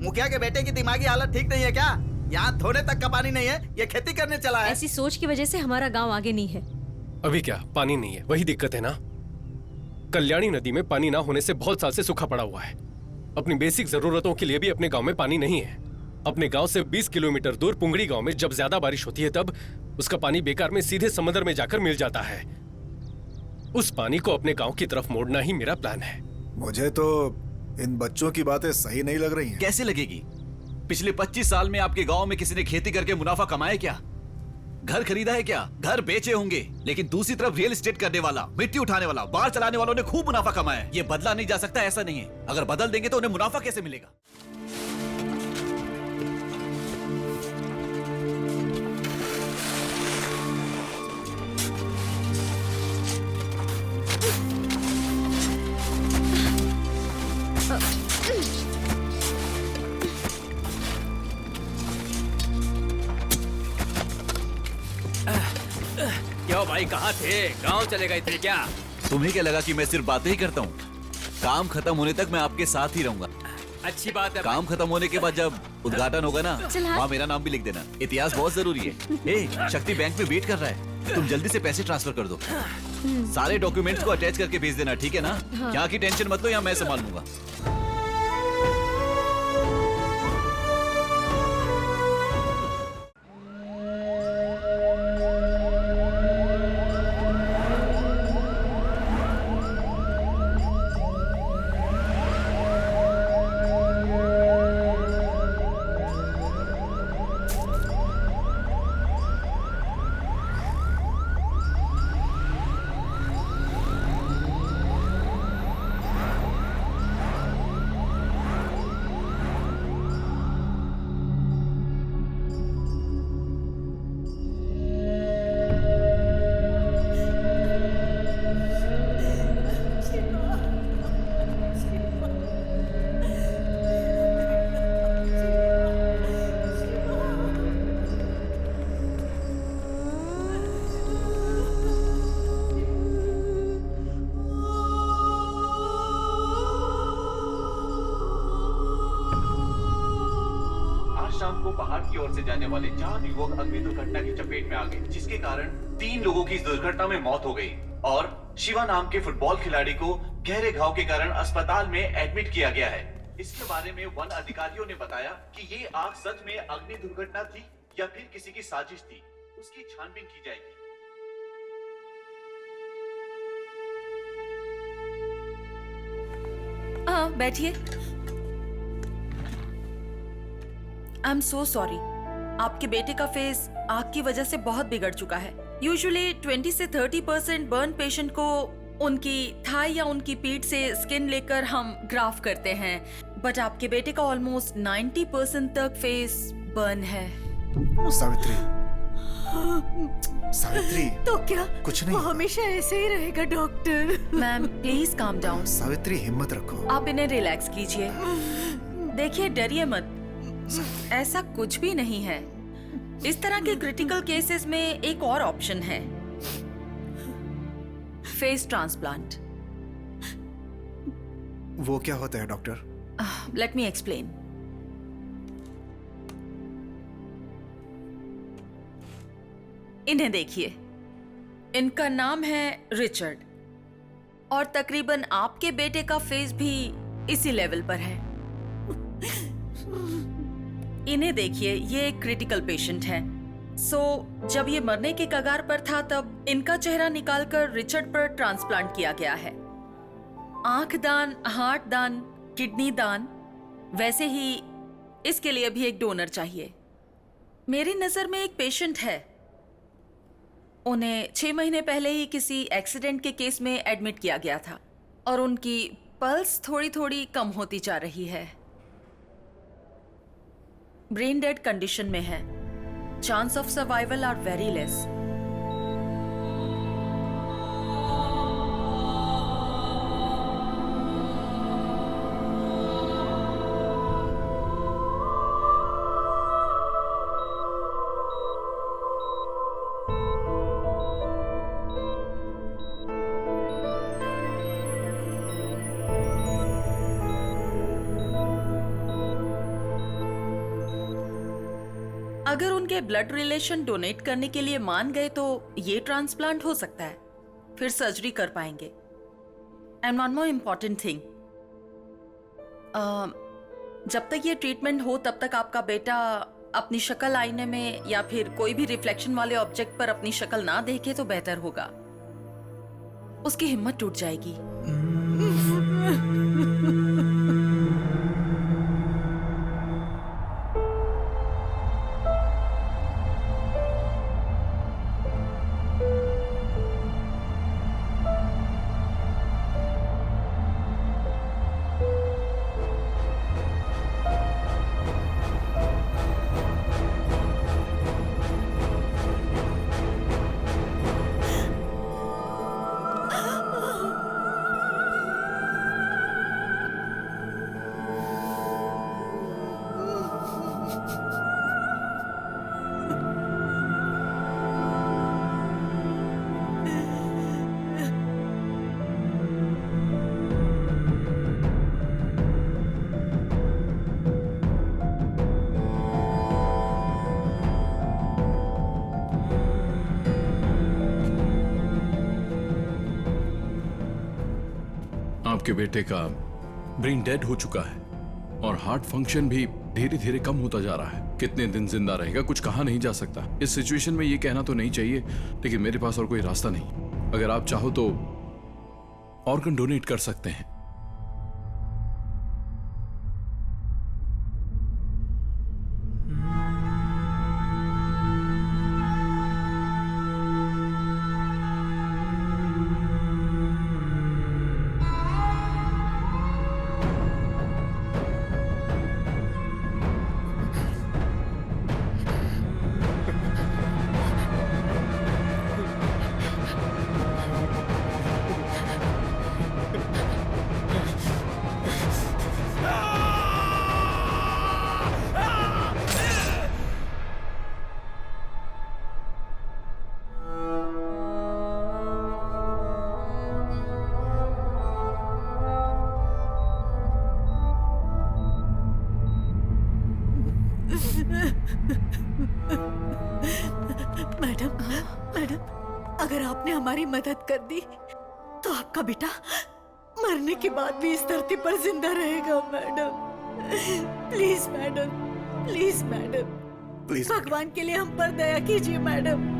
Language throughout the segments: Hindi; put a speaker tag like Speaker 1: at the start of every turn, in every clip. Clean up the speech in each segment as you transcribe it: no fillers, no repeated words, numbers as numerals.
Speaker 1: मुखिया के बेटे की दिमागी हालत ठीक नहीं है क्या? यहाँ धोने तक का पानी नहीं है, ये खेती करने चला है।
Speaker 2: ऐसी सोच की वजह से हमारा गांव आगे नहीं है।
Speaker 3: अभी क्या पानी नहीं है, वही दिक्कत है ना। कल्याणी नदी में पानी ना होने से बहुत साल से सूखा पड़ा हुआ है। अपनी बेसिक जरूरतों के लिए भी अपने गांव में पानी नहीं है। अपने गांव से 20 किलोमीटर दूर पुंगड़ी गांव में जब ज्यादा बारिश होती है तब उसका पानी बेकार में सीधे समंदर में जाकर मिल जाता है। उस पानी को अपने गांव की तरफ मोड़ना ही मेरा प्लान है।
Speaker 4: मुझे तो इन बच्चों की बातें सही नहीं लग रही हैं।
Speaker 1: कैसे लगेगी? पिछले 25 साल में आपके गांव में किसी ने खेती करके मुनाफा कमाया क्या? घर खरीदा है क्या? घर बेचे होंगे, लेकिन दूसरी तरफ रियल एस्टेट करने वाला, मिट्टी उठाने वाला, बाढ़ चलाने वालों ने खूब मुनाफा कमाया है। ये बदला नहीं जा सकता, ऐसा नहीं है। अगर बदल देंगे तो उन्हें मुनाफा कैसे मिलेगा?
Speaker 5: क्यों भाई, कहाँ थे? गांव चले गए थे क्या?
Speaker 1: तुम्हें क्या लगा कि मैं सिर्फ बातें ही करता हूँ? काम खत्म होने तक मैं आपके साथ ही रहूंगा।
Speaker 5: अच्छी बात है।
Speaker 1: काम खत्म होने के बाद जब उद्घाटन होगा ना, वहाँ मेरा नाम भी लिख देना। इतिहास बहुत जरूरी है। ए, शक्ति बैंक में वेट कर रहा है, तुम जल्दी से पैसे ट्रांसफर कर दो। सारे डॉक्यूमेंट्स को अटैच करके भेज देना, ठीक है ना? यहाँ की टेंशन मत लो, यहाँ मैं संभाल लूंगा।
Speaker 6: शाम को पहाड़ की ओर से जाने वाले 4 युवक अग्नि दुर्घटना की चपेट में आ गए, जिसके कारण 3 लोगों की इस दुर्घटना में मौत हो गई और शिवा नाम के फुटबॉल खिलाड़ी को गहरे घाव के कारण अस्पताल में एडमिट किया गया है। इसके बारे में वन अधिकारियों ने बताया कि ये आग सच में अग्नि दुर्घटना थी या फिर किसी की साजिश थी, उसकी छानबीन की जाएगी।
Speaker 7: बैठिए। आई एम सो सॉरी, आपके बेटे का फेस आग की वजह से बहुत बिगड़ चुका है। यूजुअली 20 से 30% बर्न पेशेंट को उनकी थाई या उनकी पीठ से स्किन लेकर हम ग्राफ करते हैं, बट आपके बेटे का ऑलमोस्ट 90% तक फेस बर्न है।
Speaker 4: सावित्री, सावित्री,
Speaker 8: तो क्या
Speaker 4: कुछ नहीं,
Speaker 8: वो हमेशा ऐसे ही रहेगा doctor?
Speaker 7: Ma'am please calm down.
Speaker 4: Savitri हिम्मत रखो।
Speaker 7: आप इन्हें रिलैक्स कीजिए। देखिए डरिए मत, ऐसा कुछ भी नहीं है। इस तरह के क्रिटिकल केसेस में एक और ऑप्शन है, फेस ट्रांसप्लांट।
Speaker 4: वो क्या होता है डॉक्टर?
Speaker 7: Let me explain. इन्हें देखिए, इनका नाम है रिचर्ड और तकरीबन आपके बेटे का फेस भी इसी लेवल पर है। इन्हें देखिए, ये एक क्रिटिकल पेशेंट है। जब ये मरने के कगार पर था तब इनका चेहरा निकालकर रिचर्ड पर ट्रांसप्लांट किया गया है। आंख दान, हार्ट दान, किडनी दान, वैसे ही इसके लिए भी एक डोनर चाहिए। मेरी नजर में एक पेशेंट है, उन्हें 6 महीने पहले ही किसी एक्सीडेंट के केस में एडमिट किया गया था और उनकी पल्स थोड़ी थोड़ी कम होती जा रही है। ब्रेन डेड कंडीशन में है। Chance of survival are very less. अगर उनके ब्लड रिलेशन डोनेट करने के लिए मान गए तो ये ट्रांसप्लांट हो सकता है, फिर सर्जरी कर पाएंगे। And one more important thing, जब तक ये ट्रीटमेंट हो तब तक आपका बेटा अपनी शक्ल आईने में या फिर कोई भी रिफ्लेक्शन वाले ऑब्जेक्ट पर अपनी शक्ल ना देखे तो बेहतर होगा। उसकी हिम्मत टूट जाएगी।
Speaker 9: आपके बेटे का ब्रेन डेड हो चुका है और हार्ट फंक्शन भी धीरे धीरे कम होता जा रहा है। कितने दिन जिंदा रहेगा कुछ कहा नहीं जा सकता। इस सिचुएशन में ये कहना तो नहीं चाहिए, लेकिन मेरे पास और कोई रास्ता नहीं। अगर आप चाहो तो ऑर्गन डोनेट कर सकते हैं।
Speaker 8: मैडम, अगर आपने हमारी मदद कर दी तो आपका बेटा मरने के बाद भी इस धरती पर जिंदा रहेगा। Madam please, madam please, madam
Speaker 4: please
Speaker 8: भगवान के लिए हम पर दया कीजिए मैडम।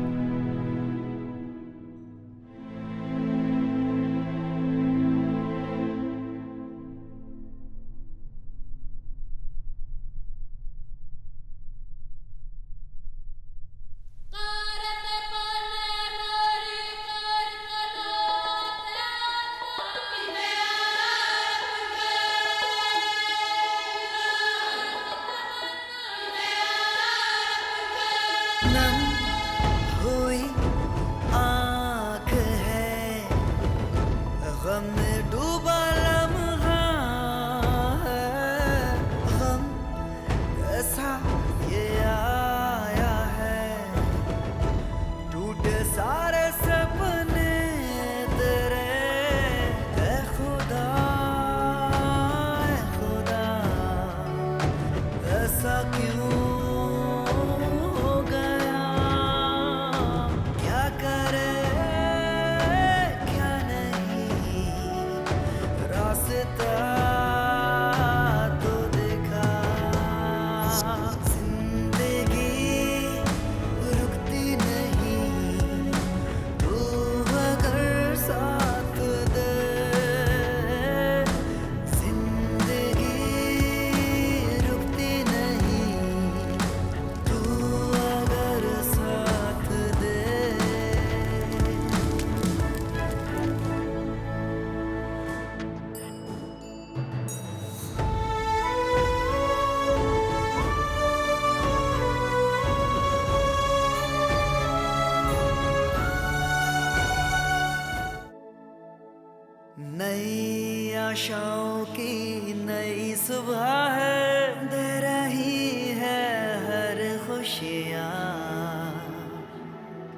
Speaker 10: नई आशाओं की नई सुबह है, दे रही है हर खुशियाँ।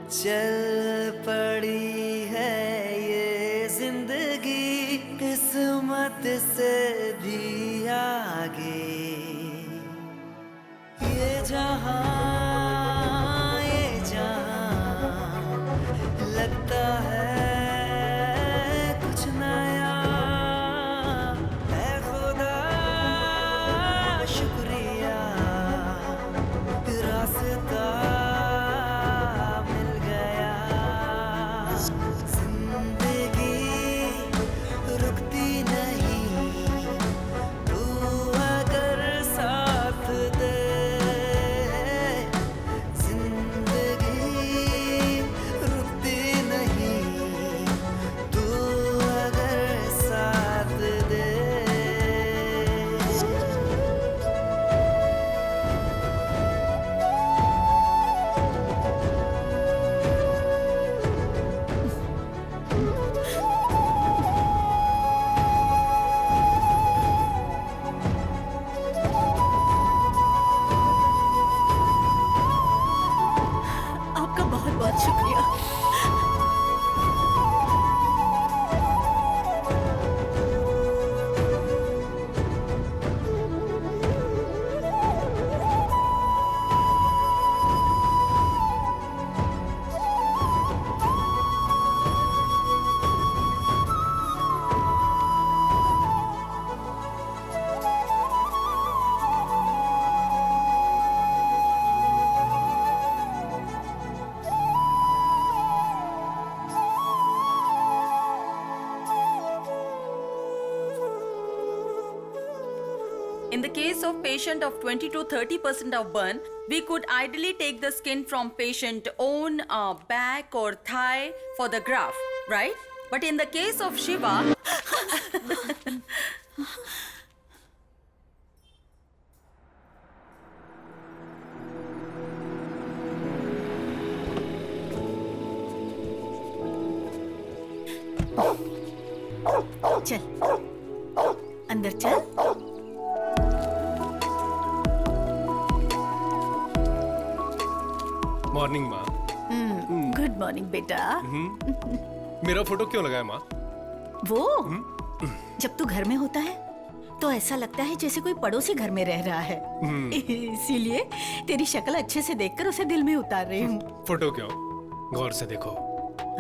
Speaker 10: चल पड़ी है ये जिंदगी किस्मत से भी आगे। ये जहां
Speaker 7: In the case of patient of 20 to 30% of burn, we could ideally take the skin from patient own back or thigh for the graft, right? But in the case of Shiva,
Speaker 8: चल अंदर चल।
Speaker 3: मॉर्निंग माँ।
Speaker 8: गुड मॉर्निंग बेटा।
Speaker 3: मेरा फोटो क्यों लगाया माँ?
Speaker 8: वो जब तू घर में होता है तो ऐसा लगता है जैसे कोई पड़ोसी घर में रह रहा है। इसीलिए तेरी शक्ल अच्छे से देखकर उसे दिल में उतार रही हूँ।
Speaker 3: फोटो क्यों? गौर से देखो।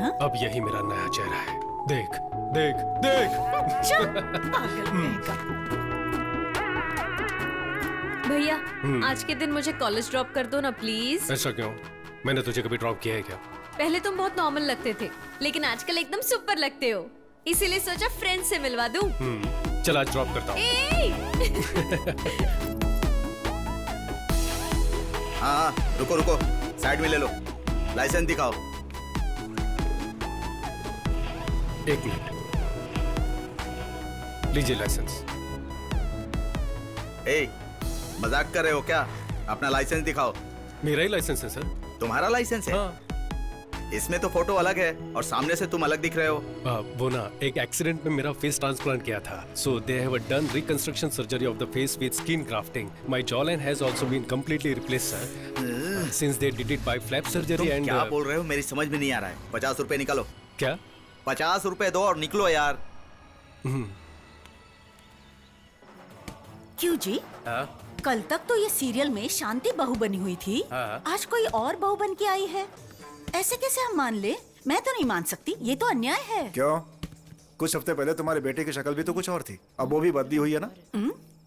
Speaker 8: हाँ?
Speaker 3: अब यही मेरा नया चेहरा है। देख देख देख।
Speaker 8: पागल कहेगा।
Speaker 2: भैया आज के दिन मुझे कॉलेज ड्रॉप कर दो ना प्लीज।
Speaker 3: ऐसा क्यों? मैंने तुझे कभी ड्रॉप किया है क्या?
Speaker 2: पहले तुम बहुत नॉर्मल लगते थे लेकिन आजकल एकदम सुपर लगते हो, इसीलिए सोचा फ्रेंड से मिलवा दूं।
Speaker 3: चल आज ड्रॉप करता हूँ।
Speaker 1: हाँ रुको रुको, साइड में ले लो, लाइसेंस दिखाओ।
Speaker 3: एक मिनट, लीजिए लाइसेंस।
Speaker 1: ए, मजाक कर रहे हो क्या? अपना लाइसेंस दिखाओ।
Speaker 3: मेरा ही लाइसेंस है सर।
Speaker 1: तुम्हारा लाइसेंस है?
Speaker 3: हाँ।
Speaker 1: इसमें तो फोटो अलग है और सामने से तुम अलग दिख रहे हो।
Speaker 3: वो ना एक एक्सीडेंट में मेरा फेस ट्रांसप्लांट किया था, so they have done reconstruction surgery of the face with skin grafting. My jawline has also been completely replaced sir, since they did it by flap surgery. And
Speaker 1: क्या बोल रहे हो? मेरी समझ में नहीं आ रहा है। 50 रुपए निकालो।
Speaker 3: क्या?
Speaker 1: 50 रुपए दो और निकलो यार।
Speaker 8: क्यों जी? कल तक तो ये सीरियल में शांति बहू बनी हुई थी, आज कोई और बहू बन के आई है। ऐसे कैसे हम मान ले? मैं तो नहीं मान सकती, ये तो अन्याय है।
Speaker 4: क्यों? कुछ हफ्ते पहले तुम्हारे बेटे की शक्ल भी तो कुछ और थी, अब वो भी बदली हुई है ना।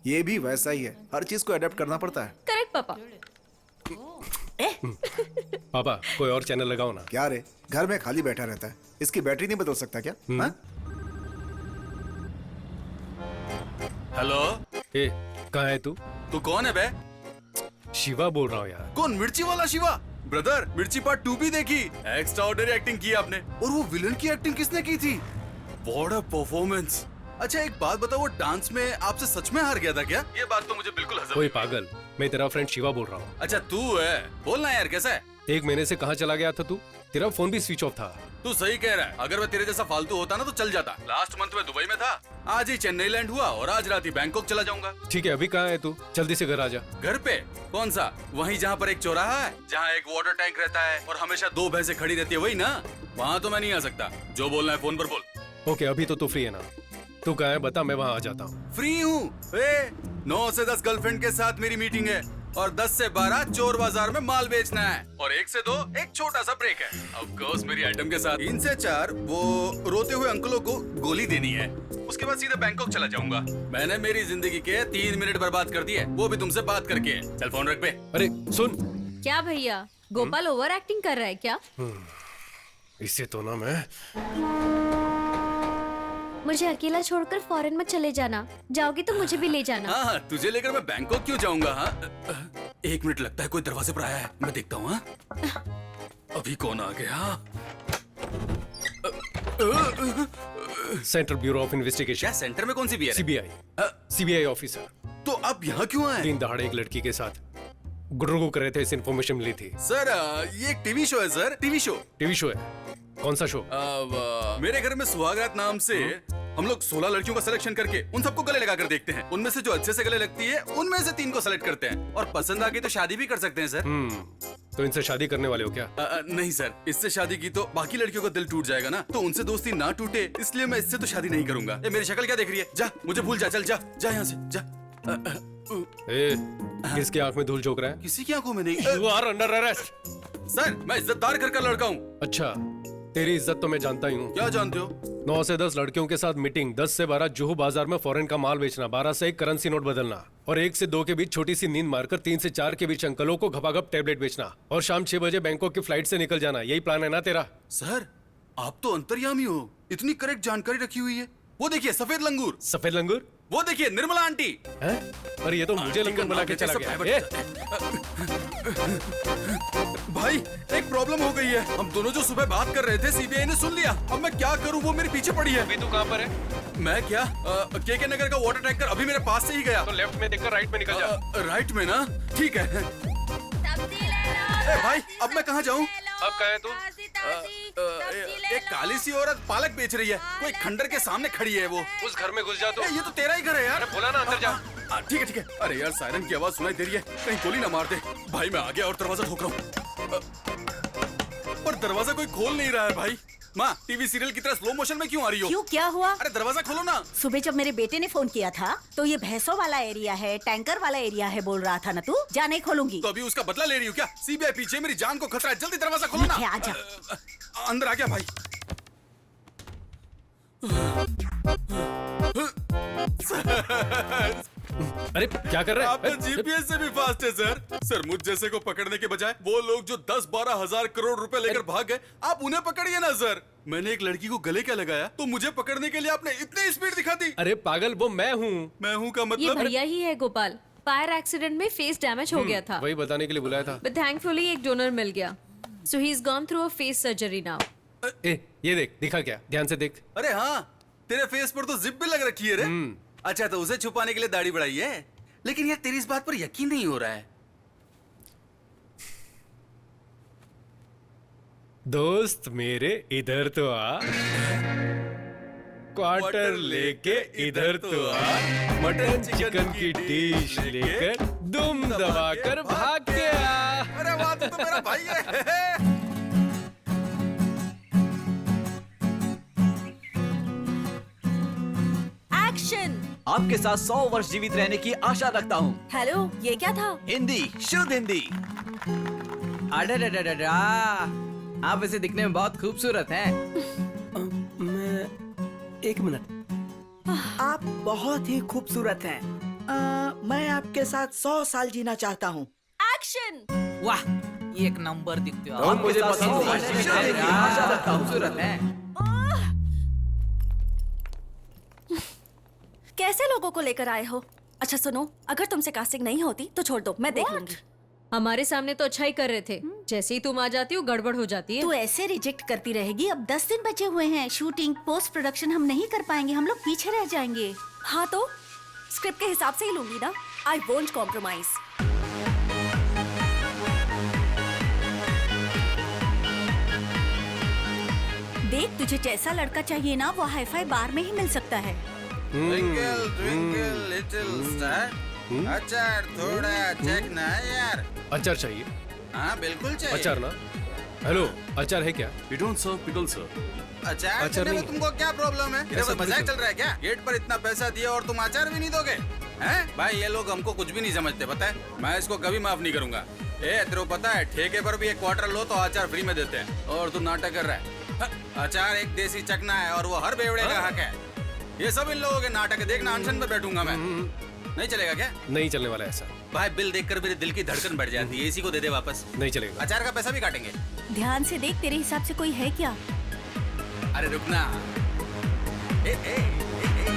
Speaker 4: ये भी वैसा ही है, हर चीज को अडेप्ट करना पड़ता है।
Speaker 2: करेक्ट पापा।
Speaker 3: पापा कोई और चैनल लगाओ ना।
Speaker 4: क्या रे, घर में खाली बैठा रहता है, इसकी बैटरी नहीं बदल सकता क्या? हाँ?
Speaker 5: हेलो,
Speaker 3: ए कहाँ है तू?
Speaker 5: तू कौन है बे?
Speaker 3: शिवा बोल रहा हूँ यार।
Speaker 5: कौन? मिर्ची वाला शिवा? ब्रदर, मिर्ची पार्ट 2 भी देखी? एक्स्ट्रा ऑर्डिनरी एक्टिंग की आपने। और वो विलन की एक्टिंग किसने की थी? What a performance. अच्छा एक बात बताओ, वो डांस में आपसे सच में हार गया था क्या? ये बात तो मुझे बिल्कुल हजम।
Speaker 3: कोई पागल, मैं तेरा फ्रेंड शिवा बोल रहा हूँ।
Speaker 5: अच्छा तू है? बोलना यार, कैसा है?
Speaker 3: 1 महीने से कहाँ चला गया था तू? तेरा फोन भी स्विच ऑफ था।
Speaker 5: तू सही कह रहा है, अगर मैं तेरे जैसा फालतू होता ना तो चल जाता। लास्ट मंथ में दुबई में था, आज ही चेन्नई लैंड हुआ और आज रात ही बैंकॉक चला जाऊंगा।
Speaker 3: ठीक है, अभी कहाँ है तू? जल्दी से घर आ जा।
Speaker 5: घर पे? कौन सा? वहीं जहाँ पर एक चौराहा है, जहाँ एक वाटर टैंक रहता है और हमेशा 2 भैंसें खड़ी रहती है, वही ना? वहाँ तो मैं नहीं आ सकता। जो बोलना है फोन पर बोल।
Speaker 3: ओके, अभी तो तू फ्री है ना? तू कहाँ है बता, मैं वहाँ आ जाता हूँ।
Speaker 5: फ्री हूँ। 9 से 10 गर्लफ्रेंड के साथ मेरी मीटिंग है और 10 से 12 चोर बाजार में माल बेचना है और 1 से 2 एक छोटा सा ब्रेक है। ऑफ कोर्स मेरी आइटम के साथ 3 से 4 वो रोते हुए अंकलों को गोली देनी है। उसके बाद सीधे बैंकॉक चला जाऊंगा। मैंने मेरी जिंदगी के 3 मिनट बर्बाद कर दिए, वो भी तुमसे बात करके। चल फोन रख पे।
Speaker 3: अरे सुन।
Speaker 2: क्या भैया, गोपाल ओवर एक्टिंग कर रहा है क्या?
Speaker 3: इससे तो ना मैं।
Speaker 2: मुझे अकेला छोड़कर फॉरेन में चले जाना, जाओगी तो मुझे भी ले जाना।
Speaker 5: हाँ, तुझे लेकर मैं बैंकॉक क्यों जाऊंगा? हाँ 1 मिनट, लगता है कोई दरवाजे पर आया है, मैं देखता हूँ। अभी कौन आ गया?
Speaker 3: Central bureau of investigation.
Speaker 5: क्या सेंटर में? कौन सी भी?
Speaker 3: CBI officer.
Speaker 5: तो आप यहाँ क्यों आए?
Speaker 3: 3 दहाड़े एक लड़की के साथ गुर्रगु कर रहे थे, इस इन्फॉर्मेशन मिली थी।
Speaker 5: सर ये एक टीवी शो है सर, टीवी शो है। कौन सा शो? मेरे घर में सुहागरात नाम से हम लोग 16 लड़कियों का सिलेक्शन करके उन सबको गले लगाकर देखते हैं। उनमें से जो अच्छे से गले लगती है उनमें से 3 को सेलेक्ट करते हैं और पसंद आ गई तो शादी भी कर सकते हैं सर।
Speaker 3: तो इनसे शादी करने वाले हो क्या?
Speaker 5: नहीं सर, इससे शादी की तो बाकी लड़कियों का दिल टूट जाएगा ना, तो उनसे दोस्ती ना टूटे इसलिए मैं इससे तो शादी नहीं करूंगा। मेरी शक्ल क्या देख रही है? जा, मुझे भूल जा, चल जा जा यहाँ से जा।
Speaker 3: किसकी आंख में धूल झोंक रहा है?
Speaker 5: किसी की आंखों में नहीं।
Speaker 3: You are under arrest।
Speaker 5: Sir मैं इज्जतदार घर का लड़का हूँ।
Speaker 3: अच्छा, तेरी इज्जत तो मैं जानता ही हूँ।
Speaker 5: क्या जानते हो?
Speaker 3: 9 से 10 लड़कियों के साथ मीटिंग, 10 से 12 जुहू बाजार में फॉरेन का माल बेचना, 12 से 1 करेंसी नोट बदलना और 1 से 2 के बीच छोटी सी नींद मारकर 3 से 4 के बीच अंकलों को घपाघप टैबलेट बेचना और शाम 6 बजे बैंकॉक की फ्लाइट से निकल जाना। यही प्लान है ना तेरा?
Speaker 5: सर आप तो अंतर्यामी हो, इतनी करेक्ट जानकारी रखी हुई है। वो देखिए सफेद लंगूर।
Speaker 3: सफेद लंगूर?
Speaker 5: वो देखिए निर्मला आंटी।
Speaker 3: हैं? अरे ये तो मुझे लंगर बना के चला गया। ए,
Speaker 5: भाई एक प्रॉब्लम हो गई है। हम दोनों जो सुबह बात कर रहे थे सीबीआई ने सुन लिया। अब मैं क्या करूं, वो मेरे पीछे पड़ी है।
Speaker 3: अभी तू कहाँ पर है?
Speaker 5: मैं क्या के नगर का वाटर टैंकर अभी मेरे पास से ही गया।
Speaker 3: तो लेफ्ट में देखकर राइट में निकल जा।
Speaker 5: राइट में ना, ठीक है। भाई अब मैं कहाँ जाऊँ?
Speaker 3: अब कहाँ है तू?
Speaker 5: एक काली सी औरत पालक बेच रही है, कोई खंडर के सामने खड़ी है। वो
Speaker 3: उस घर में घुस जा तो।
Speaker 5: ये तो तेरा ही घर है यार।
Speaker 3: बोला ना अंदर जा।
Speaker 5: ठीक है ठीक है। अरे यार सायरन की आवाज सुनाई दे रही है, कहीं गोली ना मार दे। भाई मैं आ गया और दरवाजा ठोक रहा हूँ, पर दरवाजा कोई खोल नहीं रहा है। भाई माँ टीवी सीरियल की तरह स्लो मोशन में क्यों आ रही हो?
Speaker 8: क्यों, क्या हुआ?
Speaker 5: अरे दरवाजा खोलो ना।
Speaker 8: सुबह जब मेरे बेटे ने फोन किया था तो ये भैंसों वाला एरिया है, टैंकर वाला एरिया है बोल रहा था ना तू। जा, नहीं खोलूंगी।
Speaker 5: तो अभी उसका बदला ले रही हो क्या? सीबीआई पीछे, मेरी जान को खतरा है। जल्दी दरवाजा खोलो ना।
Speaker 8: ठीक है, आजा।
Speaker 5: अंदर आ गया भाई।
Speaker 3: अरे क्या कर रहे हैं?
Speaker 5: आप तो जीपीएस से भी फास्ट है सर। सर मुझ जैसे को पकड़ने के बजाय वो लोग जो 10-12 हजार करोड़ रुपए लेकर भाग गए, आप उन्हें पकड़िए ना सर। मैंने एक लड़की को गले क्या लगाया तो मुझे पकड़ने के लिए आपने इतनी स्पीड दिखा दी।
Speaker 3: अरे पागल, वो मैं हूँ।
Speaker 5: मैं हूँ का
Speaker 2: ये
Speaker 5: मतलब?
Speaker 2: भैया ही है गोपाल। फायर एक्सीडेंट में फेस डैमेज हो गया था,
Speaker 3: वही बताने के लिए बुलाया था।
Speaker 2: बट थैंकफुली एक डोनर मिल गया। So he is gone through a face surgery now.
Speaker 3: ए, ये देख, दिखा क्या? ध्यान से देख।
Speaker 5: अरे हाँ, तेरे फेस पर तो जिप भी लग रखी है रे। अच्छा तो उसे छुपाने के लिए दाढ़ी बढ़ाई है, लेकिन यार तेरी इस बात पर यकीन नहीं हो रहा है।
Speaker 3: दोस्त मेरे इधर तो आ, क्वार्टर लेके इधर तो आ, मटन चिकन की डिश लेकर दुम दबाकर भाग के आ।
Speaker 5: अरे वाह, तू तो मेरा भाई है।
Speaker 8: एक्शन।
Speaker 1: आपके साथ 100 वर्ष जीवित रहने की आशा रखता हूँ।
Speaker 8: हेलो, ये क्या था?
Speaker 1: हिंदी, शुद्ध हिंदी।
Speaker 11: अडा आप वैसे दिखने में बहुत खूबसूरत हैं। मैं एक मिनट।
Speaker 10: आप बहुत ही खूबसूरत हैं। मैं आपके साथ 100 साल जीना चाहता हूँ।
Speaker 8: एक्शन।
Speaker 11: वाह, एक नंबर दिखते हो।
Speaker 1: आप मुझे पसंद हो।
Speaker 11: खूबसूरत हैं।
Speaker 8: कैसे लोगों को लेकर आए हो? अच्छा सुनो, अगर तुमसे कास्टिंग नहीं होती तो छोड़ दो, मैं देख लूंगी।
Speaker 2: हमारे सामने तो अच्छा ही कर रहे थे, जैसे ही तुम आ जाती हो गड़बड़ हो जाती है।
Speaker 8: तू ऐसे रिजेक्ट करती रहेगी। अब 10 दिन बचे हुए हैं। शूटिंग, पोस्ट प्रोडक्शन हम नहीं कर पाएंगे, हम लोग पीछे रह जाएंगे। हाँ तो स्क्रिप्ट के हिसाब से ही लूंगी ना। I won't compromise. देख, तुझे जैसा लड़का चाहिए ना वो हाईफाई बार में ही मिल सकता है।
Speaker 5: ट्विंकल ट्विंकल लिटिल स्टार, अचार थोड़ा चखना है यार।
Speaker 3: अचार चाहिए?
Speaker 5: हाँ बिल्कुल चाहिए।
Speaker 3: अचार ना? हेलो, अचार है क्या?
Speaker 9: We don't serve pickle, sir.
Speaker 5: अचार
Speaker 3: अचार
Speaker 5: देने में
Speaker 3: नहीं।
Speaker 5: तुमको क्या प्रॉब्लम है? इधर
Speaker 3: ऐसा
Speaker 5: कोई मजाक
Speaker 3: बिल्कुल।
Speaker 5: चल रहा है क्या? गेट पर इतना पैसा दिया और तुम अचार भी नहीं दोगे? हैं? भाई ये लोग हमको कुछ भी नहीं समझते, पता है? मैं इसको कभी माफ नहीं करूंगा। तेरे को पता है ठेके पर भी एक क्वार्टर लो तो अचार फ्री में देते हैं, और तू नाटक कर रहा है। अचार एक देसी चखना है और वो हर बेवड़े का हक है। ये सब इन लोगों के नाटक है। देखना अनशन में बैठूंगा मैं। नहीं चलेगा क्या?
Speaker 3: नहीं चलने वाला ऐसा।
Speaker 5: भाई बिल देखकर मेरे दिल की धड़कन बढ़ जाती है। इसी को दे दे वापस।
Speaker 3: नहीं चलेगा।
Speaker 5: अचार का पैसा भी काटेंगे।
Speaker 8: ध्यान से देख, तेरे हिसाब से कोई है क्या?
Speaker 5: अरे रुकना। ए, ए, ए, ए।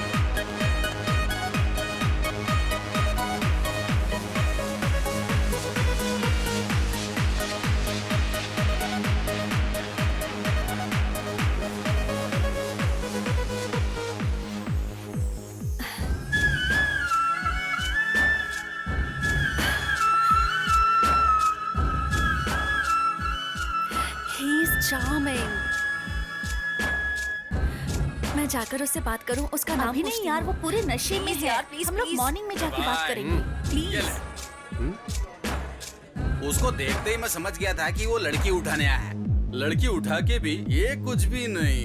Speaker 8: He is charming. मैं जाकर उससे बात करूं, उसका नाम अभी नहीं यार, वो पूरे नशे में है। यार प्लीज, हम लोग मॉर्निंग में जाके बात करेंगे प्लीज।
Speaker 5: उसको देखते ही मैं समझ गया था कि वो लड़की उठाने आया है। लड़की उठा के भी ये कुछ भी नहीं।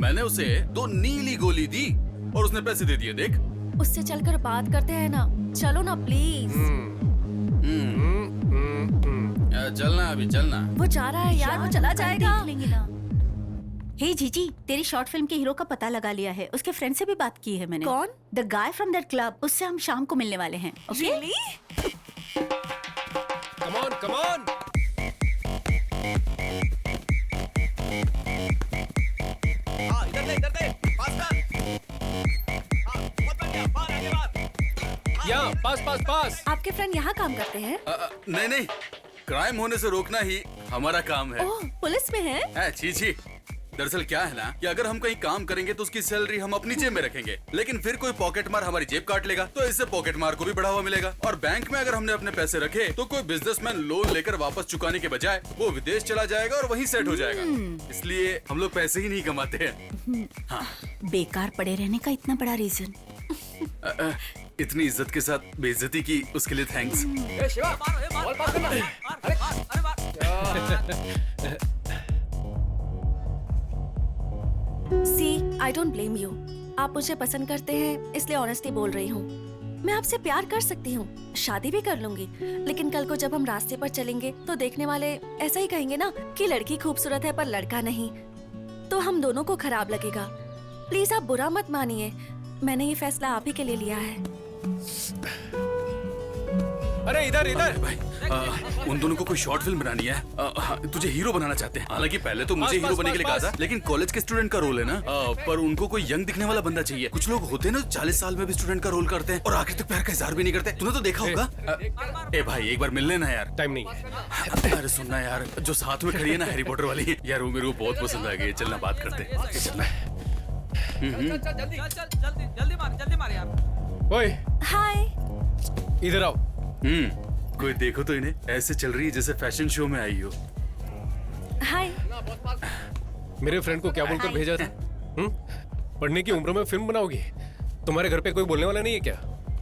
Speaker 5: मैंने उसे 2 नीली गोली दी और उसने पैसे दे दिए। देख,
Speaker 8: उससे चलकर बात करते हैं ना। चलो ना प्लीज।
Speaker 5: चलना अभी चलना।
Speaker 8: वो जा रहा है यार, वो चला जाएगा। देख लेंगे ना। हे जीजी, तेरी शॉर्ट फिल्म के हीरो का पता लगा लिया है। उसके फ्रेंड से भी बात की है मैंने। कौन? The guy from that club. उससे हम शाम को मिलने वाले हैं। Okay?
Speaker 3: Come on, come on.
Speaker 1: हाँ, इधर दे, पास कर। हाँ, बहुत
Speaker 3: यहाँ पास पास पास।
Speaker 2: आपके फ्रेंड यहाँ काम करते हैं?
Speaker 5: नहीं नहीं, क्राइम होने से रोकना ही हमारा काम है।
Speaker 2: ओह, पुलिस में है?
Speaker 5: छी छी। दरअसल क्या है ना कि अगर हम कहीं काम करेंगे तो उसकी सैलरी हम अपनी जेब में रखेंगे, लेकिन फिर कोई पॉकेट मार हमारी जेब काट लेगा, तो इससे पॉकेट मार को भी बढ़ावा मिलेगा। और बैंक में अगर हमने अपने पैसे रखे तो कोई बिजनेसमैन लोन लेकर वापस चुकाने के बजाय वो विदेश चला जाएगा और वहीं सेट हो जाएगा। इसलिए हम लोग पैसे ही नहीं कमाते हैं। हाँ।
Speaker 8: बेकार पड़े रहने का इतना बड़ा रीजन।
Speaker 5: इतनी इज्जत के साथ बेइज्जती की उसके लिए thanks.
Speaker 2: See, I don't blame you. आप मुझे पसंद करते हैं इसलिए ऑनेस्टली बोल रही हूँ। मैं आपसे प्यार कर सकती हूँ, शादी भी कर लूंगी, लेकिन कल को जब हम रास्ते पर चलेंगे तो देखने वाले ऐसा ही कहेंगे ना कि लड़की खूबसूरत है पर लड़का नहीं, तो हम दोनों को खराब लगेगा। प्लीज आप बुरा मत मानिए, मैंने ये फैसला आप ही के लिए लिया है।
Speaker 3: अरे इधर इधर
Speaker 5: भाई, उन दोनों को कोई शॉर्ट फिल्म बनानी है। तुझे हीरो बनाना चाहते हैं। हालांकि पहले तो मुझे हीरो बनने के लिए कहा था, लेकिन कॉलेज के स्टूडेंट का रोल है ना, पर उनको कोई यंग दिखने वाला बंदा चाहिए। कुछ लोग होते हैं ना 40 साल में भी स्टूडेंट का रोल करते हैं और आखिर तक प्यार का इजहार भी नहीं करते। तूने तो देखा होगा। ए भाई, एक बार मिल लेना यार।
Speaker 3: टाइम नहीं है।
Speaker 5: अरे सुनना यार, जो साथ में खड़ी है ना हैरी पॉटर वाली यार, वो मेरे को बहुत पसंद आ गई। चलना बात करते हैं। चलना।
Speaker 11: जल्दी मार यार।
Speaker 3: ओए
Speaker 2: हाय।
Speaker 3: इधर आओ।
Speaker 5: कोई देखो तो इन्हें ऐसे चल रही है जैसे फैशन शो में आई हो।
Speaker 2: हाय।
Speaker 3: मेरे फ्रेंड को क्या बोलकर भेजा था? पढ़ने की उम्र में फिल्म बनाओगी? तुम्हारे घर पे कोई बोलने वाला नहीं है क्या?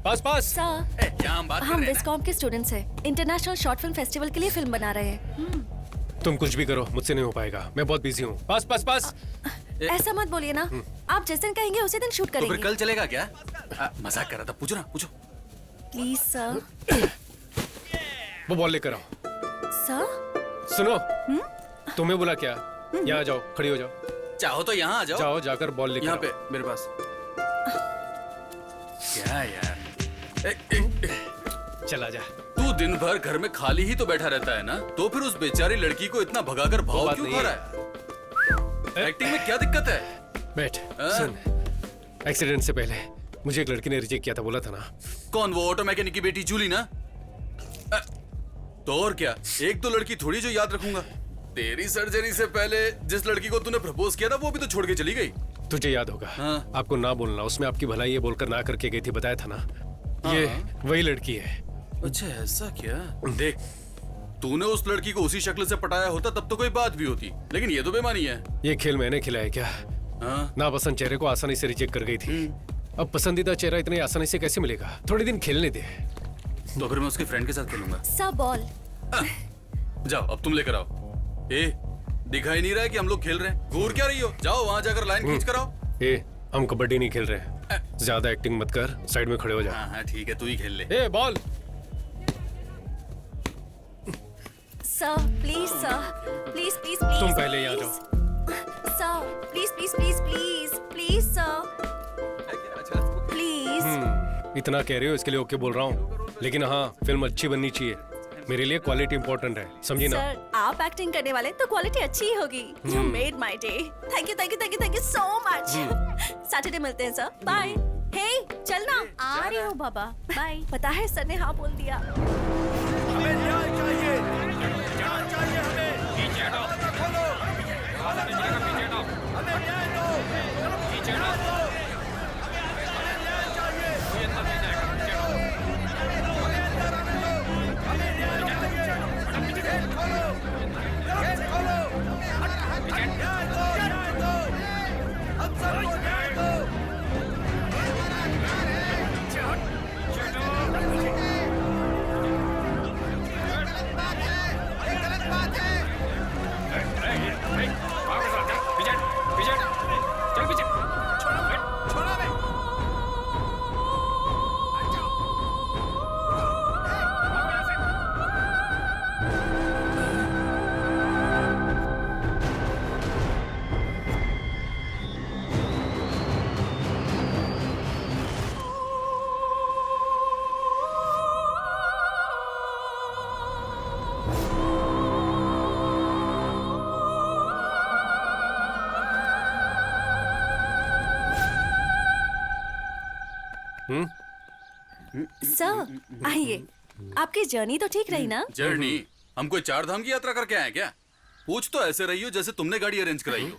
Speaker 3: पास पास।
Speaker 2: सर, हम
Speaker 5: हैं
Speaker 2: विस्कॉम के स्टूडेंट्स हैं। इंटरनेशनल शॉर्ट फिल्म फेस्टिवल के लिए फिल्म बना रहे हैं।
Speaker 3: तुम कुछ भी करो, मुझसे नहीं हो पाएगा। मैं बहुत बिजी हूँ। पास पास पास।
Speaker 2: ऐसा मत बोलिए ना, आप जिस दिन कहेंगे उसी दिन शूट
Speaker 5: तो फिर
Speaker 2: करेंगे।
Speaker 5: कल चलेगा क्या? मजाक कर रहा था। पूछो ना, पूछो।
Speaker 2: Please sir.
Speaker 3: वो बॉल लेकर आओ।
Speaker 2: सर?
Speaker 3: सुनो, तुम्हें बोला क्या? यहाँ जाओ, खड़ी हो जाओ।
Speaker 5: चाहो तो यहाँ आ जाओ।
Speaker 3: जाओ, जाकर बॉल लेकर
Speaker 5: यहाँ
Speaker 3: आओ।
Speaker 5: पे मेरे पास। क्या यार,
Speaker 3: चला जा।
Speaker 5: तू दिन भर घर में खाली ही तो बैठा रहता है ना, तो फिर उस बेचारी लड़की को इतना भगाकर भाव क्यों खा रहा है? एक्टिंग में क्या दिक्कत है?
Speaker 3: बैठ। सुन, एक्सीडेंट से पहले मुझे एक लड़की ने रिजेक्ट किया था, बोला था ना।
Speaker 5: कौन? वो ऑटो मैकेनिक की बेटी जूली ना? तो और क्या, एक तो लड़की थोड़ी जो याद रखूंगा। तेरी सर्जरी से पहले जिस लड़की को तूने प्रपोज किया था वो भी तो छोड़ के चली गई।
Speaker 3: तुझे याद होगा।
Speaker 5: हाँ।
Speaker 3: आपको ना बोलना, उसमें आपकी भलाई ये बोलकर ना करके गई थी, बताया था ना। ये वही लड़की है।
Speaker 5: अच्छा ऐसा क्या? देख, तूने उस लड़की को उसी शक्ल से पटाया होता तब तो कोई बात भी होती, लेकिन ये तो बेमानी है।
Speaker 3: ये खेल मैंने खिलाया क्या? नापसंद चेहरे को आसानी से रिजेक्ट कर गई थी। अब पसंदीदा चेहरा इतनी आसानी से कैसे मिलेगा? थोड़े दिन खेलने दे।
Speaker 5: तो फिर मैं उसके फ्रेंड के साथ खेलूंगा।
Speaker 2: सब बॉल।
Speaker 5: जाओ, अब तुम लेकर आओ। दिखाई नहीं रहा है कि हम लोग खेल रहे हैं? घूर क्या रही हो? जाओ वहां जाकर लाइन खींच कर आओ।
Speaker 3: हम कबड्डी नहीं खेल रहे। ज्यादा एक्टिंग मत कर, साइड में खड़े हो जा।
Speaker 5: हाँ ठीक है, तू ही खेल ले।
Speaker 3: Ball.
Speaker 2: Sir please, sir please please please.
Speaker 3: तुम पहले यहाँ जाओ।
Speaker 2: Sir please please please please please sir please.
Speaker 3: इतना कह रहे हो इसके लिए ओके बोल रहा हूँ, लेकिन हाँ फिल्म अच्छी बननी चाहिए। मेरे लिए क्वालिटी इंपॉर्टेंट है, समझी ना?
Speaker 2: सर आप एक्टिंग करने वाले तो क्वालिटी अच्छी ही होगी। You made my day. Thank you thank you thank you thank you so much. Saturday मिलते हैं सर, बाय। हे चलना, आ रही हूँ बाबा, बाय। पता है सर ने हाँ बोल दिया।
Speaker 4: हमें न्याय चाहिए, न्याय चाहिए हमें। पीछे हटो, खोलो, हमें न्याय दो, हमें न्याय दो, पीछे हटो, हमें न्याय चाहिए, हमें न्याय दो, हमें न्याय चाहिए, गेट खोलो, गेट खोलो, न्याय दो, हम सबको न्याय दो।
Speaker 2: सर आइए, आपकी जर्नी तो ठीक रही ना?
Speaker 5: जर्नी? हम कोई 4 धाम की यात्रा करके आए क्या? पूछ तो ऐसे रही हो जैसे तुमने गाड़ी अरेंज कराई हो।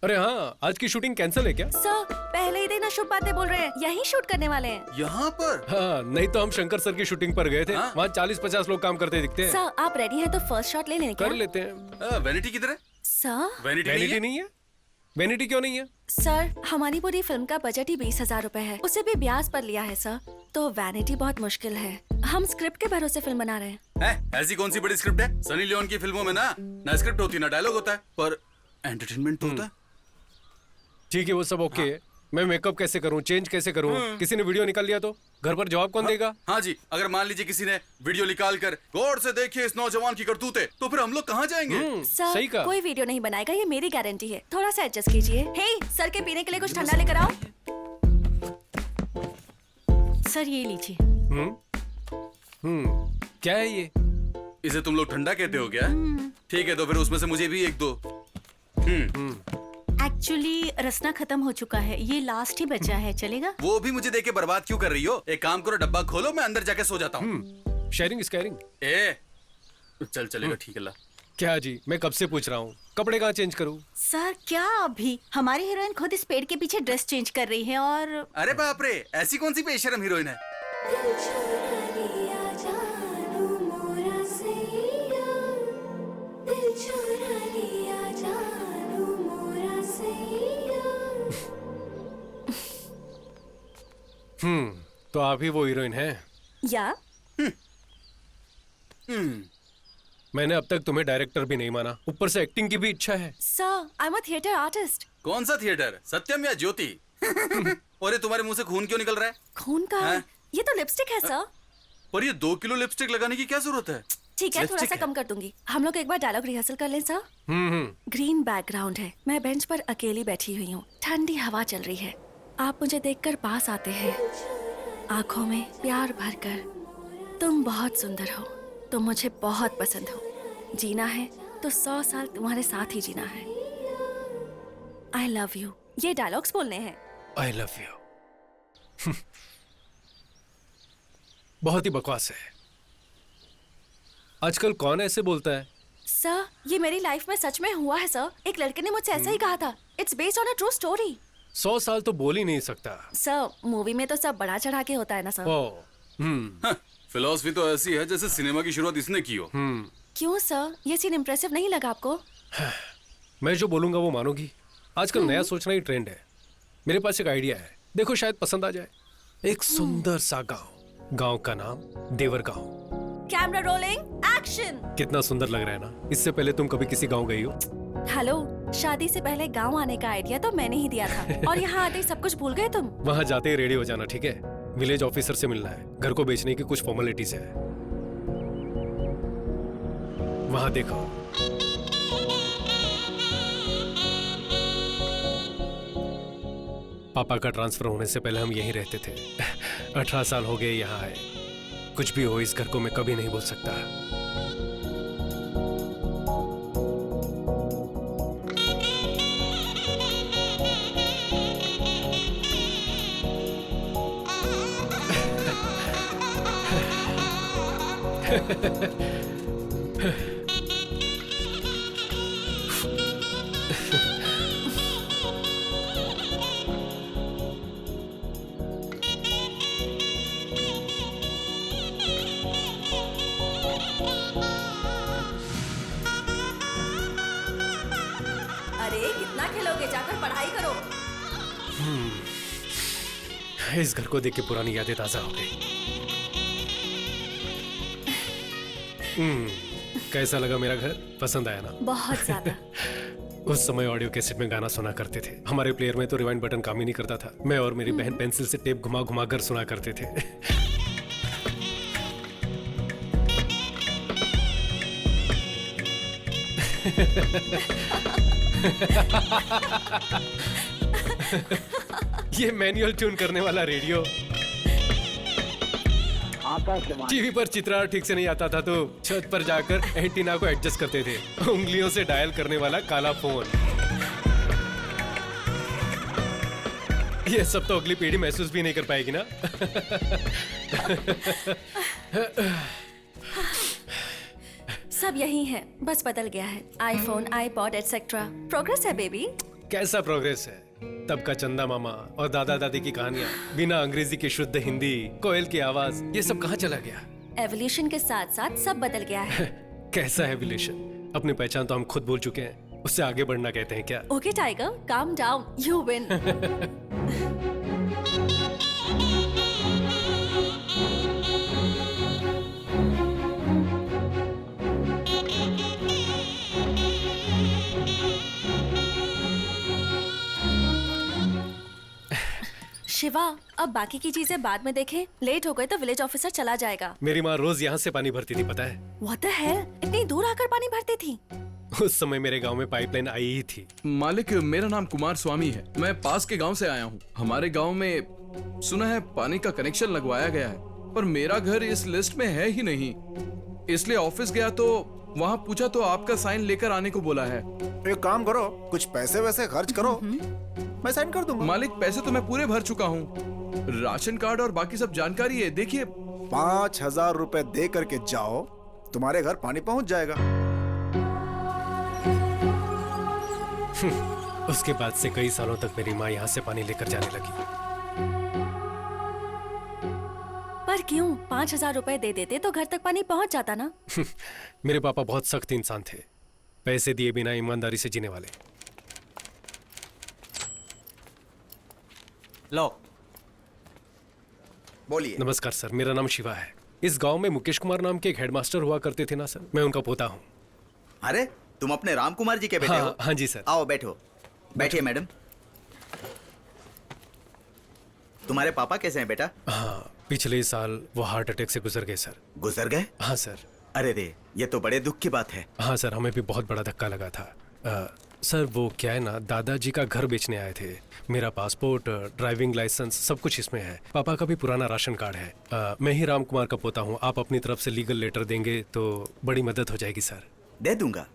Speaker 3: अरे हाँ, आज की शूटिंग कैंसिल है क्या?
Speaker 2: सर पहले ही दिन शुभ बातें बोल रहे हैं, यही शूट करने वाले हैं।
Speaker 5: यहाँ पर?
Speaker 3: हाँ, नहीं तो हम शंकर सर की शूटिंग पर गए थे।
Speaker 5: हाँ?
Speaker 3: वहाँ 40-50 लोग काम करते दिखते हैं।
Speaker 2: सर आप रेडी हैं तो फर्स्ट शॉट ले लें क्या?
Speaker 3: कर लेते हैं।
Speaker 5: वैनिटी किधर है?
Speaker 2: सर
Speaker 5: वैनिटी
Speaker 3: नहीं है? वैनिटी क्यों नहीं है?
Speaker 2: सर हमारी पूरी फिल्म का बजट ही 20,000 रुपए है, उसे भी ब्याज पर लिया है सर, तो वैनिटी बहुत मुश्किल है। हम स्क्रिप्ट के भरोसे फिल्म बना रहे हैं।
Speaker 5: ऐसी कौन सी बड़ी स्क्रिप्ट है? सनी लियोन की फिल्मों में ना स्क्रिप्ट होती ना डायलॉग होता है, पर एंटरटेनमेंट तो होता है।
Speaker 3: ठीक है, वो सब ओके है। मैं मेकअप कैसे करूं, चेंज कैसे करूं? किसी ने वीडियो निकाल लिया तो घर पर जवाब कौन देगा?
Speaker 5: हाँ जी, अगर मान लीजिए किसी ने वीडियो निकाल कर गौर से देखिए इस नौजवान की करतूतें, तो फिर हम लोग कहाँ जाएंगे?
Speaker 2: सर
Speaker 3: सही कहा।
Speaker 2: कोई वीडियो नहीं बनाएगा, ये मेरी गारंटी है। थोड़ा सा एडजस्ट कीजिए। हे सर के पीने के लिए कुछ ठंडा लेकर आओ।
Speaker 8: सर ये लीजिए।
Speaker 3: क्या है ये?
Speaker 5: इसे तुम लोग ठंडा कहते हो क्या? ठीक है, तो फिर उसमें से मुझे भी एक दो।
Speaker 8: एक्चुअली रसना खत्म हो चुका है, ये लास्ट ही बचा है, चलेगा?
Speaker 5: वो भी मुझे देके बर्बाद क्यों कर रही हो? एक काम करो, डब्बा खोलो, मैं अंदर जाके सो जाता हूँ।
Speaker 3: Sharing is caring.
Speaker 5: चल चलेगा, ठीक है ला।
Speaker 3: क्या जी, मैं कब से पूछ रहा हूँ, कपड़े कहाँ चेंज करूँ?
Speaker 8: सर क्या अभी? हमारी हीरोइन खुद इस पेड़ के पीछे ड्रेस चेंज कर रही है और
Speaker 5: अरे बाप रे, ऐसी कौन सी बेशरम हीरोइन है?
Speaker 3: तो आप ही वो हीरोइन हैं?
Speaker 2: या
Speaker 3: मैंने अब तक तुम्हें डायरेक्टर भी नहीं माना, ऊपर से एक्टिंग की भी इच्छा है।
Speaker 2: Sir I am a theatre artist.
Speaker 5: कौन सा थिएटर, सत्यम या ज्योति? और ये तुम्हारे मुंह से खून क्यों निकल रहा है?
Speaker 2: खून का
Speaker 5: हाँ?
Speaker 2: ये तो लिपस्टिक है सर।
Speaker 5: पर ये 2 किलो लिपस्टिक लगाने की क्या जरूरत है?
Speaker 2: ठीक है, थोड़ा
Speaker 5: लिपस्टिक
Speaker 2: सा
Speaker 5: है।
Speaker 2: कम कर दूंगी। हम लोग एक बार डायलॉग रिहर्सल कर लें सर। ग्रीन बैकग्राउंड है, मैं बेंच पर अकेली बैठी हुई हूँ, ठंडी हवा चल रही है, आप मुझे देखकर पास आते हैं, आंखों में प्यार भरकर, तुम बहुत सुंदर हो, तुम मुझे बहुत पसंद हो, जीना है तो 100 साल तुम्हारे साथ ही जीना है, आई लव यू। ये डायलॉग्स बोलने हैं।
Speaker 3: I love you. बहुत ही बकवास है। आजकल कौन ऐसे बोलता है?
Speaker 2: सर ये मेरी लाइफ में सच में हुआ है सर, एक लड़के ने मुझसे ऐसा ही कहा था। It's based on a true story.
Speaker 3: 100 साल तो बोल ही नहीं सकता।
Speaker 2: सर मूवी में तो सब बड़ा चढ़ा के होता है ना सर।
Speaker 5: फिलॉसफी तो ऐसी है जैसे सिनेमा की शुरुआत इसने की हो।
Speaker 2: क्यों सर, ये सीन इम्प्रेसिव नहीं लगा आपको?
Speaker 3: मैं जो बोलूंगा वो मानोगी? आजकल नया सोचना ही ट्रेंड है। मेरे पास एक आइडिया है, देखो शायद पसंद आ जाए। एक सुंदर सा गांव का नाम देवर गांव।
Speaker 2: Camera rolling, action.
Speaker 3: कितना सुंदर लग रहा है ना? इससे पहले तुम कभी किसी गांव गई हो?
Speaker 2: हेलो, शादी से पहले गांव आने का आइडिया तो मैंने ही दिया था और यहाँ आते ही सब कुछ भूल गए तुम।
Speaker 3: वहां जाते ही रेडी हो जाना, ठीक है? विलेज ऑफिसर से मिलना है, घर को बेचने की कुछ फॉर्मेलिटीज है। वहां देखो। पापा का ट्रांसफर होने से पहले हम यहीं रहते थे। 18 साल हो गए यहाँ आए। कुछ भी हो, इस घर को मैं कभी नहीं भूल सकता।
Speaker 2: अरे कितना खेलोगे, जाकर पढ़ाई करो।
Speaker 3: इस घर को देख के पुरानी यादें ताजा हो गई। कैसा लगा मेरा घर? पसंद आया ना?
Speaker 2: बहुत ज्यादा।
Speaker 3: उस समय ऑडियो कैसेट में गाना सुना करते थे। हमारे प्लेयर में तो रिवाइंड बटन काम ही नहीं करता था। मैं और मेरी बहन पेंसिल से टेप घुमा घुमा कर सुना करते थे। ये मैनुअल ट्यून करने वाला रेडियो। टीवी पर चित्रा ठीक से नहीं आता था तो छत पर जाकर एंटीना को एडजस्ट करते थे। उंगलियों से डायल करने वाला काला फोन। ये सब तो अगली पीढ़ी महसूस भी नहीं कर पाएगी ना।
Speaker 2: सब यही है, बस बदल गया है। IPhone, iPod etcetera. प्रोग्रेस है बेबी।
Speaker 3: कैसा प्रोग्रेस है? तब का चंदा मामा और दादा दादी की कहानियां, बिना अंग्रेजी की शुद्ध हिंदी, कोयल की आवाज, ये सब कहाँ चला गया?
Speaker 2: एवोल्यूशन के साथ साथ सब बदल गया है।
Speaker 3: कैसा एवोल्यूशन? अपनी पहचान तो हम खुद भूल चुके हैं, उससे आगे बढ़ना कहते हैं क्या?
Speaker 2: Okay tiger, calm down, you win. Shiva, अब बाकी की चीजें बाद में देखें। लेट हो गए तो विलेज ऑफिसर चला जाएगा।
Speaker 3: मेरी माँ रोज यहाँ से पानी भरती थी, पता है?
Speaker 2: What the hell? इतनी दूर आकर पानी भरती थी?
Speaker 3: उस समय मेरे गांव में पाइपलाइन आई ही थी।
Speaker 9: मालिक, मेरा नाम कुमार स्वामी है। मैं पास के गांव से आया हूँ। हमारे गांव में सुना है पानी का कनेक्शन लगवाया गया है, पर मेरा घर इस लिस्ट में है ही नहीं। इसलिए ऑफिस गया तो वहाँ पूछा तो आपका साइन लेकर आने को बोला है।
Speaker 12: एक काम करो, कुछ पैसे वैसे खर्च करो, मैं साइन कर दूंगा।
Speaker 9: मालिक, पैसे तो मैं पूरे भर चुका हूँ। राशन कार्ड और बाकी सब जानकारी है, देखिए।
Speaker 12: 5,000 रुपए दे करके जाओ, तुम्हारे घर पानी पहुंच जाएगा।
Speaker 3: उसके बाद से कई सालों तक मेरी माँ यहाँ से पानी लेकर जाने लगी।
Speaker 2: पर क्यों? 5,000 रुपए दे देते तो घर तक पानी पहुंच जाता ना।
Speaker 3: मेरे पापा बहुत सख्त इंसान थे, पैसे दिए बिना ईमानदारी से जीने वाले।
Speaker 11: लो,
Speaker 10: बोलिए।
Speaker 3: नमस्कार सर, मेरा नाम शिवा है। इस गांव में मुकेश कुमार नाम के एक हेडमास्टर हुआ करते थे ना सर, मैं उनका पोता हूँ।
Speaker 13: अरे, तुम अपने राम कुमार जी के बेटे हो?
Speaker 3: हाँ जी सर।
Speaker 13: आओ बैठो। बैठिए मैडम। तुम्हारे पापा कैसे हैं बेटा?
Speaker 3: हाँ, पिछले साल वो हार्ट अटैक से गुजर गए सर।
Speaker 13: गुजर गए?
Speaker 3: हाँ सर।
Speaker 13: अरे रे, ये तो बड़े दुख की बात है।
Speaker 3: हाँ सर, हमें भी बहुत बड़ा धक्का लगा था। सर वो क्या है ना, दादाजी का घर बेचने आए थे। मेरा पासपोर्ट, ड्राइविंग लाइसेंस सब कुछ इसमें है। पापा का भी पुराना राशन कार्ड है। मैं ही राम कुमार का पोता हूँ। आप अपनी तरफ से लीगल लेटर देंगे तो बड़ी मदद हो जाएगी सर।
Speaker 13: दे दूंगा,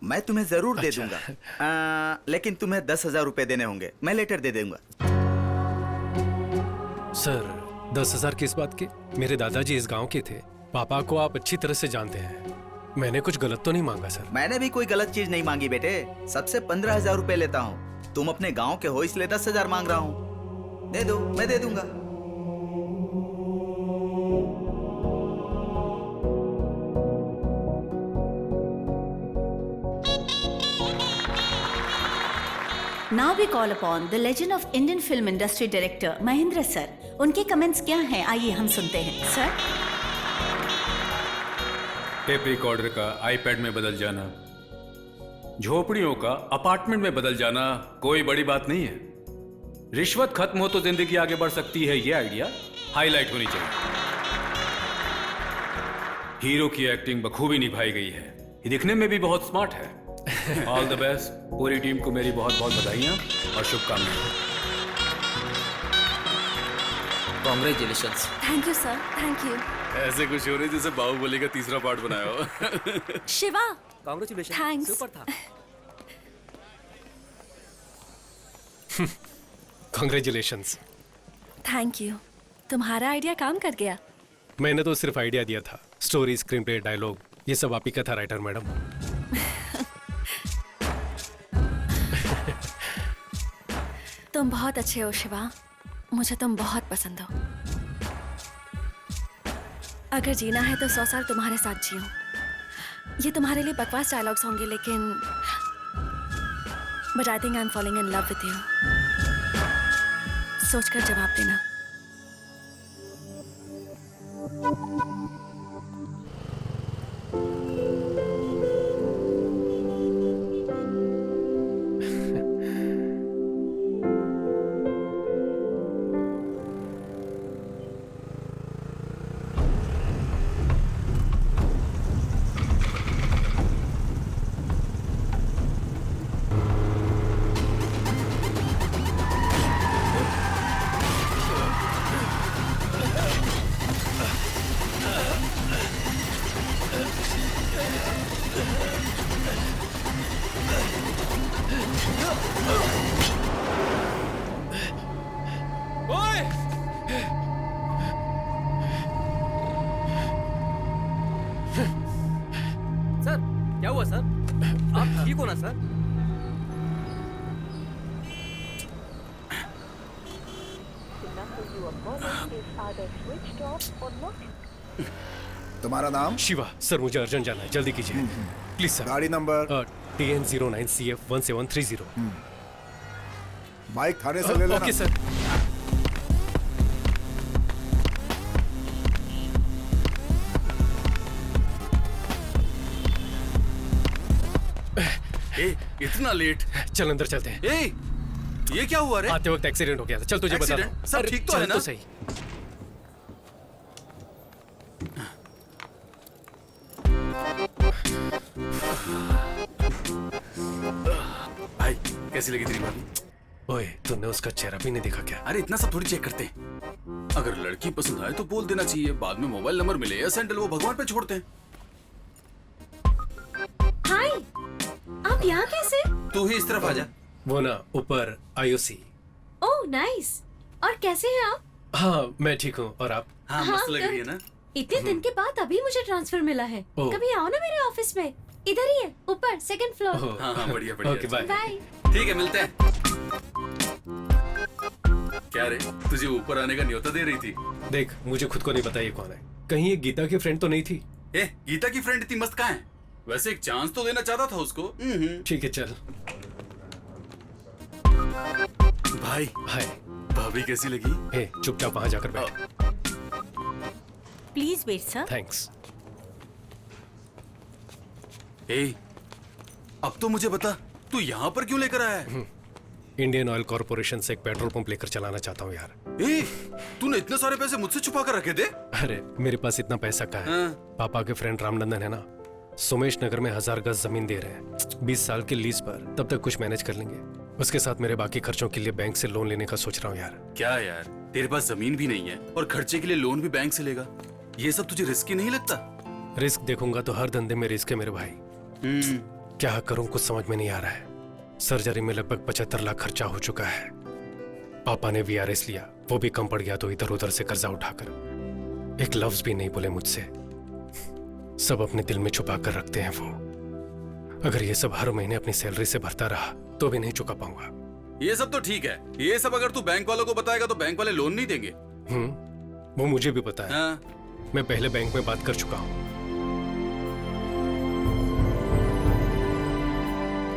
Speaker 13: मैं तुम्हें जरूर दे दूंगा। लेकिन तुम्हें 10,000 रुपए देने होंगे। मैं लेटर दे दूंगा।
Speaker 3: सर 10,000 किस बात के? मेरे दादाजी इस गांव के थे। पापा को आप अच्छी तरह से जानते हैं। मैंने कुछ गलत तो नहीं मांगा सर?
Speaker 13: मैंने भी कोई गलत चीज नहीं मांगी बेटे। सबसे 15,000 रुपए लेता हूँ। तुम अपने गांव के हो इसलिए 10,000 मांग रहा हूँ। दे दो, मैं दे दूंगा।
Speaker 14: Now we call upon the legend of Indian film industry director Mahendra sir. उनके कमेंट्स क्या हैं, आइए हम सुनते हैं। सर,
Speaker 5: टेप रिकॉर्डर का आईपैड में बदल जाना, झोपड़ियों का अपार्टमेंट में बदल जाना कोई बड़ी बात नहीं है। रिश्वत खत्म हो तो जिंदगी आगे बढ़ सकती है, ये आइडिया हाईलाइट होनी चाहिए। हीरो की एक्टिंग बखूबी निभाई गई है। ये दिखने में भी बहुत स्मार्ट है। All the best. पूरी टीम को मेरी बहुत बहुत बधाइयाँ और शुभकामनाएं।
Speaker 11: Congratulations.
Speaker 2: Thank you sir, thank you.
Speaker 5: ऐसे खुशी हो रही जैसे बाहुबली का तीसरा पार्ट बनाया हो।
Speaker 2: Shiva,
Speaker 11: congratulation,
Speaker 2: thanks.
Speaker 11: सुपर था।
Speaker 3: कॉन्ग्रेचुलेशंस।
Speaker 2: Thank you. तुम्हारा आइडिया काम कर गया।
Speaker 3: मैंने तो सिर्फ आइडिया दिया था। स्टोरी, स्क्रीन प्ले, डायलॉग ये सब आप ही का था राइटर मैडम।
Speaker 2: तुम बहुत अच्छे हो शिवा, मुझे तुम बहुत पसंद हो। अगर जीना है तो 100 साल तुम्हारे साथ जियो। ये तुम्हारे लिए बकवास डायलॉग्स होंगे, लेकिन but I think I am falling in love with you. सोचकर जवाब देना।
Speaker 11: हुआ सर? आप ठीक हो ना सर?
Speaker 12: तुम्हारा नाम?
Speaker 3: शिवा। सर मुझे अर्जेंट जाना है, जल्दी कीजिए प्लीज सर।
Speaker 12: गाड़ी नंबर?
Speaker 3: TN09CF1730।
Speaker 12: बाइक थाने से ले लेना।
Speaker 3: Okay sir.
Speaker 5: इतना लेट?
Speaker 3: चल अंदर चलते हैं।
Speaker 5: ये क्या हुआ रे?
Speaker 3: आते वक्त एक्सीडेंट हो गया था। चल तुझे बता दूं।
Speaker 5: सब ठीक तो है ना?
Speaker 3: तो सही।
Speaker 5: भाई कैसी लगी तेरी भाभी?
Speaker 3: ओए तूने उसका चेहरा भी नहीं देखा क्या?
Speaker 5: अरे इतना सब थोड़ी चेक करते हैं। अगर लड़की पसंद आए तो बोल देना चाहिए, बाद में मोबाइल नंबर मिले या सैंडल वो भगवान पे छोड़ते हैं।
Speaker 2: हाय, आप यहाँ कैसे?
Speaker 5: तू ही इस तरफ आ जा।
Speaker 3: वो ना ऊपर IOC।
Speaker 2: Oh nice. और कैसे हैं आप?
Speaker 3: हाँ मैं ठीक हूँ, और आप?
Speaker 5: हाँ मस्त लग रही है ना?
Speaker 2: इतने दिन के बाद अभी मुझे ट्रांसफर मिला है।
Speaker 3: ओह।
Speaker 2: कभी आओ ना मेरे ऑफिस में, इधर ही है, ऊपर सेकंड फ्लोर।
Speaker 5: हाँ हाँ बढ़िया बढ़िया।
Speaker 3: Okay bye.
Speaker 2: बाय।
Speaker 5: ठीक है मिलते हैं। क्या रे, तुझे ऊपर आने का न्योता दे रही थी?
Speaker 3: देख मुझे खुद को नहीं पता ये कौन है। कहीं ये गीता की फ्रेंड तो नहीं थी?
Speaker 5: गीता की फ्रेंड इतनी मस्त कहाँ है? वैसे एक चांस तो देना चाहता था उसको।
Speaker 3: ठीक है चल।
Speaker 5: भाई
Speaker 3: हाय।
Speaker 5: भाभी कैसी लगी?
Speaker 3: चुपचाप वहां जाकर बैठ।
Speaker 14: Please wait sir.
Speaker 3: थैंक्स।
Speaker 5: अब तो मुझे बता, तू यहाँ पर क्यों लेकर आया है?
Speaker 3: इंडियन ऑयल कॉर्पोरेशन से एक पेट्रोल पंप लेकर चलाना चाहता हूँ यार।
Speaker 5: तूने इतने सारे पैसे मुझसे छुपा कर रखे थे?
Speaker 3: अरे मेरे पास इतना पैसा कहाँ है? पापा के फ्रेंड रामनंदन है ना, सोमेश नगर में 1000 गज जमीन दे रहे हैं 20 साल के लीज पर। तब तक कुछ मैनेज कर लेंगे। उसके साथ मेरे बाकी खर्चों के लिए बैंक से लोन लेने का सोच रहा हूँ यार।
Speaker 5: क्या यार, तेरे पास जमीन भी नहीं है और खर्चे के लिए लोन भी बैंक से लेगा? ये सब तुझे रिस्की नहीं लगता?
Speaker 3: रिस्क देखूंगा तो हर धंधे में रिस्क है मेरे भाई। क्या करूं कुछ समझ में नहीं आ रहा है। सर्जरी में लगभग 75 लाख खर्चा हो चुका है। पापा ने VRS लिया, वो भी कम पड़ गया तो इधर उधर से कर्जा उठाकर। एक लफ्ज भी नहीं बोले मुझसे। सब अपने दिल में छुपा कर रखते हैं वो। अगर ये सब हर महीने अपनी सैलरी से भरता रहा तो भी नहीं चुका पाऊंगा।
Speaker 5: ये सब तो ठीक है, ये सब अगर तू बैंक वालों को बताएगा तो बैंक वाले लोन नहीं देंगे।
Speaker 3: वो मुझे भी पता है। मैं पहले बैंक में बात कर चुका हूँ।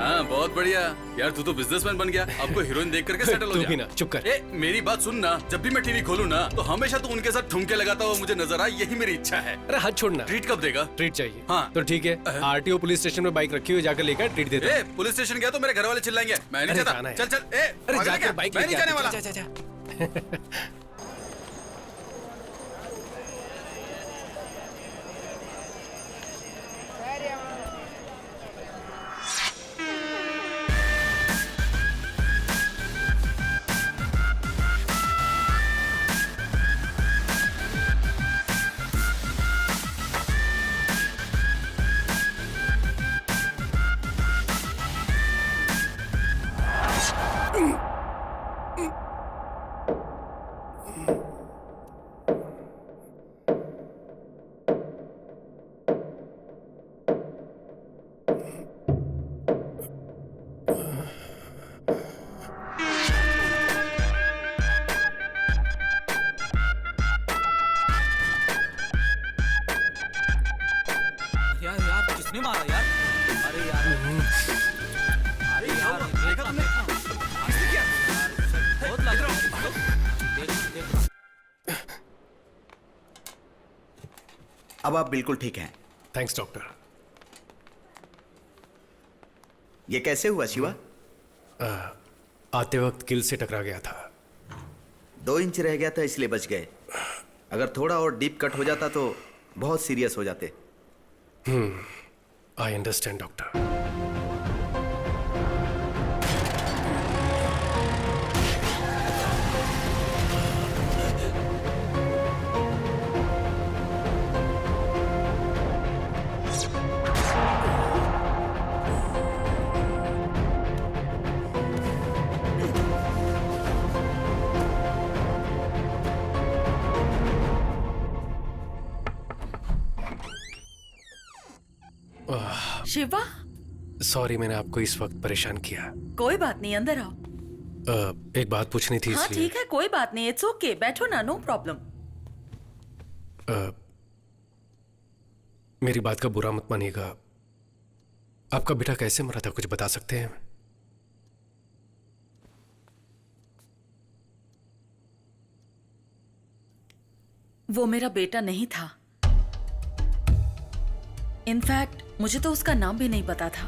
Speaker 5: हाँ बहुत बढ़िया यार, तू तो बिजनेसमैन बन गया। आपको हीरोइन देख करके सेटल हो जा।
Speaker 3: तू भी ना चुप कर।
Speaker 5: मेरी बात सुन ना, जब भी मैं टीवी खोलूं ना तो हमेशा तू उनके साथ ठुमके लगाता हुआ मुझे नजर आए, यही मेरी इच्छा है।
Speaker 3: अरे हाथ छोड़ना।
Speaker 5: ट्रीट कब देगा?
Speaker 3: ट्रीट चाहिए।
Speaker 5: हाँ
Speaker 3: तो ठीक है, RTO पुलिस स्टेशन में बाइक रखी हुई, जाकर लेकर ट्रीट दे दो।
Speaker 5: पुलिस स्टेशन गया तो मेरे घर वाले चिल्लाएंगे। मैं नहीं चाहता। चल चल।
Speaker 3: अरे जाकर बाइक
Speaker 5: मैं नहीं जाने वाला।
Speaker 11: किसने मारा यार? अरे यार, अरे यार देखा तुमने? किसने किया? बहुत लग रहा है। देख।
Speaker 13: अब आप बिल्कुल ठीक हैं।
Speaker 3: Thanks doctor.
Speaker 13: ये कैसे हुआ शिवा?
Speaker 3: आते वक्त किल से टकरा गया था।
Speaker 13: 2 इंच रह गया था इसलिए बच गए। अगर थोड़ा और डीप कट हो जाता तो बहुत सीरियस हो जाते।
Speaker 3: I understand, doctor.
Speaker 7: Shiva,
Speaker 3: sorry मैंने आपको इस वक्त परेशान किया।
Speaker 7: कोई बात नहीं, अंदर आओ।
Speaker 3: एक बात पूछनी थी
Speaker 7: हाँ
Speaker 3: इसलिए।
Speaker 7: ठीक है, कोई बात नहीं, इट्स ओके, बैठो ना, नो प्रॉब्लम।
Speaker 3: मेरी बात का बुरा मत मानिएगा, आपका बेटा कैसे मरा था, कुछ बता सकते हैं?
Speaker 7: वो मेरा बेटा नहीं था। इनफैक्ट मुझे तो उसका नाम भी नहीं पता था।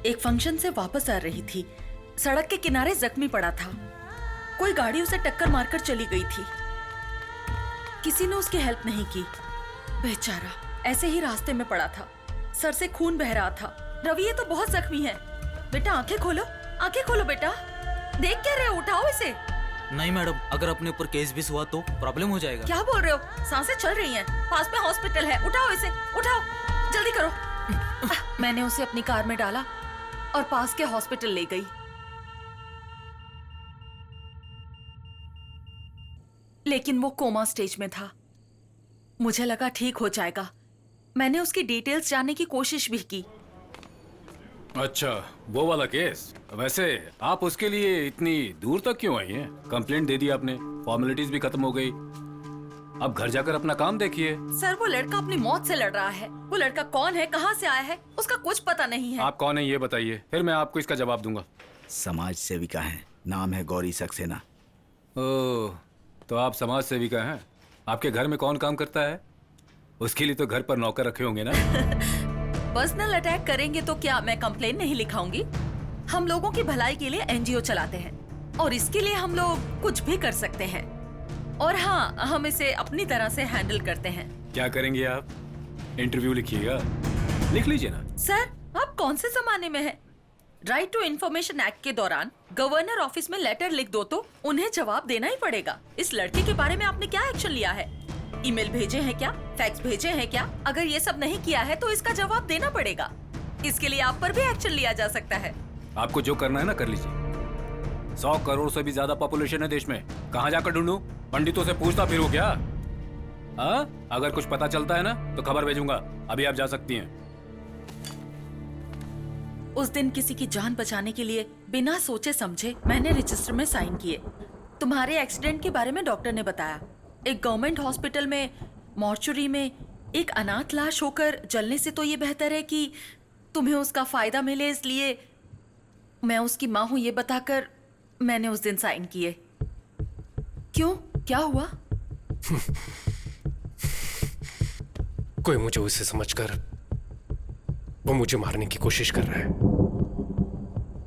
Speaker 7: एक फंक्शन से वापस आ रही थी, सड़क के किनारे जख्मी पड़ा था। कोई गाड़ी उसे टक्कर मारकर चली गई थी। किसी ने उसकी हेल्प नहीं की, बेचारा ऐसे ही रास्ते में पड़ा था, सर से खून बह रहा था। रवि ये तो बहुत जख्मी है। बेटा आंखें खोलो बेटा, देख क्या रहे हो, उठाओ इसे।
Speaker 11: नहीं मैडम, अगर अपने ऊपर केस भी हुआ तो प्रॉब्लम हो जाएगा।
Speaker 7: क्या बोल रहे हो, सांसें चल रही हैं, पास में हॉस्पिटल है, उठाओ इसे, उठाओ, जल्दी करो। मैंने उसे अपनी कार में डाला और पास के हॉस्पिटल ले गई। लेकिन वो कोमा स्टेज में था। मुझे लगा ठीक हो जाएगा। मैंने उसकी डिटेल्स जानने की कोशिश भी की।
Speaker 15: अच्छा, वो वाला केस। वैसे आप उसके लिए इतनी दूर तक क्यों आई हैं? कंप्लेंट दे दी आपने, फॉर्मेलिटीज भी खत्म हो गई, अब घर जाकर अपना काम देखिए।
Speaker 7: सर वो लड़का अपनी मौत से लड़ रहा है। वो लड़का कौन है, कहाँ से आया है, उसका कुछ पता नहीं है।
Speaker 15: आप कौन है ये बताइए, फिर मैं आपको इसका जवाब दूंगा।
Speaker 13: समाज सेविका है, नाम है गौरी सक्सेना।
Speaker 15: ओह, तो आप समाज सेविका हैं। आपके घर में कौन काम करता है? उसके लिए तो घर पर नौकर रखे होंगे ना।
Speaker 7: पर्सनल अटैक करेंगे तो क्या मैं कंप्लेन नहीं लिखाऊंगी? हम लोगों की भलाई के लिए एनजीओ चलाते हैं और इसके लिए हम लोग कुछ भी कर सकते हैं। और हाँ, हम इसे अपनी तरह से हैंडल करते हैं।
Speaker 15: क्या करेंगे आप? इंटरव्यू लिखिएगा। लिख लीजिए ना।
Speaker 7: सर आप कौन से जमाने में हैं? राइट टू इन्फॉर्मेशन एक्ट के दौरान गवर्नर ऑफिस में लेटर लिख दो तो उन्हें जवाब देना ही पड़ेगा। इस लड़के के बारे में आपने क्या एक्शन लिया है? ईमेल भेजे हैं क्या, फैक्स भेजे हैं क्या? अगर ये सब नहीं किया है तो इसका जवाब देना पड़ेगा। इसके लिए आप पर भी एक्शन लिया जा सकता है।
Speaker 15: आपको जो करना है ना कर लीजिए। 100 करोड़ से भी ज्यादा पॉपुलेशन है देश में, कहाँ जाकर ढूंढूं? पंडितों से पूछता फिरूं क्या? अगर कुछ पता चलता है ना तो खबर भेजूंगा। अभी आप जा सकती हैं।
Speaker 7: उस दिन किसी की जान बचाने के लिए बिना सोचे समझे मैंने रजिस्टर में साइन किए। तुम्हारे एक्सीडेंट के बारे में डॉक्टर ने बताया। एक गवर्नमेंट हॉस्पिटल में मॉर्चुरी में एक अनाथ लाश होकर जलने से तो ये बेहतर है कि तुम्हें उसका फायदा मिले, इसलिए मैं उसकी माँ हूं ये बताकर मैंने उस दिन साइन किए। क्यों, क्या हुआ?
Speaker 3: कोई मुझे उसे समझकर वो मुझे मारने की कोशिश कर रहा है।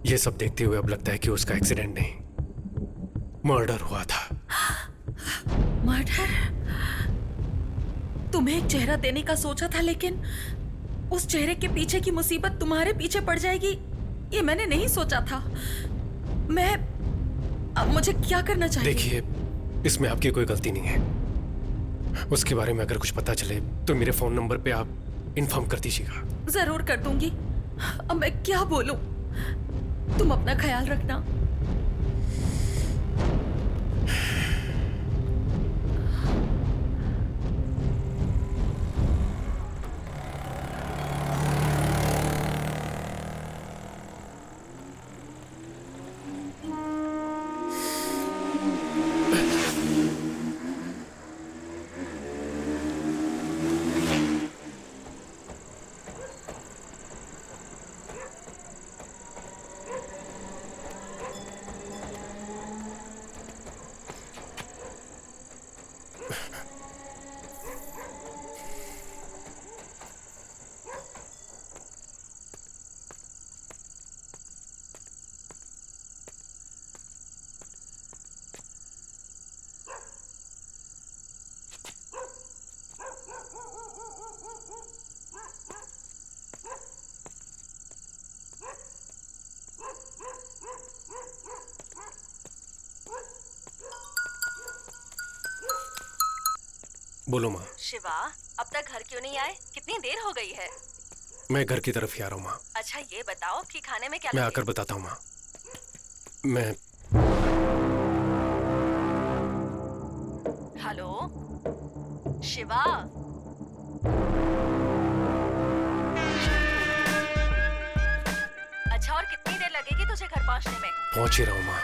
Speaker 3: ये सब देखते हुए अब लगता है कि उसका एक्सीडेंट नहीं, मर्डर हुआ था।
Speaker 7: मर्डर? तुम्हें एक चेहरा देने का सोचा था, लेकिन उस चेहरे के पीछे की मुसीबत तुम्हारे पीछे पड़ जाएगी, ये मैंने नहीं सोचा था। अब मुझे क्या करना चाहिए?
Speaker 3: देखिए, इसमें आपकी कोई गलती नहीं है। उसके बारे में अगर कुछ पता चले तो मेरे फोन नंबर पे आप इन्फॉर्म कर दीजिएगा।
Speaker 7: जरूर कर दूंगी। अब मैं क्या बोलूं? तुम अपना ख्याल रखना।
Speaker 3: बोलो माँ।
Speaker 2: शिवा, अब तक घर क्यों नहीं आए? कितनी देर हो गई है?
Speaker 3: मैं घर की तरफ ही आ रहा हूँ माँ।
Speaker 2: अच्छा ये बताओ कि खाने में क्या
Speaker 3: मैं
Speaker 2: लोगे?
Speaker 3: आकर बताता हूँ माँ। मैं
Speaker 2: हेलो शिवा, लगेगी तुझे घर पहुंचने में।
Speaker 3: पहुंच ही रहा हूँ माँ।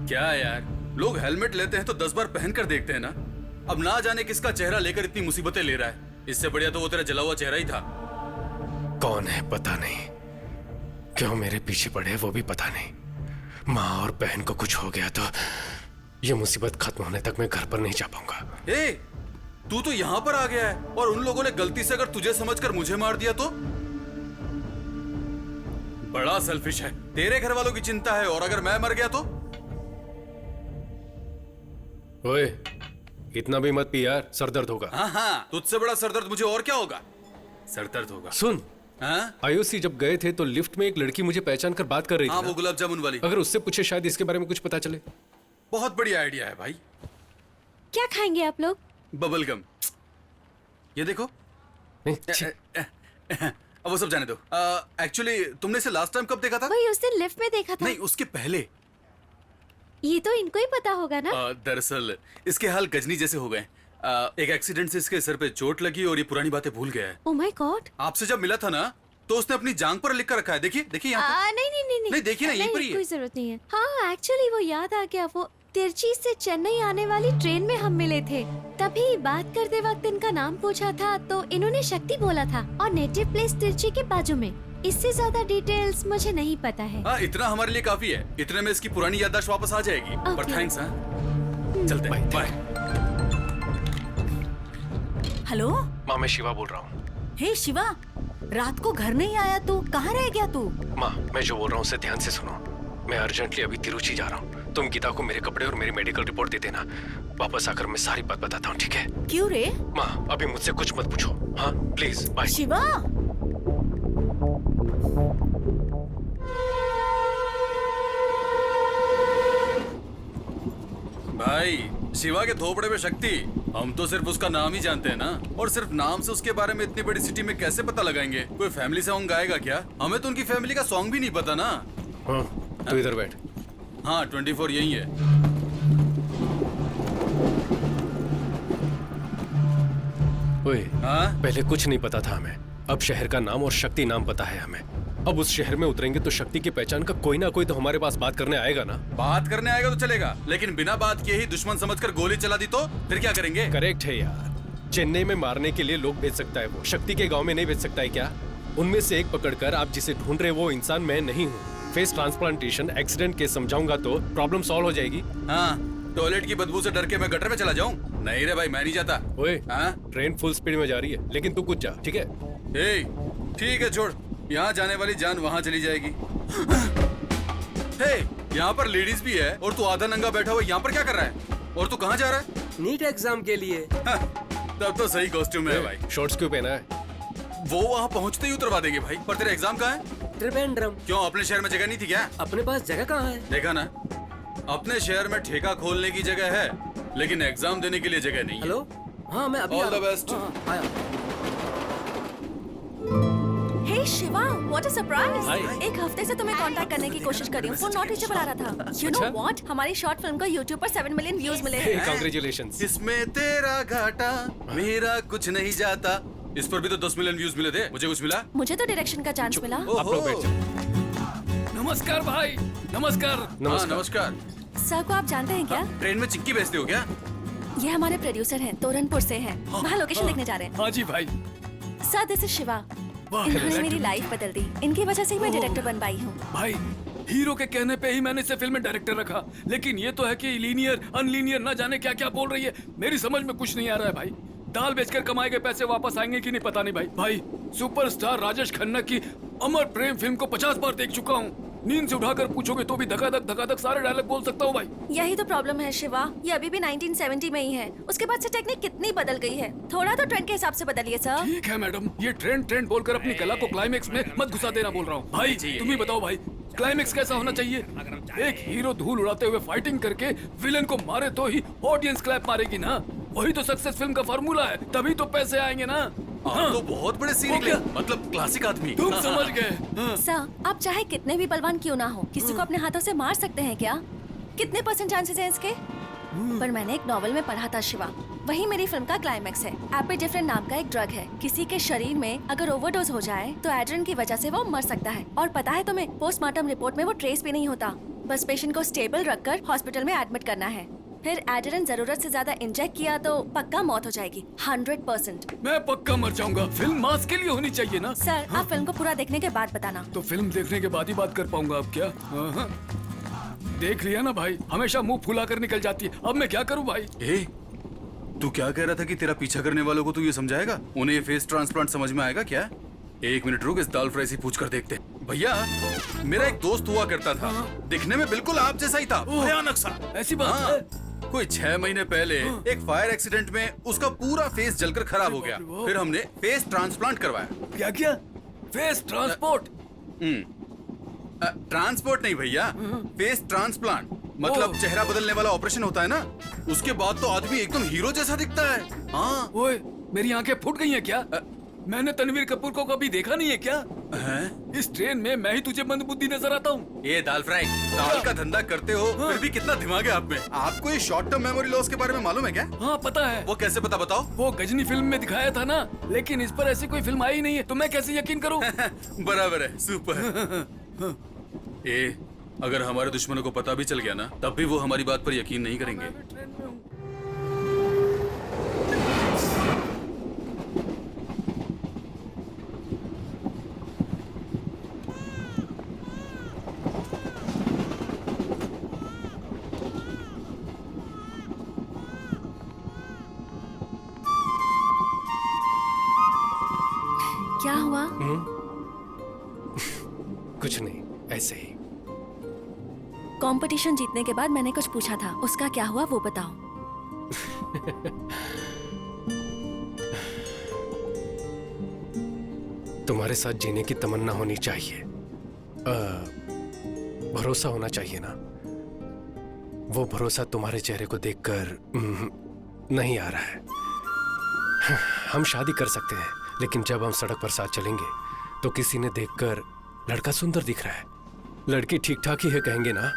Speaker 5: क्या यार, लोग हेलमेट लेते हैं तो 10 बार पहन कर देखते हैं ना। अब ना जाने किसका चेहरा लेकर इतनी मुसीबतें ले रहा है। इससे बढ़िया तो वो तेरा जला हुआ चेहरा ही था।
Speaker 3: कौन है पता नहीं, क्यों मेरे पीछे पड़े वो भी पता नहीं। माँ और बहन को कुछ हो गया तो ये मुसीबत खत्म होने तक मैं घर पर नहीं जा पाऊंगा।
Speaker 5: ए, तू तो यहाँ पर आ गया है और उन लोगों ने गलती से अगर तुझे समझकर मुझे मार दिया तो? बड़ा सेल्फिश है। तेरे घर वालों की चिंता है और अगर मैं मर गया तो?
Speaker 3: ओए, इतना भी मत पी यार, सरदर्द होगा।
Speaker 5: हाँ, तुझसे बड़ा सरदर्द मुझे और क्या होगा? सरदर्द होगा।
Speaker 3: सुन, आईओसी जब गए थे तो लिफ्ट में एक लड़की मुझे पहचान कर बात कर रही थी।
Speaker 5: हाँ, वो गुलाब जामुन वाली।
Speaker 3: अगर उससे पूछे शायद इसके बारे में कुछ पता चले।
Speaker 5: बहुत बढ़िया आइडिया है भाई।
Speaker 2: क्या खाएंगे आप लोग?
Speaker 5: Bubble gum. ये देखो। अब वो सब जाने दो। एक्चुअली तुमने इसे लास्ट टाइम कब देखा था?
Speaker 2: वही उस दिन लिफ्ट में देखा था।
Speaker 5: नहीं, उसके पहले।
Speaker 2: ये तो इनको ही पता होगा ना।
Speaker 5: दरअसल इसके हाल गजनी जैसे हो गए। एक एक्सीडेंट से इसके सर पे चोट लगी और ये पुरानी बातें भूल गया है।
Speaker 2: Oh my God.
Speaker 5: आपसे जब मिला था ना तो उसने अपनी जांघ पर लिख कर रखा है। देखिए देखिए यहाँ पे।
Speaker 2: नहीं
Speaker 5: देखिए ना, यहीं पर ही है।
Speaker 2: कोई जरूरत नहीं है। हाँ, एक्चुअली वो याद आ गया। वो तिरची से चेन्नई आने वाली ट्रेन में हम मिले थे। तभी बात करते वक्त इनका नाम पूछा था तो इन्होंने शक्ति बोला था और नेटिव प्लेस तिरची के बाजू में। इससे ज्यादा डिटेल्स मुझे नहीं पता है।
Speaker 5: हाँ, इतना हमारे लिए काफी है। इतने में इसकी पुरानी याददाश्त वापस आ जाएगी। पर थैंक्स। चलते हैं। बाय।
Speaker 14: हेलो
Speaker 3: माँ, मैं शिवा बोल रहा हूँ।
Speaker 14: हे शिवा, रात को घर नहीं आया तू, कहाँ रह गया तू?
Speaker 3: माँ, मैं जो बोल रहा हूँ उसे ध्यान से सुनो। मैं अर्जेंटली अभी तिरुचि जा रहा हूँ। तुम गीता को मेरे कपड़े और मेरी मेडिकल रिपोर्ट दे देना। वापस आकर मैं सारी बात बताता हूँ, ठीक है?
Speaker 14: क्यों रे?
Speaker 3: माँ, अभी मुझसे कुछ मत पूछो। हाँ प्लीज, बाय।
Speaker 14: शिवा,
Speaker 5: भाई शिवा के थोपड़े में शक्ति, हम तो सिर्फ उसका नाम ही जानते हैं ना, और सिर्फ नाम से उसके बारे में इतनी बड़ी सिटी में कैसे पता लगाएंगे? कोई फैमिली सॉन्ग गाएगा क्या? हमें तो उनकी फैमिली का सॉन्ग भी नहीं पता ना।
Speaker 3: हाँ, तो इधर बैठ।
Speaker 5: हाँ 24 यही है।
Speaker 3: ओए,
Speaker 5: हाँ?
Speaker 3: पहले कुछ नहीं पता था हमें, अब शहर का नाम और शक्ति नाम पता है हमें। अब उस शहर में उतरेंगे तो शक्ति की पहचान का कोई ना कोई तो हमारे पास बात करने आएगा ना।
Speaker 5: बात करने आएगा तो चलेगा, लेकिन बिना बात किए ही दुश्मन समझकर गोली चला दी तो फिर क्या करेंगे?
Speaker 3: करेक्ट है यार, चेन्नई में मारने के लिए लोग भेज सकता है वो, शक्ति के गांव में नहीं भेज सकता है क्या? उनमें से एक पकड़कर आप जिसे ढूंढ रहे वो इंसान मैं नहीं हूँ। फेस ट्रांसप्लांटेशन एक्सीडेंट केस समझाऊंगा तो प्रॉब्लम सॉल्व हो जाएगी।
Speaker 5: हाँ, टॉयलेट की बदबू से डर के मैं गटर में चला जाऊं? नहीं रे भाई, मैं नहीं जाता।
Speaker 3: ओए,
Speaker 5: हाँ?
Speaker 3: ट्रेन फुल स्पीड में जा रही है, लेकिन तू कुछ जा, ठीक है?
Speaker 5: ठीक है, छोड़। यहाँ जाने वाली जान वहाँ चली जाएगी। हे, यहाँ पर लेडीज भी है और तू आधा नंगा बैठा हुआ यहाँ पर क्या कर रहा है? और तू कहाँ जा रहा है?
Speaker 11: नीट एग्जाम के लिए।
Speaker 5: तब तो सही कॉस्ट्यूम है भाई।
Speaker 3: शॉर्ट्स क्यों पहना है?
Speaker 5: वो वहाँ पहुँचते ही उतरवा देंगे भाई। पर तेरा एग्जाम कहाँ है?
Speaker 11: त्रिवेंद्रम।
Speaker 5: क्यों, अपने शहर में जगह नहीं थी क्या?
Speaker 11: अपने पास जगह कहाँ है?
Speaker 5: देखा ना, अपने शहर में ठेका खोलने की जगह है, लेकिन एग्जाम देने के लिए जगह नहीं है।
Speaker 11: हेलो, हाँ मैं अभी
Speaker 5: ऑल द बेस्ट।
Speaker 11: आया।
Speaker 2: Hey Shiva, what a surprise!
Speaker 3: Hi.
Speaker 2: एक हफ्ते से तुम्हें कांटेक्ट करने की कोशिश कर रही हूँ, फोन नॉट रीचेबल आ रहा था। यू नो व्हाट, हमारी शॉर्ट फिल्म को YouTube पर 7 मिलियन व्यूज मिले हैं।
Speaker 3: कांग्रेचुलेशंस।
Speaker 5: इसमें तेरा घाटा, मेरा कुछ नहीं जाता। इस पर भी तो 10 मिलियन व्यूज मिले थे। मुझे कुछ मिला?
Speaker 2: मुझे तो डायरेक्शन का चांस मिला।
Speaker 3: आप लोग बैठ जाओ।
Speaker 15: नमस्कार भाई, नमस्कार।
Speaker 5: नमस्कार।
Speaker 2: सर को आप जानते हैं क्या?
Speaker 5: ट्रेन में चिक्की बेचते हो क्या?
Speaker 2: ये हमारे प्रोड्यूसर हैं, तोरनपुर से हैं। वहाँ लोकेशन देखने जा रहे हैं।
Speaker 15: हाँ जी भाई।
Speaker 2: Sir, this is Shiva. इन्होंने मेरी लाइफ बदल दी, इनकी वजह से ही मैं डायरेक्टर बन पाई हूँ।
Speaker 15: भाई, हीरो के कहने पे ही मैंने इसे फिल्म में डायरेक्टर रखा, लेकिन ये तो है कि लीनियर अनलीनियर ना जाने क्या क्या बोल रही है। मेरी समझ में कुछ नहीं आ रहा है भाई। दाल बेचकर कमाए गए पैसे वापस आएंगे कि नहीं पता नहीं भाई। सुपरस्टार राजेश खन्ना की अमर प्रेम फिल्म को 50 बार देख चुका हूँ। नींद से उठाकर पूछोगे तो भी धकाधक सारे डायलॉग बोल सकता हूँ भाई।
Speaker 2: यही तो प्रॉब्लम है शिवा, ये अभी भी 1970 में ही है। उसके बाद से टेक्निक कितनी बदल गई है। थोड़ा तो ट्रेंड के हिसाब से बदलिए सर।
Speaker 15: ठीक है मैडम, ये ट्रेंड बोलकर अपनी कला को क्लाइमेक्स में मत घुसा देना बोल रहा हूँ। भाई तुम ही बताओ भाई, क्लाइमेक्स कैसा होना चाहिए? एक हीरो धूल उड़ाते हुए फाइटिंग करके विलेन को मारे तो ही ऑडियंस क्लैप मारेगी ना। वही तो सक्सेस फिल्म का फार्मूला है, तभी तो पैसे आएंगे ना।
Speaker 5: हाँ, तो बहुत बड़े सीन निकले, मतलब क्लासिक आदमी।
Speaker 15: तुम समझ गए।
Speaker 2: सर, आप चाहे कितने भी बलवान क्यों ना हो, किसी को अपने हाथों से मार सकते हैं क्या? कितने % चांसेस हैं इसके? पर मैंने एक नॉवेल में पढ़ा था शिवा, वही मेरी फिल्म का क्लाइमेक्स है। एपिड्रिफ्टिन नाम का एक ड्रग है, किसी के शरीर में अगर ओवरडोज हो जाए तो एड्रेन की वजह से वो मर सकता है। और पता है तुम्हें, पोस्टमार्टम रिपोर्ट में वो ट्रेस भी नहीं होता। बस पेशेंट को स्टेबल रखकर हॉस्पिटल में एडमिट करना है। फिर एड्रेन जरूरत से ज्यादा इंजेक्ट किया तो पक्का मौत हो जाएगी, 100%।
Speaker 15: मैं पक्का मर जाऊंगा। फिल्म मास के लिए होनी चाहिए ना।
Speaker 2: सर, आप फिल्म को पूरा देखने के बाद बताना।
Speaker 15: तो फिल्म देखने के बाद ही बात कर पाऊंगा अब क्या? देख लिया ना भाई, हमेशा मुंह फुला कर निकल जाती है। अब मैं क्या करूं भाई?
Speaker 5: तू क्या कह रहा था कि तेरा पीछा करने वालों को तू ये समझाएगा? उन्हें ये फेस ट्रांसप्लांट समझ में आएगा क्या? एक मिनट रुक, इस दाल फ्राई से पूछ कर देखते। भैया, मेरा एक दोस्त हुआ करता था, दिखने में बिल्कुल आप जैसा ही था, भयानक सा।
Speaker 15: ऐसी बात है?
Speaker 5: कोई 6 महीने पहले एक फायर एक्सीडेंट में उसका पूरा फेस जलकर खराब हो गया। फिर हमने फेस ट्रांसप्लांट करवाया।
Speaker 15: क्या? Face transport?
Speaker 5: ट्रांसपोर्ट नहीं भैया, फेस ट्रांसप्लांट। मतलब चेहरा बदलने वाला ऑपरेशन होता है ना, उसके बाद तो आदमी एकदम हीरो जैसा दिखता है। हाँ।
Speaker 15: ओए, मेरी आंखें फूट गई हैं क्या? मैंने तनवीर कपूर को कभी देखा नहीं है क्या? इस ट्रेन में मैं ही तुझे मंदबुद्धि नजर आता हूँ।
Speaker 5: ये दाल फ्राई, दाल का धंधा करते हो, फिर भी कितना दिमाग है आप में। आपको ये शॉर्ट टर्म मेमोरी लॉस के बारे में मालूम है क्या?
Speaker 15: हाँ पता है।
Speaker 5: वो कैसे पता, बताओ?
Speaker 15: वो गजनी फिल्म में दिखाया था ना, लेकिन इस पर ऐसी कोई फिल्म आई नहीं है, तो मैं कैसे यकीन करूँ?
Speaker 5: बराबर है, सुपर। अगर हमारे दुश्मनों को पता भी चल गया ना, तब भी वो हमारी बात पर यकीन नहीं करेंगे।
Speaker 2: क्या हुआ?
Speaker 3: कुछ नहीं, ऐसे ही।
Speaker 2: कंपटीशन जीतने के बाद मैंने कुछ पूछा था, उसका क्या हुआ वो बताओ।
Speaker 3: तुम्हारे साथ जीने की तमन्ना होनी चाहिए, भरोसा होना चाहिए ना। वो भरोसा तुम्हारे चेहरे को देखकर नहीं आ रहा है। हम शादी कर सकते हैं, लेकिन जब हम सड़क पर साथ चलेंगे तो किसी ने देखकर लड़का सुंदर दिख रहा है, लड़की ठीक ठाक ही है कहेंगे ना,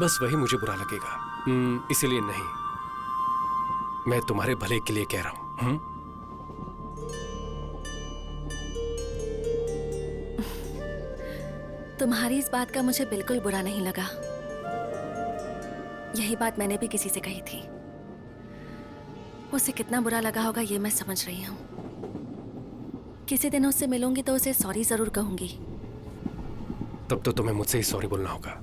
Speaker 3: बस वही मुझे बुरा लगेगा। इसीलिए नहीं, मैं तुम्हारे भले के लिए कह रहा हूं।
Speaker 2: तुम्हारी इस बात का मुझे बिल्कुल बुरा नहीं लगा। यही बात मैंने भी किसी से कही थी। उसे कितना बुरा लगा होगा ये मैं समझ रही हूँ। किसी दिन उससे मिलूंगी तो उसे सॉरी जरूर कहूंगी।
Speaker 3: तब तो तुम्हें मुझसे ही सॉरी बोलना होगा।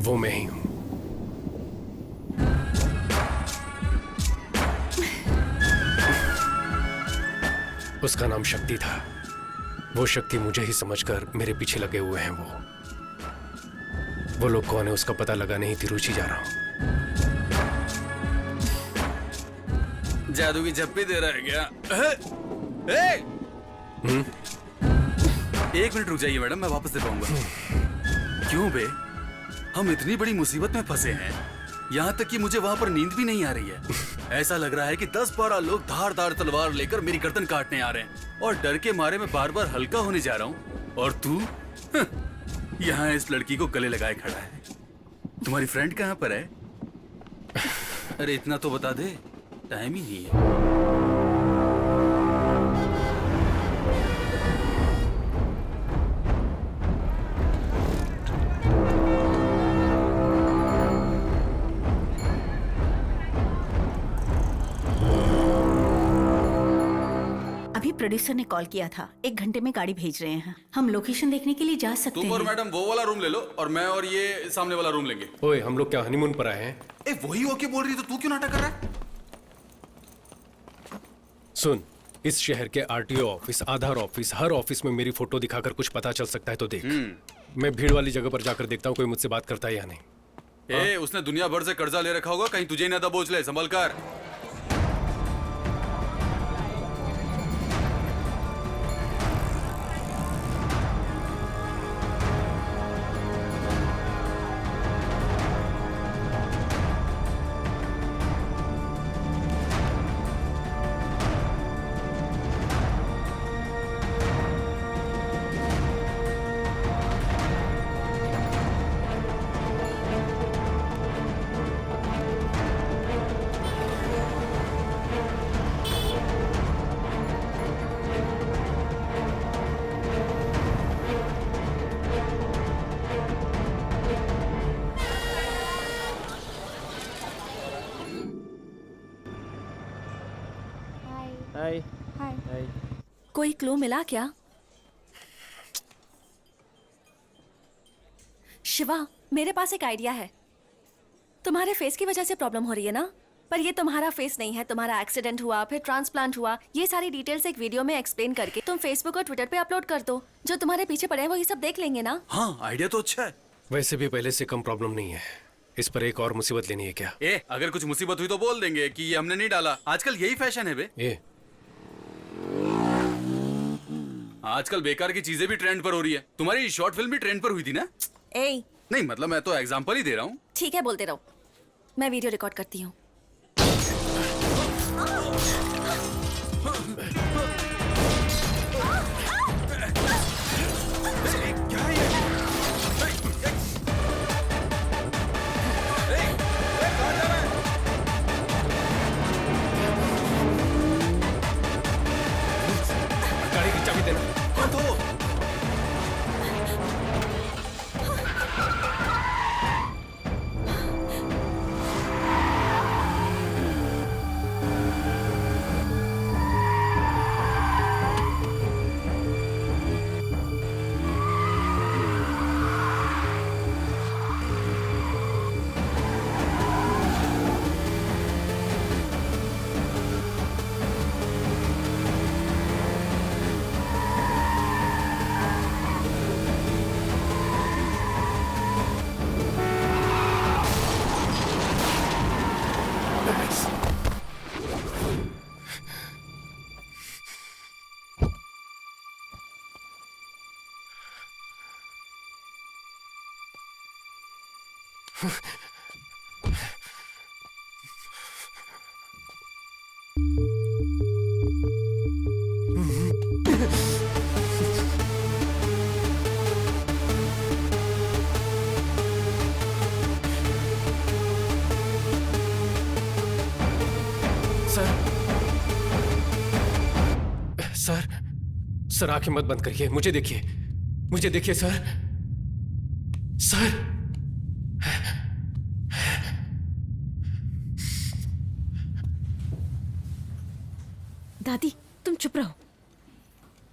Speaker 3: वो मैं ही हूं। उसका नाम शक्ति था। वो शक्ति मुझे ही समझकर मेरे पीछे लगे हुए हैं। वो लोग कौन है उसका पता लगाने ही तिरुचि जा रहा हूं।
Speaker 5: जादू की झप्पी दे रहा है क्या? एक मिनट रुक जाइए मैडम, मैं वापस दे पाऊंगा। क्यों बे, हम इतनी बड़ी मुसीबत में फंसे हैं, यहाँ तक कि मुझे वहाँ पर नींद भी नहीं आ रही है। ऐसा लग रहा है कि 10-12 लोग धारदार तलवार लेकर मेरी गर्दन काटने आ रहे हैं, और डर के मारे मैं बार बार हल्का होने जा रहा हूँ, और तू यहाँ इस लड़की को गले लगाए खड़ा है। तुम्हारी फ्रेंड कहाँ पर है? अरे इतना तो बता दे, टाइम ही नहीं है।
Speaker 14: प्रोड्यूसर ने कॉल किया था, 1 घंटे में गाड़ी भेज रहे हैं। हम लोकेशन देखने के लिए जा सकते हैं।
Speaker 5: तुम और मैडम वो वाला रूम ले लो, और मैं और ये सामने वाला रूम लेंगे।
Speaker 3: ओए, हम लोग क्या हनीमून पर आए हैं?
Speaker 5: वही ओके बोल रही तो तू क्यों नाटक कर रहा है?
Speaker 3: सुन, इस शहर के आरटीओ ऑफिस, आधार ऑफिस, हर ऑफिस में मेरी फोटो दिखाकर कुछ पता चल सकता है तो देख। मैं भीड़ वाली जगह पर जाकर देखता हूँ कोई मुझसे बात करता है या नहीं।
Speaker 5: उसने दुनिया भर से कर्जा ले रखा होगा, कहीं तुझे ना दबोच ले, संभल कर।
Speaker 2: कोई क्लू मिला क्या? शिवा, मेरे पास एक आइडिया है। तुम्हारे फेस की वजह से प्रॉब्लम हो रही है ना, पर ये तुम्हारा फेस नहीं है। तुम्हारा एक्सीडेंट हुआ, फिर ट्रांसप्लांट हुआ, ये सारी डिटेल्स एक वीडियो में एक्सप्लेन करके तुम फेसबुक और ट्विटर पे अपलोड कर दो। जो तुम्हारे पीछे पड़े हैं वो ये सब देख लेंगे ना।
Speaker 5: हाँ, आइडिया तो अच्छा है।
Speaker 3: वैसे भी पहले से कम प्रॉब्लम नहीं है, इस पर एक और मुसीबत लेनी है क्या?
Speaker 5: अगर कुछ मुसीबत हुई तो बोल देंगे कि ये हमने नहीं डाला। आजकल यही फैशन है बे। आजकल बेकार की चीजें भी ट्रेंड पर हो रही है। तुम्हारी शॉर्ट फिल्म भी ट्रेंड पर हुई थी ना? नहीं, मतलब मैं तो एग्जांपल ही दे रहा हूँ।
Speaker 2: ठीक है, बोलते रहो, मैं वीडियो रिकॉर्ड करती हूँ।
Speaker 3: गाड़ी की चाबी देना। सर, सर आंखें मत बंद करिए, मुझे देखिए, मुझे देखिए सर। सर,
Speaker 8: दादी तुम चुप रहो।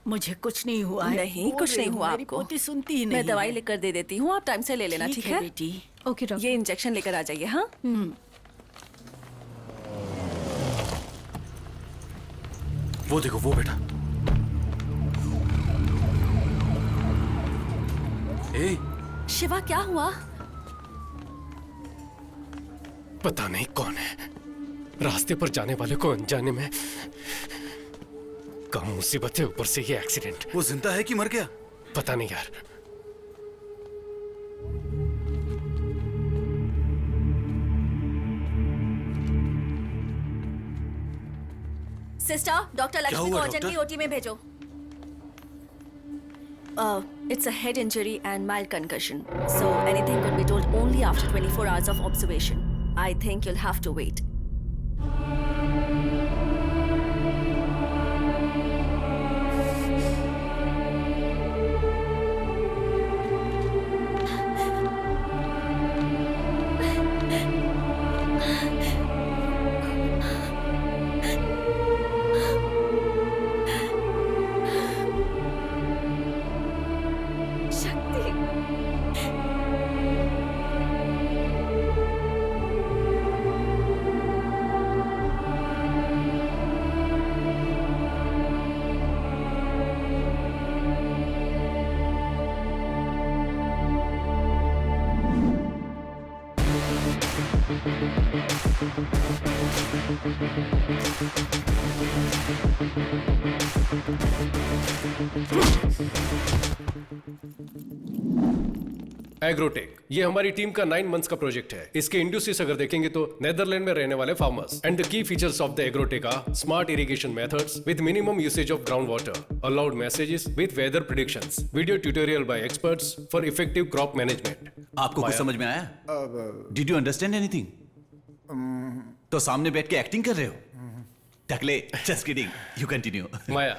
Speaker 8: मुझे कुछ नहीं हुआ है।
Speaker 2: नहीं, कुछ नहीं हुआ
Speaker 8: मेरी
Speaker 2: आपको।
Speaker 8: पोती सुनती ही नहीं
Speaker 2: मैं दवाई
Speaker 8: है।
Speaker 2: लेकर दे देती हूँ, आप टाइम से ले लेना, ठीक है
Speaker 8: बेटी।
Speaker 2: Okay doctor. ये इंजेक्शन लेकर आ जाइए। हाँ,
Speaker 3: वो देखो, वो बेटा।
Speaker 2: शिवा क्या हुआ?
Speaker 3: पता नहीं कौन है, रास्ते पर जाने वाले को अनजाने में कम मुसीबत है, ऊपर से ये एक्सीडेंट।
Speaker 5: वो जिंदा है कि मर गया?
Speaker 3: पता नहीं यार।
Speaker 2: सिस्टर, डॉक्टर लक्ष्मी को
Speaker 5: हुआ,
Speaker 2: अर्जेंटली ओटी में भेजो। It's a head injury and mild concussion, so anything could be told only after 24 hours of observation. I think you'll have to wait.
Speaker 3: Agrotech, ये हमारी टीम का 9 मंथ्स का प्रोजेक्ट है। इसके इंडस्ट्रीज अगर देखेंगे तो नेदरलैंड में रहने वाले farmers. And the key features of the agrotech are smart irrigation methods with minimum usage of ground water, aloud messages with weather predictions, video tutorial by experts for effective crop management.
Speaker 1: आपको कुछ समझ में आया? Did you understand anything? तो सामने बैठ के एक्टिंग कर रहे हो? टकले, just kidding, you continue.
Speaker 3: Maya,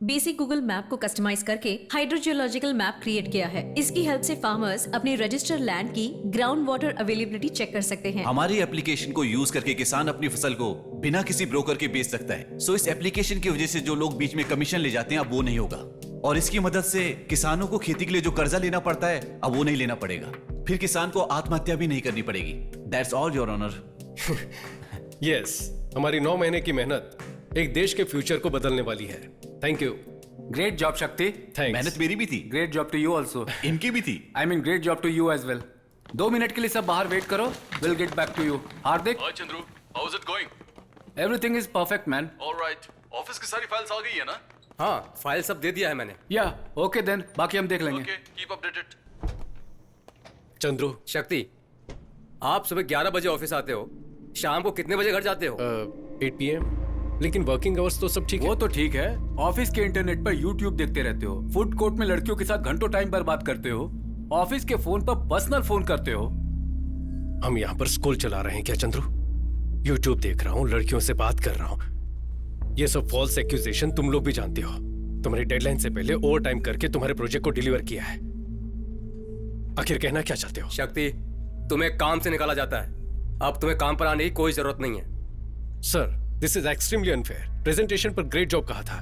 Speaker 16: basic Google map को कस्टमाइज करके हाइड्रोजियोलॉजिकल मैप क्रिएट किया है। इसकी हेल्प से फार्मर्स अपने रजिस्टर्ड लैंड की ग्राउंड वाटर अवेलेबिलिटी चेक कर सकते हैं।
Speaker 1: हमारी एप्लीकेशन को यूज करके किसान अपनी फसल को बिना किसी ब्रोकर के बेच सकता है। सो इस एप्लीकेशन की वजह से जो लोग बीच में कमीशन ले जाते हैं अब वो नहीं होगा, और इसकी मदद से किसानों को खेती के लिए जो कर्जा लेना पड़ता है अब वो नहीं लेना पड़ेगा। फिर किसान को आत्महत्या भी नहीं करनी पड़ेगी। That's all your honour.
Speaker 3: Yes, हमारी 9 महीने की मेहनत एक देश के फ्यूचर को बदलने वाली है। Thank you.
Speaker 15: Great job Shakti.
Speaker 3: Thanks.
Speaker 1: मेहनत मेरी भी थी।
Speaker 15: Great job to you also.
Speaker 1: इनकी भी थी।
Speaker 15: I mean great job to you as well. 2 minute के लिए सब बाहर वेट करो, will get back to you. Hardik.
Speaker 5: Hi Chandru, how is it going?
Speaker 15: Everything is perfect man.
Speaker 5: Alright, office की सारी फाइल्स आ गई है ना?
Speaker 3: हाँ, फाइल सब दे दिया है मैंने।
Speaker 15: या ओके देन, बाकी हम देख लेंगे।
Speaker 5: Okay, keep updated.
Speaker 3: Chandru.
Speaker 17: Shakti, आप सुबह 11 बजे ऑफिस आते हो, शाम को कितने बजे घर जाते हो?
Speaker 3: 8 PM, लेकिन वर्किंग आवर्स तो सब ठीक है।
Speaker 15: वो तो ठीक है, ऑफिस के इंटरनेट पर यूट्यूब देखते रहते हो, फूड कोर्ट में लड़कियों के साथ घंटों टाइम बर्बाद करते हो, ऑफिस के फोन पर पर्सनल फोन करते हो।
Speaker 3: हम यहाँ पर स्कूल चला रहे हैं क्या चंद्रू? यूट्यूब देख रहा हूँ, लड़कियों से बात कर रहा हूँ। ये सब फॉल्स एक्यूजेशन तुम लोग भी जानते हो। तुम्हारी डेडलाइन से पहले ओवर टाइम करके तुम्हारे प्रोजेक्ट को डिलीवर किया है। आखिर कहना क्या चाहते हो?
Speaker 17: शक्ति, तुम्हें काम से निकाला जाता है, अब तुम्हें काम पर आने की कोई जरूरत नहीं है।
Speaker 3: Sir, this is extremely unfair. Presentation पर ग्रेट जॉब कहा था,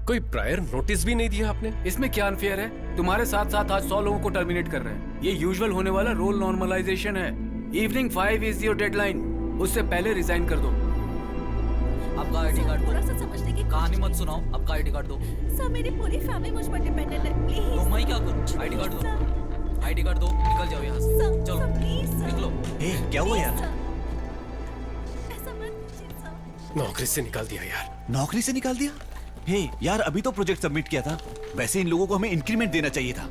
Speaker 3: कोई प्रायर नोटिस भी नहीं दिया आपने।
Speaker 15: इसमें क्या अनफेयर है? तुम्हारे साथ साथ आज 100 लोगों को टर्मिनेट कर रहे हैं। ये यूजुअल होने वाला रोल नॉर्मलाइजेशन है। इवनिंग 5 इज योर डेडलाइन, उससे पहले रिजाइन कर दो।
Speaker 11: आपका आईडी कार्ड दो।
Speaker 2: थोड़ा सा समझने की
Speaker 11: कहानी मत सुनाओ, आपका आईडी कार्ड दो।
Speaker 2: सर, मेरी पूरी फैमिली मुझ पर डिपेंडेंट है, प्लीज।
Speaker 11: तो मैं क्या करूं? आईडी कार्ड दो, आईडी कार्ड दो, निकल जाओ यहाँ से। चलो निकलो।
Speaker 1: क्या हुआ यार?
Speaker 3: नौकरी से निकाल दिया यार।
Speaker 1: नौकरी से निकाल दिया? हे यार, अभी तो प्रोजेक्ट सबमिट किया था। वैसे इन लोगों को हमें इंक्रीमेंट देना चाहिए था।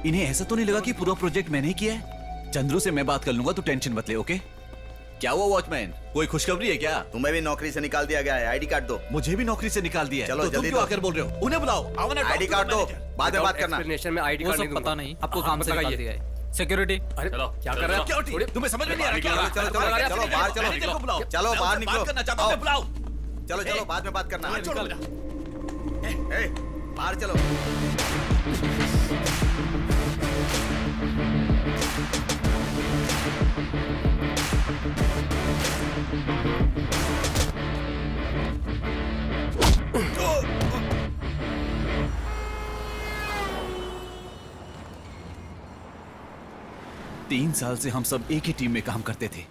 Speaker 1: इन्हें ऐसा तो नहीं लगा कि पूरा प्रोजेक्ट मैंने ही किया है? चंद्रू से मैं बात कर लूंगा, तू टेंशन मत ले, ओके? क्या हुआ वॉचमैन, कोई खुशखबरी है क्या?
Speaker 13: तुम्हें भी नौकरी से निकाल दिया गया है, आईडी कार्ड दो।
Speaker 1: मुझे भी नौकरी से निकाल दिया है।
Speaker 13: चलो
Speaker 1: तो तुम
Speaker 13: जल्दी
Speaker 1: क्यों
Speaker 13: दो।
Speaker 1: आकर बोल रहे हो? उन्हें बुलाओ।
Speaker 13: आईडी कार्ड दो, बाद में बात करना।
Speaker 17: एक्सप्लेनेशन में आईडी
Speaker 11: वो
Speaker 17: कार्ड
Speaker 11: सब
Speaker 17: नहीं
Speaker 11: पता
Speaker 17: दूंगा।
Speaker 11: नहीं, आपको काम से निकाल दिया है। सिक्योरिटी,
Speaker 17: अरे चलो क्या कर रहे हो?
Speaker 1: क्या तुम्हें समझ में नहीं आ रहा? क्या?
Speaker 13: चलो चलो चलो चलो बाहर चलो,
Speaker 1: मैनेजर को बुलाओ।
Speaker 13: चलो बाहर निकलो।
Speaker 1: बात करना चाहता हूं मैं, बुलाओ।
Speaker 13: चलो चलो बाद में बात करना।
Speaker 1: छोड़ो मेरा।
Speaker 13: ए, बाहर चलो।
Speaker 1: तीन साल से हम सब एक ही टीम में काम करते थे,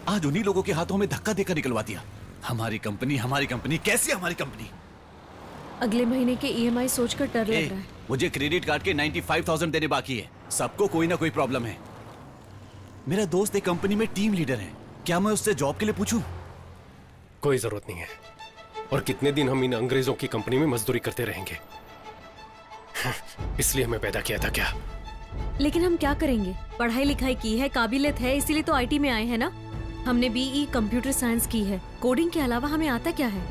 Speaker 1: आज उन्हीं लोगों के हाथों में धक्का देकर निकलवा दिया। हमारी कंपनी कैसी हमारी कंपनी?
Speaker 16: अगले महीने के ईएमआई सोचकर डर लग रहा है।
Speaker 1: मुझे क्रेडिट कार्ड के 95,000 देने बाकी है। सबको कोई ना कोई प्रॉब्लम है। मेरा दोस्त एक कंपनी में टीम लीडर है, क्या मैं उससे जॉब के लिए पूछूं?
Speaker 3: कोई जरूरत नहीं है। और कितने दिन हम इन अंग्रेजों की कंपनी में मजदूरी करते रहेंगे? इसलिए हमें पैदा किया था क्या?
Speaker 16: लेकिन हम क्या करेंगे? पढ़ाई लिखाई की है, काबिलियत है, इसीलिए तो आईटी में आए हैं ना। हमने बीई कंप्यूटर साइंस की है, कोडिंग के अलावा हमें आता क्या है?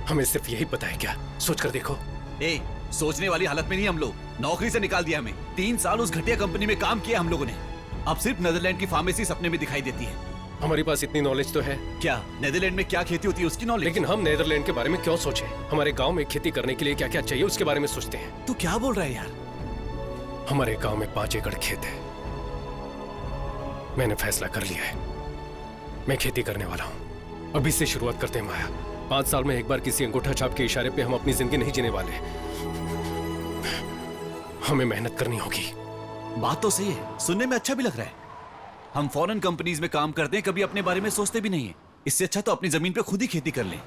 Speaker 3: हमें सिर्फ यही पता है क्या? सोच कर देखो।
Speaker 1: सोचने वाली हालत में नहीं हम लोग। नौकरी से निकाल दिया हमें। 3 साल उस घटिया कंपनी में काम किया हम लोगों ने। अब सिर्फ नीदरलैंड की फार्मेसी सपने में दिखाई देती है।
Speaker 3: हमारे पास इतनी नॉलेज तो है।
Speaker 1: क्या नीदरलैंड में क्या खेती होती है उसकी नॉलेज?
Speaker 3: लेकिन हम नीदरलैंड के बारे में क्यों सोचें? हमारे गांव में खेती करने के लिए क्या क्या चाहिए उसके बारे में सोचते हैं।
Speaker 1: तू क्या बोल रहा है यार?
Speaker 3: हमारे गांव में 5 एकड़ खेत है। मैंने फैसला कर लिया है, मैं खेती करने वाला हूं। अभी से शुरुआत करते हैं माया। 5 साल में एक बार किसी अंगूठा छाप के इशारे पे हम अपनी जिंदगी नहीं जीने वाले। हमें मेहनत करनी होगी।
Speaker 1: बात तो सही है, सुनने में अच्छा भी लग रहा है। हम फॉरेन कंपनीज में काम करते हैं, कभी अपने बारे में सोचते भी नहीं है। इससे अच्छा तो अपनी जमीन पे खुद ही खेती कर लें।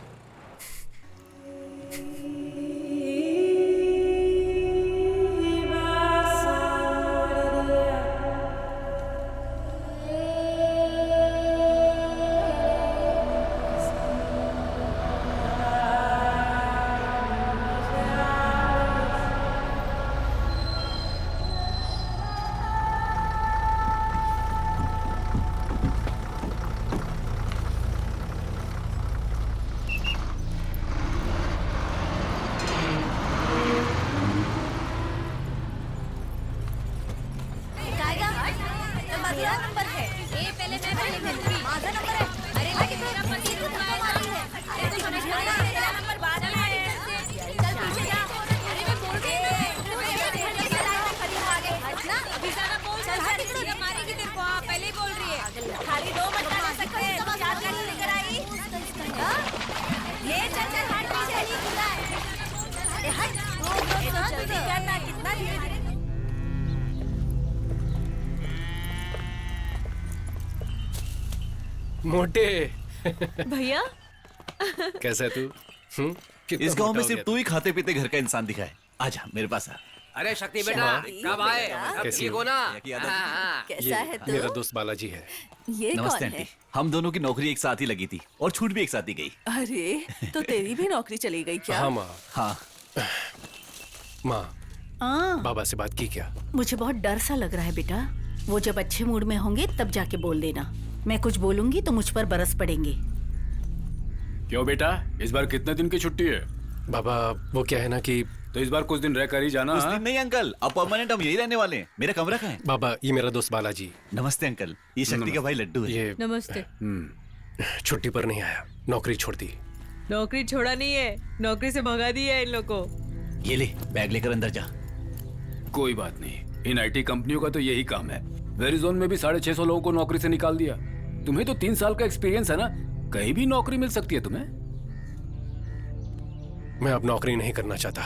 Speaker 3: मोटे
Speaker 16: भैया
Speaker 3: कैसा है तू? कितना
Speaker 1: इस गांव
Speaker 3: मोटा
Speaker 1: में
Speaker 3: हो
Speaker 1: सिर्फ
Speaker 3: गया
Speaker 1: तू ही खाते पीते घर का इंसान दिखा है। आजा मेरे पास आ।
Speaker 17: अरे शक्ति बेटा, कब आए?
Speaker 3: कैसी
Speaker 17: ठीक
Speaker 3: हो?
Speaker 17: हो ना?
Speaker 2: कैसा है तू?
Speaker 3: मेरा दोस्त बालाजी है।
Speaker 2: ये
Speaker 1: नमस्ते
Speaker 2: कौन है?
Speaker 1: आंटी। हम दोनों की नौकरी एक साथ ही लगी थी और छूट भी एक साथ ही गई।
Speaker 2: अरे तो तेरी भी नौकरी चली गई क्या?
Speaker 3: हाँ माँ।
Speaker 1: हाँ
Speaker 3: माँ, बाबा से बात की क्या?
Speaker 14: मुझे बहुत डर सा लग रहा है बेटा। वो जब अच्छे मूड में होंगे तब जाके बोल देना। मैं कुछ बोलूंगी तो मुझ पर बरस पड़ेंगे।
Speaker 15: क्यों बेटा, इस बार कितने दिन की छुट्टी है?
Speaker 3: बाबा वो क्या है ना कि
Speaker 15: तो इस बार कुछ दिन रह कर ही जाना।
Speaker 1: कुछ दिन नहीं अंकल, अब परमानेंट हम यही रहने वाले हैं। मेरा कमरा कहाँ है?
Speaker 3: बाबा ये मेरा दोस्त बालाजी।
Speaker 1: नमस्ते अंकल, ये शक्ति का भाई लड्डू है।
Speaker 3: ये
Speaker 16: नमस्ते।
Speaker 3: छुट्टी पर नहीं आया, नौकरी छोड़ दी।
Speaker 16: नौकरी छोड़ा नहीं है, नौकरी से भगा दिया है इन लोग को।
Speaker 1: ये ले बैग लेकर अंदर जा।
Speaker 15: कोई बात नहीं, इन आईटी कंपनियों का तो यही काम है। वेरिजोन में भी 650 लोगों को नौकरी से निकाल दिया। तुम्हें तो 3 साल का एक्सपीरियंस है ना, कहीं भी नौकरी मिल सकती है तुम्हें।
Speaker 3: मैं अब नौकरी नहीं करना चाहता,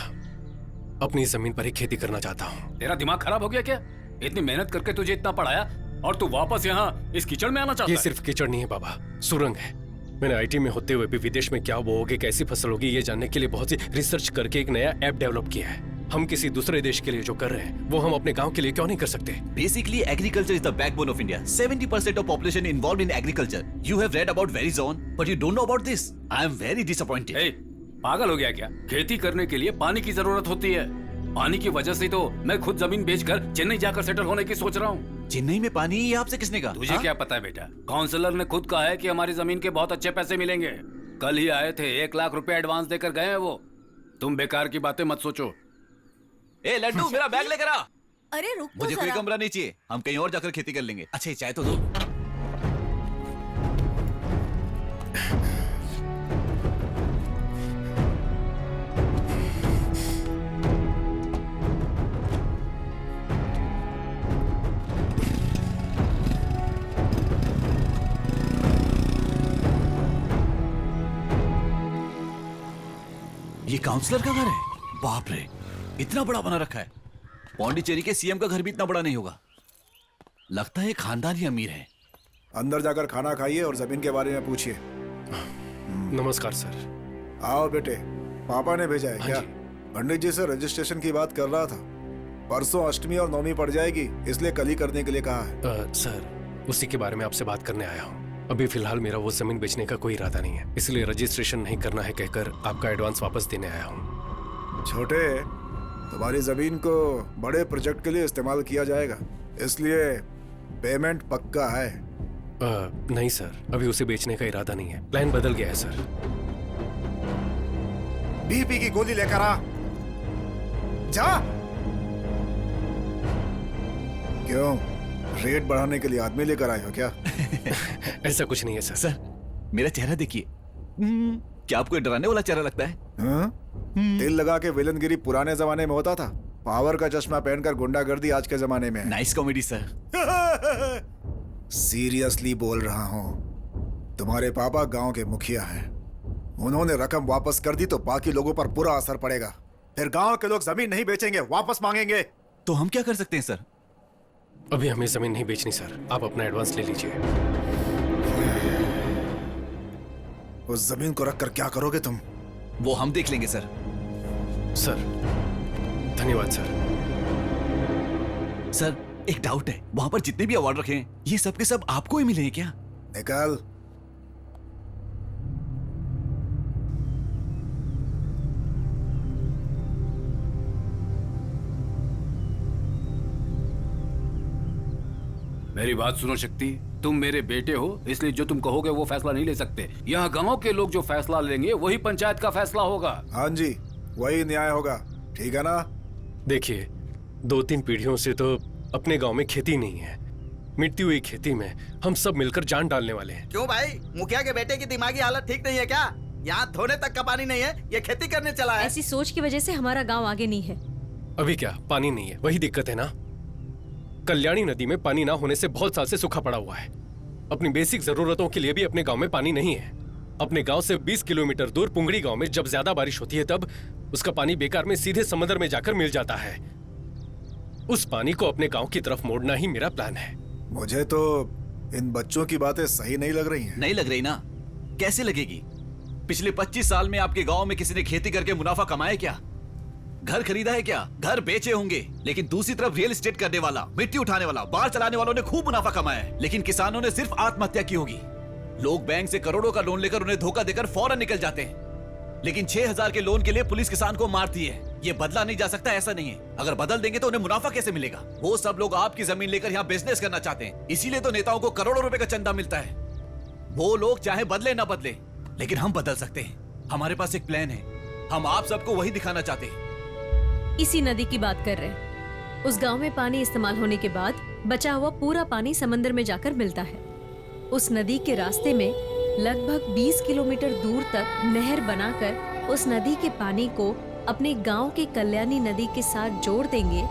Speaker 3: अपनी जमीन पर ही खेती करना चाहता हूँ।
Speaker 15: तेरा दिमाग खराब हो गया क्या? इतनी मेहनत करके तुझे इतना पढ़ाया और तू वापस यहाँ इस कीचड़ में आना चाहता
Speaker 3: ये
Speaker 15: है?
Speaker 3: सिर्फ कीचड़ नहीं है बाबा, सुरंग है। मैंने आईटी में होते हुए भी विदेश में क्या बोओगे, कैसी फसल होगी, ये जानने के लिए बहुत सी रिसर्च करके एक नया ऐप डेवलप किया है। हम किसी दूसरे देश के लिए जो कर रहे हैं वो हम अपने गांव के लिए क्यों नहीं कर सकते?
Speaker 1: Basically, agriculture is the backbone of India. 70% of population involved in agriculture. You have read about Verizon, but you don't know about this. I am very disappointed.
Speaker 15: ए, पागल हो गया क्या? खेती करने के लिए पानी की जरूरत होती है। पानी की वजह से तो मैं खुद जमीन बेचकर चेन्नई जाकर सेटल होने की सोच रहा हूँ।
Speaker 1: चेन्नई में पानी ये आपसे किसने कहा?
Speaker 15: तुझे क्या पता है बेटा? काउंसलर ने खुद कहा है कि हमारी जमीन के बहुत अच्छे पैसे मिलेंगे। कल ही आए थे, 1 लाख रुपए एडवांस देकर गए हैं वो। तुम बेकार की बातें मत सोचो।
Speaker 1: ए लड्डू, मेरा बैग लेकर आ।
Speaker 2: अरे रुक तो
Speaker 1: मुझे कोई
Speaker 2: जरा।
Speaker 1: कमरा नहीं चाहिए, हम कहीं और जाकर खेती कर लेंगे। अच्छा ये चाय तो दो। ये काउंसलर का घर है? बाप रे, इतना बड़ा बना रखा है। पौंडीचेरी के सीएम का घर भी इतना बड़ा नहीं होगा। लगता है खानदानी अमीर है।
Speaker 12: अंदर जाकर खाना खाइए और जमीन के बारे में पूछिए।
Speaker 3: नमस्कार सर।
Speaker 12: आओ बेटे, पापा ने भेजा है क्या? पंडित जी से रजिस्ट्रेशन की बात कर रहा था। परसों अष्टमी और नवमी पड़ जाएगी, इसलिए कल ही करने के लिए कहा है।
Speaker 3: सर, उसी के बारे में आपसे बात करने आया हूँ। अभी फिलहाल मेरा वो जमीन बेचने का कोई इरादा नहीं है, इसलिए रजिस्ट्रेशन नहीं करना है कहकर आपका एडवांस वापस देने आया हूँ।
Speaker 12: छोटे, तुम्हारी जमीन को बड़े प्रोजेक्ट के लिए इस्तेमाल किया जाएगा, इसलिए पेमेंट पक्का है।
Speaker 3: नहीं सर, अभी उसे बेचने का इरादा नहीं है, प्लान बदल गया है सर।
Speaker 12: बीपी की गोली लेकर आ। जा। क्यों, रेट बढ़ाने के लिए आदमी लेकर आए हो क्या?
Speaker 3: ऐसा कुछ नहीं है सर।
Speaker 1: सर, मेरा चेहरा देखिए। क्या आपको डराने वाला चेहरा लगता है?
Speaker 12: तिल लगा के विलनगिरी पुराने जमाने में होता था, पावर का चश्मा पहनकर गुंडागर्दी आज के जमाने में है।
Speaker 1: Nice comedy sir.
Speaker 12: सीरियसली बोल रहा हूँ, तुम्हारे पापा गांव के मुखिया हैं। उन्होंने रकम वापस कर दी तो बाकी लोगों पर बुरा असर पड़ेगा। फिर गांव के लोग जमीन नहीं बेचेंगे, वापस मांगेंगे।
Speaker 1: तो हम क्या कर सकते हैं सर?
Speaker 3: अभी हमें जमीन नहीं बेचनी सर, आप अपना एडवांस ले लीजिए।
Speaker 12: उस जमीन को रखकर क्या करोगे तुम?
Speaker 1: वो हम देख लेंगे सर।
Speaker 3: सर, धन्यवाद सर।
Speaker 1: सर, एक डाउट है, वहां पर जितने भी अवार्ड रखे हैं, ये सब के सब आपको ही मिले हैं क्या?
Speaker 12: निकाल।
Speaker 15: मेरी बात सुनो शक्ति, तुम मेरे बेटे हो, इसलिए जो तुम कहोगे वो फैसला नहीं ले सकते। यहाँ गांव के लोग जो फैसला लेंगे वही पंचायत का फैसला होगा।
Speaker 12: हाँ जी, वही न्याय होगा, ठीक है ना?
Speaker 3: देखिए, 2-3 पीढ़ियों से तो अपने गांव में खेती नहीं है। मिटती हुई खेती में हम सब मिलकर जान डालने वाले हैं।
Speaker 13: क्यों भाई, मुखिया के बेटे की दिमागी हालत ठीक नहीं है क्या? यहाँ धोने तक का पानी नहीं है, ये खेती करने चला है।
Speaker 16: ऐसी सोच की वजह से हमारा गांव आगे नहीं है।
Speaker 3: अभी क्या पानी नहीं है, वही दिक्कत है ना। कल्याणी नदी में पानी ना होने से बहुत साल से सूखा पड़ा हुआ है। अपनी बेसिक जरूरतों के लिए भी अपने गांव में पानी नहीं है। अपने गांव से 20 किलोमीटर दूर पुंगड़ी गांव में जब ज्यादा बारिश होती है तब उसका पानी बेकार में सीधे समंदर में जाकर मिल जाता है। उस पानी को अपने गांव की तरफ मोड़ना ही मेरा प्लान है।
Speaker 12: मुझे तो इन बच्चों की बातें सही नहीं लग रही हैं।
Speaker 1: नहीं लग रही ना? कैसे लगेगी? पिछले 25 साल में आपके गांव में किसी ने खेती करके मुनाफा कमाया क्या? घर खरीदा है क्या? घर बेचे होंगे, लेकिन दूसरी तरफ रियल एस्टेट करने वाला, मिट्टी उठाने वाला, बाढ़ चलाने वालों ने खूब मुनाफा कमाया है, लेकिन किसानों ने सिर्फ आत्महत्या की होगी। लोग बैंक से करोड़ों का लोन लेकर उन्हें धोखा देकर फौरन निकल जाते हैं, लेकिन 6000 के लोन के लिए पुलिस किसान को मारती है। ये बदला नहीं जा सकता, ऐसा नहीं है। अगर बदल देंगे तो उन्हें मुनाफा कैसे मिलेगा? वो सब लोग आपकी जमीन लेकर यहाँ बिजनेस करना चाहते हैं, इसीलिए तो नेताओं को करोड़ों रुपए का चंदा मिलता है। वो लोग चाहे बदले ना बदले, लेकिन हम बदल सकते हैं। हमारे पास एक प्लान है, हम आप सबको वही दिखाना चाहते हैं।
Speaker 16: इसी नदी की बात कर रहे हैं। उस गांव में पानी इस्तेमाल होने के बाद बचा हुआ पूरा पानी समंदर में जाकर मिलता है। उस नदी के रास्ते में लगभग 20 किलोमीटर दूर तक नहर बनाकर उस नदी के पानी को अपने गांव के कल्याणी नदी के साथ जोड़ देंगे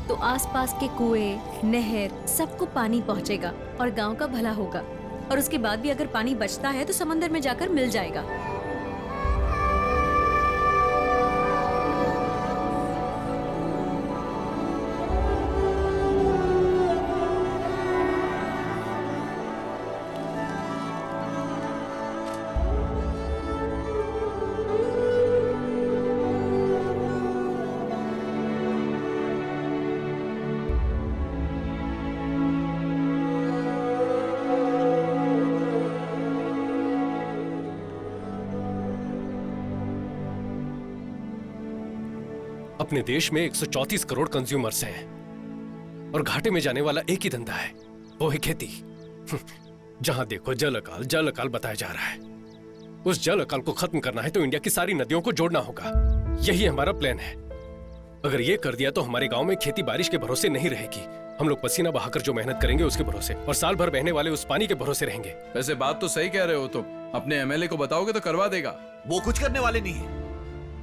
Speaker 16: तो आसपास के कुएं, नहर सबको पानी पहुंचेगा और गांव का भला होगा। और उसके बाद भी अगर पानी बचता है तो समंदर में जाकर मिल जाएगा। अपने देश में 134 करोड़ कंज्यूमर्स हैं।
Speaker 3: और घाटे में जाने वाला एक ही धंधा है, वो है खेती। जहां देखो जल अकाल बताया जा रहा है। उस जल अकाल को खत्म करना है तो इंडिया की सारी नदियों को जोड़ना होगा। यही हमारा प्लान है। अगर ये कर दिया तो हमारे गांव में खेती बारिश के भरोसे नहीं रहेगी। हम लोग पसीना बहाकर जो मेहनत करेंगे उसके भरोसे, और साल भर बहने वाले उस पानी के भरोसे रहेंगे।
Speaker 9: वैसे बात तो सही कह रहे हो तुम। अपने एमएलए को बताओगे तो करवा देगा।
Speaker 1: वो कुछ करने वाले नहीं है।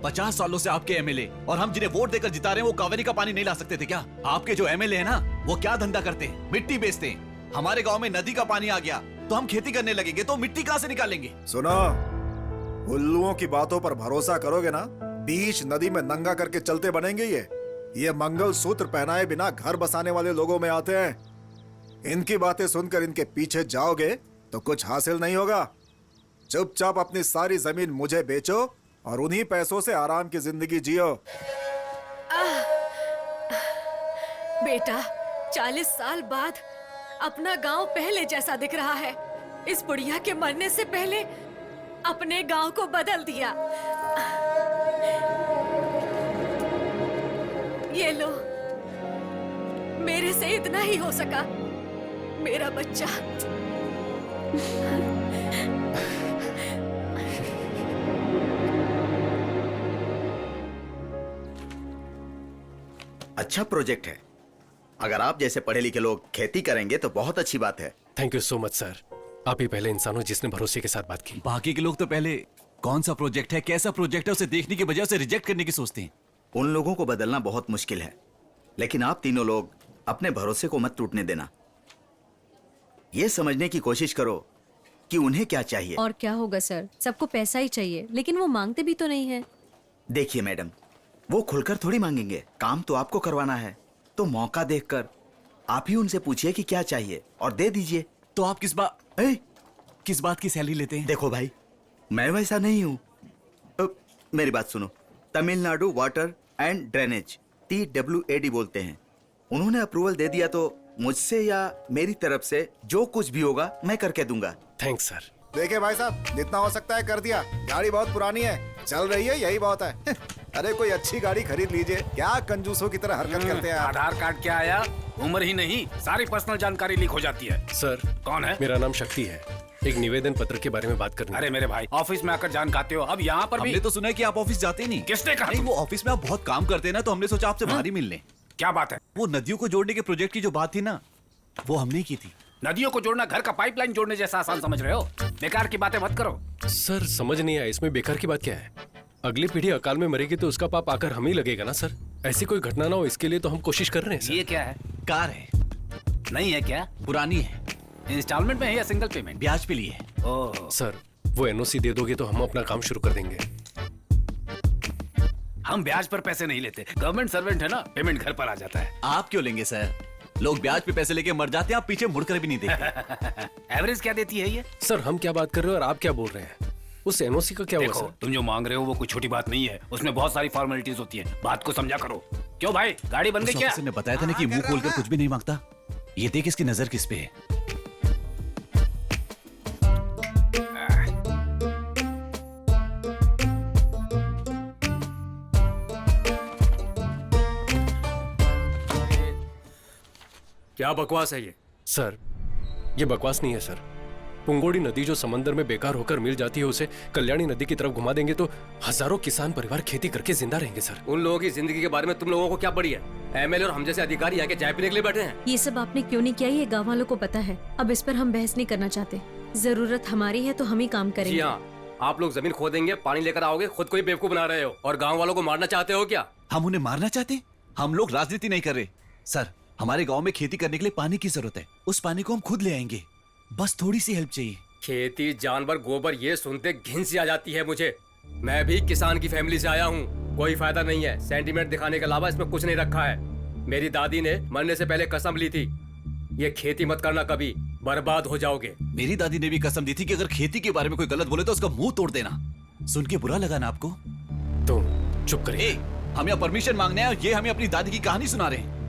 Speaker 1: 50 सालों से आपके एमएलए और हम जिन्हें वोट देकर जिता रहे हैं वो कावेरी का पानी नहीं ला सकते थे क्या? आपके जो एमएलए है ना, वो क्या धंधा करते हैं? मिट्टी बेचते हैं। हमारे गांव में नदी का पानी आ गया तो हम खेती करने लगेंगे, तो मिट्टी कहां से निकालेंगे?
Speaker 12: सुनो, उल्लुओं की बातों पर भरोसा करोगे ना, बीच नदी में नंगा करके चलते बनेंगे। ये मंगल सूत्र पहनाए बिना घर बसाने वाले लोगों में आते हैं। इनकी बातें सुनकर इनके पीछे जाओगे तो कुछ हासिल नहीं होगा। चुपचाप अपनी सारी जमीन मुझे बेचो और उन्हीं पैसों से आराम की जिंदगी जियो।
Speaker 8: बेटा, 40 साल बाद अपना गांव पहले जैसा दिख रहा है। इस बुढ़िया के मरने से पहले अपने गांव को बदल दिया। ये लो, मेरे से इतना ही हो सका। मेरा बच्चा।
Speaker 13: अच्छा प्रोजेक्ट है। अगर आप जैसे पढ़े लिखे लोग खेती करेंगे तो बहुत अच्छी बात है।
Speaker 3: Thank you so much sir. आप ही पहले इंसान हो जिसने भरोसे के साथ बात की।
Speaker 1: बाकी के लोग तो पहले कौन सा प्रोजेक्ट है, कैसा प्रोजेक्ट है, उसे देखने की बजाय उसे रिजेक्ट करने की सोचते हैं।
Speaker 13: उन लोगों को बदलना बहुत मुश्किल है, लेकिन आप तीनों लोग अपने भरोसे को मत टूटने देना। ये समझने की कोशिश करो कि उन्हें क्या चाहिए।
Speaker 16: और क्या होगा सर, सबको पैसा ही चाहिए, लेकिन वो मांगते भी तो नहीं है।
Speaker 13: देखिए मैडम, वो खुलकर थोड़ी मांगेंगे। काम तो आपको करवाना है, तो मौका देखकर आप ही उनसे पूछिए कि क्या चाहिए और दे दीजिए।
Speaker 1: तो आप किस बात की सैलरी लेते हैं?
Speaker 13: देखो भाई, मैं वैसा नहीं हूँ। मेरी बात सुनो। Tamil Nadu water and drainage, TWAD बोलते हैं। उन्होंने अप्रूवल दे दिया तो मुझसे या मेरी तरफ से जो कुछ भी होगा मैं करके दूंगा।
Speaker 3: Thanks sir.
Speaker 12: देखिए भाई साहब, जितना हो सकता है कर दिया। गाड़ी बहुत पुरानी है, चल रही है, यही बहुत है। अरे कोई अच्छी गाड़ी खरीद लीजिए। क्या कंजूसों की तरह हरकत करते हैं आप?
Speaker 15: आधार कार्ड क्या आया? उम्र ही नहीं, सारी पर्सनल जानकारी लीक हो जाती है।
Speaker 3: सर,
Speaker 15: कौन है?
Speaker 3: मेरा नाम शक्ति है। एक निवेदन पत्र के बारे में बात करनी।
Speaker 15: अरे मेरे भाई, ऑफिस में आकर जान खाते हो, अब यहाँ पर भी।
Speaker 1: हमने तो सुना है कि आप ऑफिस जाते नहीं।
Speaker 15: किसने कहा?
Speaker 1: नहीं, वो ऑफिस में आप बहुत काम करते हैं ना, तो हमने सोचा आपसे बाहर ही मिल लें।
Speaker 15: क्या बात है?
Speaker 1: वो नदियों को जोड़ने के प्रोजेक्ट की जो बात थी ना, वो हमने की थी।
Speaker 15: नदियों को जोड़ना घर का पाइपलाइन जोड़ने जैसा आसान समझ रहे हो? बेकार की बातें मत करो।
Speaker 3: सर समझ नहीं आया, इसमें बेकार की बात क्या है? अगली पीढ़ी अकाल में मरेगी तो उसका पाप आकर हम ही लगेगा ना सर। ऐसी कोई घटना ना हो, इसके लिए तो हम कोशिश कर रहे हैं सर।
Speaker 15: ये क्या है?
Speaker 1: कार है।
Speaker 15: नहीं है क्या?
Speaker 1: पुरानी है।
Speaker 15: इंस्टॉलमेंट में है या सिंगल पेमेंट?
Speaker 1: ब्याज पे लिए।
Speaker 15: ओह
Speaker 3: सर, वो NOC दे दोगे तो हम अपना काम शुरू कर देंगे।
Speaker 15: हम ब्याज पर पैसे नहीं लेते, गवर्नमेंट सर्वेंट है ना, पेमेंट घर पर आ जाता है।
Speaker 1: आप क्यों लेंगे सर? लोग ब्याज पे पैसे लेके मर जाते हैं, आप पीछे मुड़कर भी नहीं देखते।
Speaker 15: एवरेज क्या देती है ये?
Speaker 3: सर हम क्या बात कर रहे हो और आप क्या बोल रहे हैं? उस NOC का क्या हुआ
Speaker 15: देखो,
Speaker 3: सर?
Speaker 15: तुम जो मांग रहे हो वो कोई छोटी बात नहीं है, उसमें बहुत सारी फॉर्मेलिटीज होती है। बात को समझा करो। क्यों भाई, गाड़ी बन गई क्या?
Speaker 1: ने बताया था ना कि मुंह खोलकर कुछ भी नहीं मांगता। ये देख इसकी नजर किस पे है।
Speaker 17: क्या बकवास है ये?
Speaker 3: सर, ये बकवास नहीं है सर। पुंगोड़ी नदी जो समंदर में बेकार होकर मिल जाती है, उसे कल्याणी नदी की तरफ घुमा देंगे तो हजारों किसान परिवार खेती करके जिंदा रहेंगे सर।
Speaker 17: उन लोगों की जिंदगी के बारे में तुम लोगों को क्या पड़ी है? MLA और हम जैसे अधिकारी यहाँ के चाय पीने के लिए बैठे हैं।
Speaker 16: ये सब आपने क्यों नहीं किया, ये गाँव वालों को पता है। अब इस पर हम बहस नहीं करना चाहते। जरूरत हमारी है तो हम ही काम करेंगे।
Speaker 17: जी हाँ, आप लोग जमीन खोदेंगे, पानी लेकर आओगे, खुद को ही बेवकूफ बना रहे हो और गाँव वालों को मारना चाहते हो क्या?
Speaker 1: हम उन्हें मारना चाहते हैं? हम लोग राजनीति नहीं कर रहे सर। हमारे गांव में खेती करने के लिए पानी की जरूरत है। उस पानी को हम खुद ले आएंगे, बस थोड़ी सी हेल्प चाहिए।
Speaker 17: खेती, जानवर, गोबर, ये सुनते घिन सी आ जाती है मुझे। मैं भी किसान की फैमिली से आया हूँ। कोई फायदा नहीं है, सेंटीमेंट दिखाने के अलावा इसमें कुछ नहीं रखा है। मेरी दादी ने मरने से पहले कसम ली थी, ये खेती मत करना, कभी बर्बाद हो जाओगे।
Speaker 1: मेरी दादी ने भी कसम दी थी कि अगर खेती के बारे में कोई गलत बोले तो उसका मुंह तोड़ देना। सुन के बुरा लगा ना आपको?
Speaker 3: तो चुप करिए।
Speaker 1: हम यहाँ परमिशन मांगने आए, ये हमें अपनी दादी की कहानी सुना रहे हैं।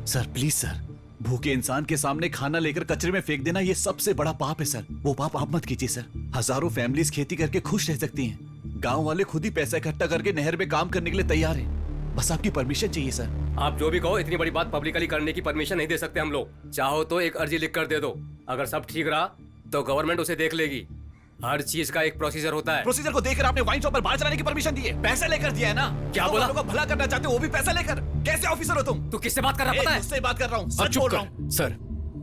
Speaker 1: सर प्लीज सर, भूखे इंसान के सामने खाना लेकर कचरे में फेंक देना ये सबसे बड़ा पाप है सर। वो पाप आप मत कीजिए सर। हजारों फैमिलीज खेती करके खुश रह सकती हैं। गांव वाले खुद ही पैसा इकट्ठा करके नहर में काम करने के लिए तैयार हैं। बस आपकी परमिशन चाहिए सर।
Speaker 17: आप जो भी कहो, इतनी बड़ी बात पब्लिकली करने की परमिशन नहीं दे सकते हम लोग। चाहो तो एक अर्जी लिख कर दे दो, अगर सब ठीक रहा तो गवर्नमेंट उसे देख लेगी। हर चीज का एक प्रोसीजर होता है।
Speaker 1: प्रोसीजर को देखकर आपने वाइन शॉप पर बार चलाने की परमिशन दी है, पैसे लेकर दिया है ना?
Speaker 17: क्या
Speaker 1: तो
Speaker 17: बोला?
Speaker 1: लोगों को भला करना चाहते हो, वो भी पैसा लेकर। कैसे ऑफिसर हो तुम?
Speaker 17: तू किससे बात कर रहा है पता है?
Speaker 1: मुझसे बात कर रहा हूँ,
Speaker 3: अब
Speaker 1: सच
Speaker 3: चुप
Speaker 1: बोल
Speaker 3: कर।
Speaker 1: रहा हूँ।
Speaker 3: सर,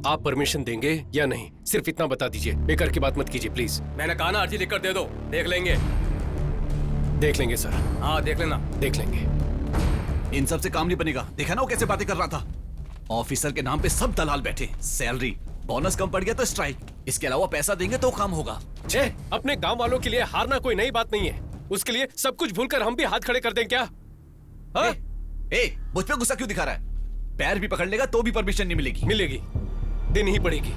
Speaker 3: आप परमिशन देंगे या नहीं, सिर्फ इतना बता दीजिए। बेकार की बात मत कीजिए प्लीज।
Speaker 17: मैंने कहा ना, अर्जी लिख कर दे दो, देख लेंगे।
Speaker 3: देख लेंगे सर।
Speaker 17: हाँ देख लेना।
Speaker 3: देख लेंगे।
Speaker 1: इन सब से काम नहीं बनेगा। देखा ना वो कैसे बातें कर रहा था। ऑफिसर के नाम पे सब दलाल बैठे, सैलरी बोनस कम पड़ गया तो स्ट्राइक, इसके अलावा पैसा देंगे तो काम होगा।
Speaker 3: छे, अपने गांव वालों के लिए हारना कोई नई बात नहीं है। उसके लिए सब कुछ भूलकर हम भी हाथ खड़े कर दें क्या? हाँ?
Speaker 1: मुझ पे गुस्सा क्यों दिखा रहा है? पैर भी पकड़ लेगा तो भी परमिशन नहीं मिलेगी।
Speaker 3: मिलेगी, देनी ही पड़ेगी।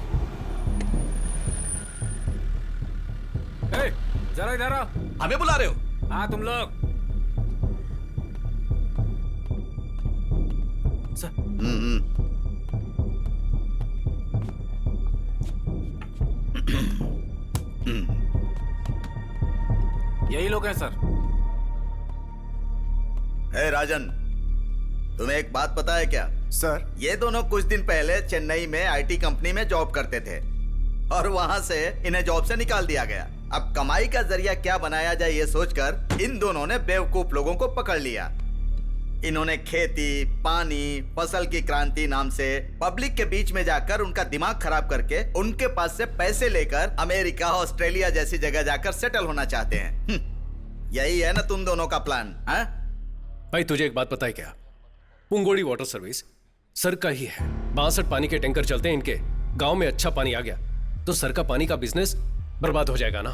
Speaker 15: जरा इधर आओ।
Speaker 1: हमें बुला रहे हो?
Speaker 15: हाँ तुम लोग। यही लोग हैं सर।
Speaker 13: हे राजन, तुम्हें एक बात पता है क्या?
Speaker 12: सर,
Speaker 13: ये दोनों कुछ दिन पहले चेन्नई में आईटी कंपनी में जॉब करते थे और वहां से इन्हें जॉब से निकाल दिया गया। अब कमाई का जरिया क्या बनाया जाए ये सोचकर इन दोनों ने बेवकूफ लोगों को पकड़ लिया। इन्होंने खेती, पानी, फसल की क्रांति नाम से पब्लिक के बीच में जाकर उनका दिमाग खराब करके उनके पास से पैसे लेकर अमेरिका, ऑस्ट्रेलिया जैसी जगह जाकर सेटल होना चाहते हैं। यही है ना तुम दोनों का प्लान? हाँ
Speaker 3: भाई, तुझे एक बात पता है क्या? पुंगोड़ी वाटर सर्विस सर का ही है। 62 पानी के टैंकर चलते हैं इनके। गांव में अच्छा पानी आ गया तो सर का पानी का बिजनेस बर्बाद हो जाएगा ना।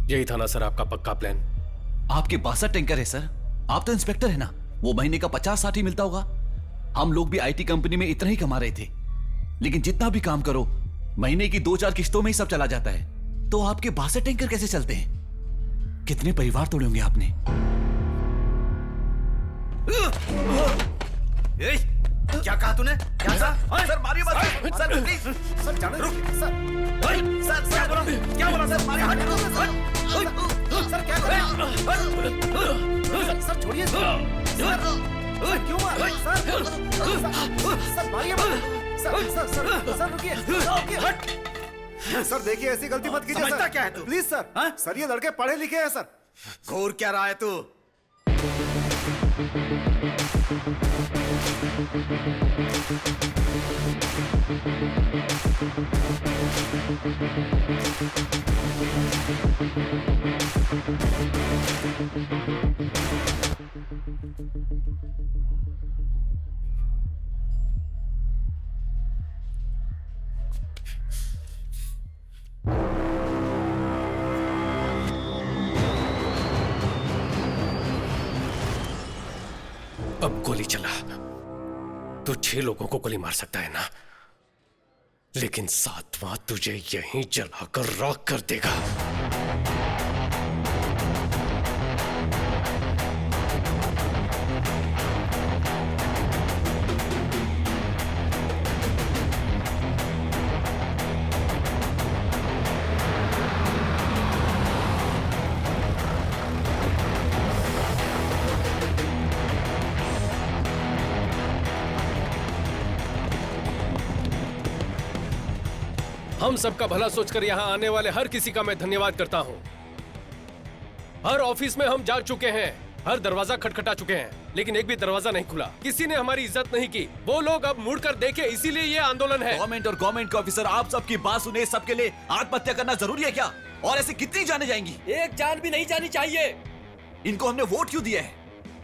Speaker 3: यही था ना सर आपका पक्का प्लान?
Speaker 1: आपके 62 टैंकर है सर। आप तो इंस्पेक्टर है ना, वो महीने का 50-60 ही मिलता होगा। हम लोग भी आईटी कंपनी में इतना ही कमा रहे थे, लेकिन जितना भी काम करो महीने की 2-4 किस्तों में ही सब चला जाता है। तो आपके 62 टैंकर कैसे चलते हैं? कितने परिवार तोड़े होंगे आपने?
Speaker 13: क्या कहा तूने? क्या कहा?
Speaker 1: सर मारिए मत सर, प्लीज सर, जाने रुक सर। सर क्या बोला? क्या बोला सर? मारिए मत सर, क्या बोला? सर छोड़िए सर, क्यों मार? सर मारिए मत सर, रुकिए सर, देखिए ऐसी गलती मत कीजिए सर।
Speaker 13: क्या है तू?
Speaker 1: Please sir. सर ये लड़के पढ़े लिखे हैं सर।
Speaker 13: घूर क्या रहा है तू?
Speaker 3: अब गोली चला तो 6 लोगों को गोली मार सकता है ना, लेकिन 7वां तुझे यहीं जलाकर राख कर देगा। हम सबका भला सोचकर यहाँ आने वाले हर किसी का मैं धन्यवाद करता हूँ। हर ऑफिस में हम जा चुके हैं, हर दरवाजा खटखटा चुके हैं, लेकिन एक भी दरवाजा नहीं खुला। किसी ने हमारी इज्जत नहीं की। वो लोग अब मुड़कर देखे, इसीलिए ये आंदोलन है।
Speaker 1: गवर्नमेंट और गवर्नमेंट के ऑफिसर, आप सबकी बात सुने। सबके लिए आत्महत्या करना जरूरी है क्या? और ऐसे कितनी जाने जाएंगी?
Speaker 17: एक जान भी नहीं जानी चाहिए।
Speaker 1: इनको हमने वोट क्यों दिया है?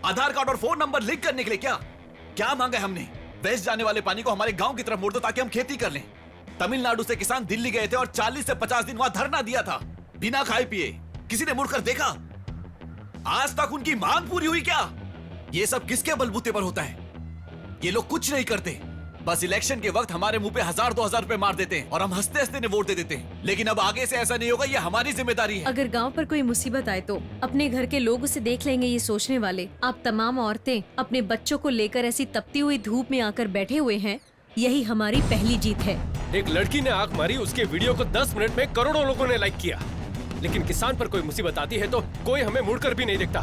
Speaker 1: आधार कार्ड और फोन नंबर लिंक करने के लिए क्या? क्या मांगा है हमने? वेस्ट जाने वाले पानी को हमारे गांव की तरफ मोड़ दो ताकि हम खेती कर लें। तमिलनाडु से किसान दिल्ली गए थे और 40 से 50 दिन वहां धरना दिया था, बिना खाए पिए। किसी ने मुड़कर देखा? आज तक उनकी मांग पूरी हुई क्या? ये सब किसके बलबूते पर होता है? ये लोग कुछ नहीं करते, बस इलेक्शन के वक्त हमारे मुंह पे 1000-2000 रुपए मार देते हैं और हम हंसते हंसते वोट दे देते हैं। लेकिन अब आगे से ऐसा नहीं होगा, ये हमारी जिम्मेदारी है।
Speaker 16: अगर गांव पर कोई मुसीबत आए तो अपने घर के लोग उसे देख लेंगे, ये सोचने वाले आप तमाम औरतें अपने बच्चों को लेकर ऐसी तपती हुई धूप में आकर बैठे हुए हैं, यही हमारी पहली जीत है।
Speaker 3: एक लड़की ने आंख मारी, उसके वीडियो को 10 मिनट में करोड़ों लोगों ने लाइक किया। लेकिन किसान पर कोई मुसीबत आती है तो कोई हमें मुड़कर भी नहीं देखता।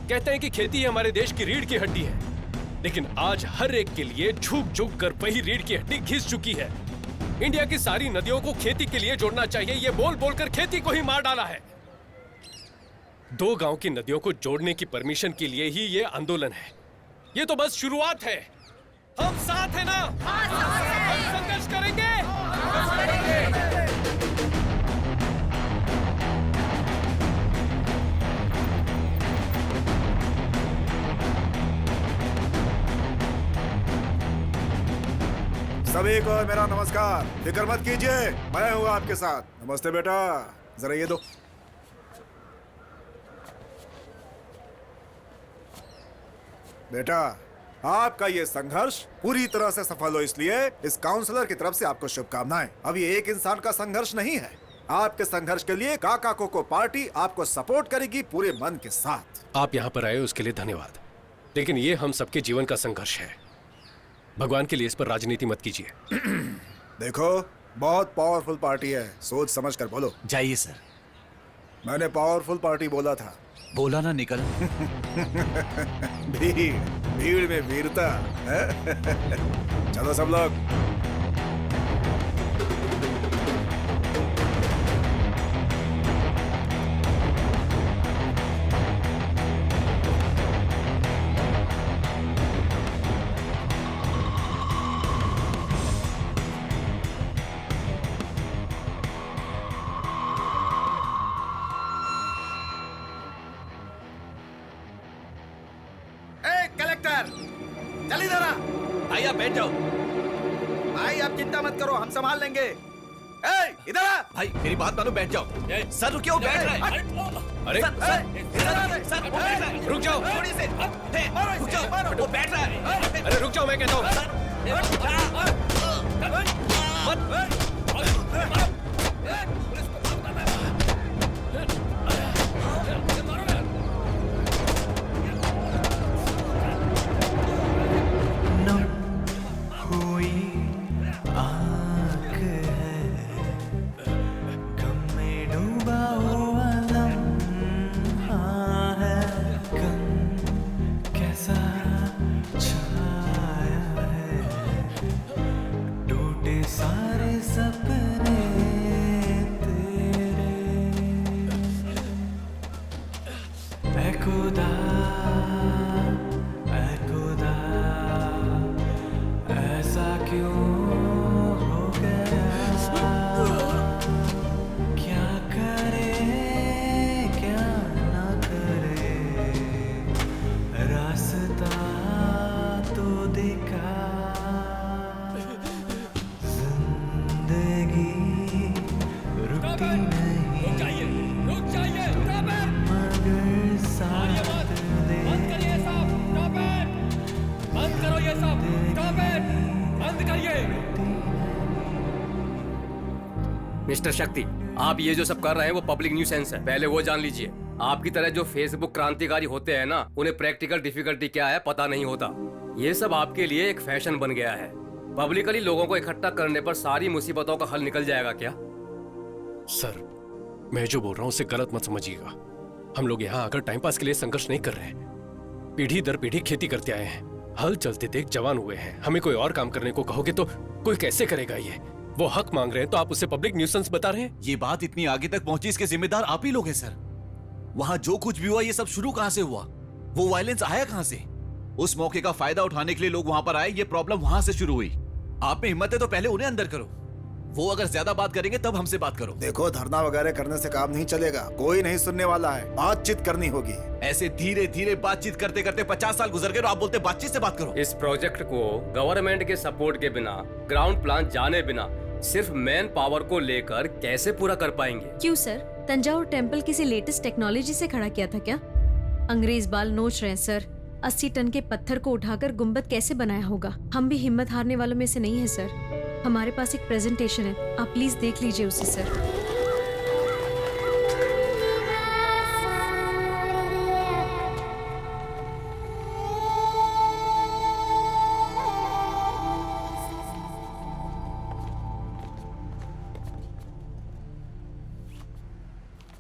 Speaker 3: कहते हैं कि खेती ही हमारे देश की रीढ़ की हड्डी है, लेकिन आज हर एक के लिए झुक झुक कर वही रीढ़ की हड्डी घिस चुकी है। इंडिया की सारी नदियों को खेती के लिए जोड़ना चाहिए, ये बोल बोलकर खेती को ही मार डाला है। 2 गांव की नदियों को जोड़ने की परमिशन के लिए ही ये आंदोलन है। ये तो बस शुरुआत है। हम साथ हैं ना? हम संघर्ष करेंगे।
Speaker 12: सभी को मेरा नमस्कार। फिक्र मत कीजिए, मैं हूँ आपके साथ। नमस्ते बेटा, जरा ये दो। बेटा, आपका ये संघर्ष पूरी तरह से सफल हो, इसलिए इस काउंसलर की तरफ से आपको शुभकामनाएं। अब ये एक इंसान का संघर्ष नहीं है। आपके संघर्ष के लिए काका कोको पार्टी आपको सपोर्ट करेगी पूरे मन के साथ।
Speaker 3: आप यहाँ पर आए उसके लिए धन्यवाद, लेकिन ये हम सबके जीवन का संघर्ष है। भगवान के लिए इस पर राजनीति मत कीजिए।
Speaker 12: देखो, बहुत पावरफुल पार्टी है, सोच समझ कर बोलो।
Speaker 1: जाइए सर।
Speaker 12: मैंने पावरफुल पार्टी बोला था।
Speaker 1: बोला ना निकल।
Speaker 12: भीड़ में वीरता है? चलो सब लोग।
Speaker 10: कलेक्टर, चल इधर आ।
Speaker 1: भाई आप बैठ जाओ।
Speaker 10: भाई आप चिंता मत करो, हम संभाल लेंगे। इधर आ।
Speaker 1: भाई मेरी बात मानो, बैठ जाओ। सर रुकिए, वो बैठ रहा है।
Speaker 3: अरे
Speaker 1: सर वो बैठ रहा है।
Speaker 3: रुक जाओ।
Speaker 1: थोड़ी से रुक जाओ, वो बैठ रहा है।
Speaker 3: अरे रुक जाओ, मैं कहता हूँ। मिस्टर शक्ति, आप ये जो सब कर रहे हैं वो पब्लिक न्यूसेंस है, पहले वो जान लीजिए। आपकी तरह जो फेसबुक क्रांतिकारी होते हैं ना, उन्हें प्रैक्टिकल डिफिकल्टी क्या है पता नहीं होता। ये सब आपके लिए एक फैशन बन गया है। पब्लिकली लोगों को इकट्ठा करने पर सारी मुसीबतों का हल निकल जाएगा क्या? सर, मैं जो बोल रहा हूँ उसे गलत मत समझिएगा। हम लोग यहाँ आकर टाइम पास के लिए संघर्ष नहीं कर रहे हैं। पीढ़ी दर पीढ़ी खेती करते आए हैं, हल चलते देख जवान हुए हैं। हमें कोई और काम करने को कहोगे तो कोई कैसे करेगा? ये वो हक मांग रहे हैं तो आप उसे पब्लिक न्यूसेंस बता रहे हैं।
Speaker 1: ये बात इतनी आगे तक पहुंची, इसके जिम्मेदार आप ही लोग हैं सर। वहां जो कुछ भी हुआ, ये सब शुरू कहां से हुआ? वो वायलेंस आया कहां से? उस मौके का फायदा उठाने के लिए लोग वहां पर आए, ये प्रॉब्लम वहां से शुरू हुई। आप में हिम्मत है तो पहले उन्हें अंदर करो। वो अगर ज्यादा बात करेंगे तब हमसे बात करो।
Speaker 12: देखो, धरना वगैरह करने से काम नहीं चलेगा, कोई नहीं सुनने वाला है, बातचीत करनी होगी।
Speaker 1: ऐसे धीरे धीरे बातचीत करते करते 50 साल गुजर गए और आप बोलते बातचीत से बात करो।
Speaker 17: इस प्रोजेक्ट को गवर्नमेंट के सपोर्ट के बिना, ग्राउंड प्लान जाने बिना, सिर्फ मैन पावर को लेकर कैसे पूरा कर पाएंगे?
Speaker 16: क्यों सर, तंजावुर टेम्पल किसी लेटेस्ट टेक्नोलॉजी से खड़ा किया था क्या? अंग्रेज बाल नोच रहे हैं सर। 80 टन के पत्थर को उठाकर गुंबद कैसे बनाया होगा? हम भी हिम्मत हारने वालों में से नहीं है सर। हमारे पास एक प्रेजेंटेशन है, आप प्लीज देख लीजिए उसे सर।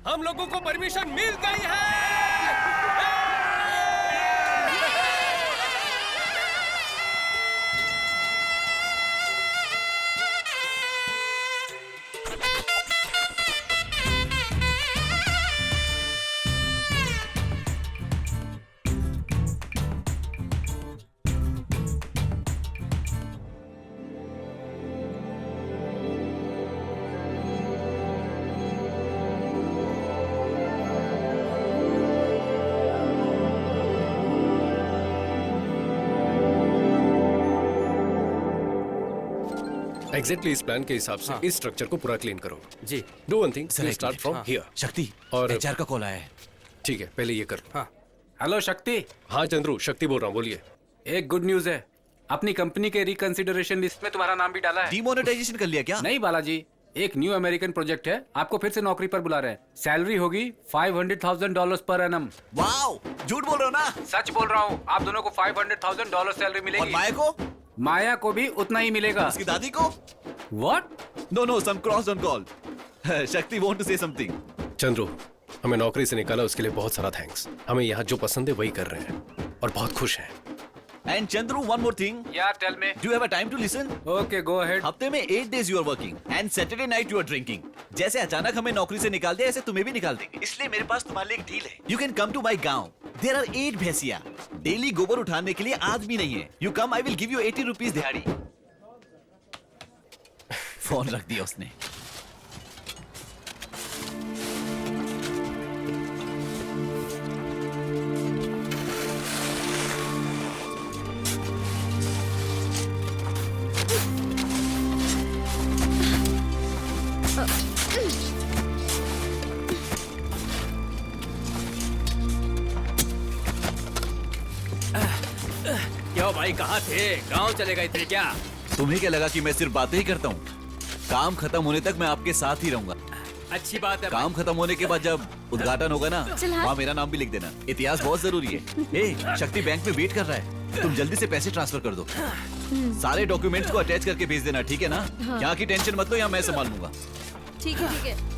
Speaker 3: हम लोगों को परमिशन मिल गई है। एग्जैक्टली इस प्लान के हिसाब से इस स्ट्रक्चर को पूरा क्लीन करो।
Speaker 17: जी।
Speaker 3: Do one thing,
Speaker 1: sir,
Speaker 3: start from here.
Speaker 1: Shakti
Speaker 3: और
Speaker 1: एचआर का कॉल आया है।
Speaker 3: ठीक है, पहले ये कर।
Speaker 15: हाँ। हेलो शक्ति।
Speaker 3: हाँ चंद्रू, शक्ति बोल रहा हूँ, बोलिए।
Speaker 15: एक गुड न्यूज है, अपनी कंपनी के रिकंसिडरेशन लिस्ट में तुम्हारा नाम भी डाला है।
Speaker 1: डिमोनेटाइजेशन कर लिया क्या?
Speaker 15: नहीं बालाजी, एक न्यू अमेरिकन प्रोजेक्ट है, आपको फिर से नौकरी पर बुला रहे हैं। सैलरी होगी $500,000 पर एनम।
Speaker 1: वाओ, झूठ बोल रहे हो ना?
Speaker 15: सच बोल रहा हूँ, आप दोनों को $500,000 सैलरी मिलेगी।
Speaker 1: और माया को?
Speaker 15: माया को भी उतना ही मिलेगा।
Speaker 1: उसकी दादी को?
Speaker 15: What?
Speaker 1: No, some cross on call. शक्ति want to say something.
Speaker 3: Chandru, हमें नौकरी से निकाला उसके लिए बहुत सारा थैंक्स। हमें यहाँ जो पसंद है वही कर रहे हैं और बहुत खुश हैं।
Speaker 1: And Chandru, one more thing.
Speaker 15: Yeah, tell me.
Speaker 1: Do you have a time to listen?
Speaker 15: Okay, go ahead.
Speaker 1: हफ्ते में 8 days you are working and Saturday night you are drinking. जैसे अचानक हमें नौकरी से निकाल दिया, ऐसे तुम्हें भी निकाल देंगे। इसलिए मेरे पास तुम्हारे लिए एक डील है। You can come to my गांव. There are 8 भैंसिया। डेली गोबर उठाने के लिए आदमी नहीं है। You come, I will give you 80 rupees दिहाड़ी। फोन रख दिया उसने।
Speaker 17: क्यों भाई, कहाँ थे? गांव चले गए थे क्या?
Speaker 1: तुम्हें क्या लगा कि मैं सिर्फ बातें ही करता हूँ? काम खत्म होने तक मैं आपके साथ ही रहूंगा।
Speaker 17: अच्छी बात है।
Speaker 1: काम खत्म होने के बाद जब उद्घाटन होगा ना,
Speaker 2: चल हाँ।
Speaker 1: वहाँ मेरा नाम भी लिख देना। इतिहास बहुत जरूरी है। ए, शक्ति बैंक में वेट कर रहा है, तुम जल्दी से पैसे ट्रांसफर कर दो। सारे डॉक्यूमेंट्स को अटैच करके भेज देना, ठीक है ना?
Speaker 2: हाँ।
Speaker 1: यहाँ की टेंशन मत लो, यहाँ मैं संभाल लूंगा।
Speaker 2: ठीक है, ठीक है।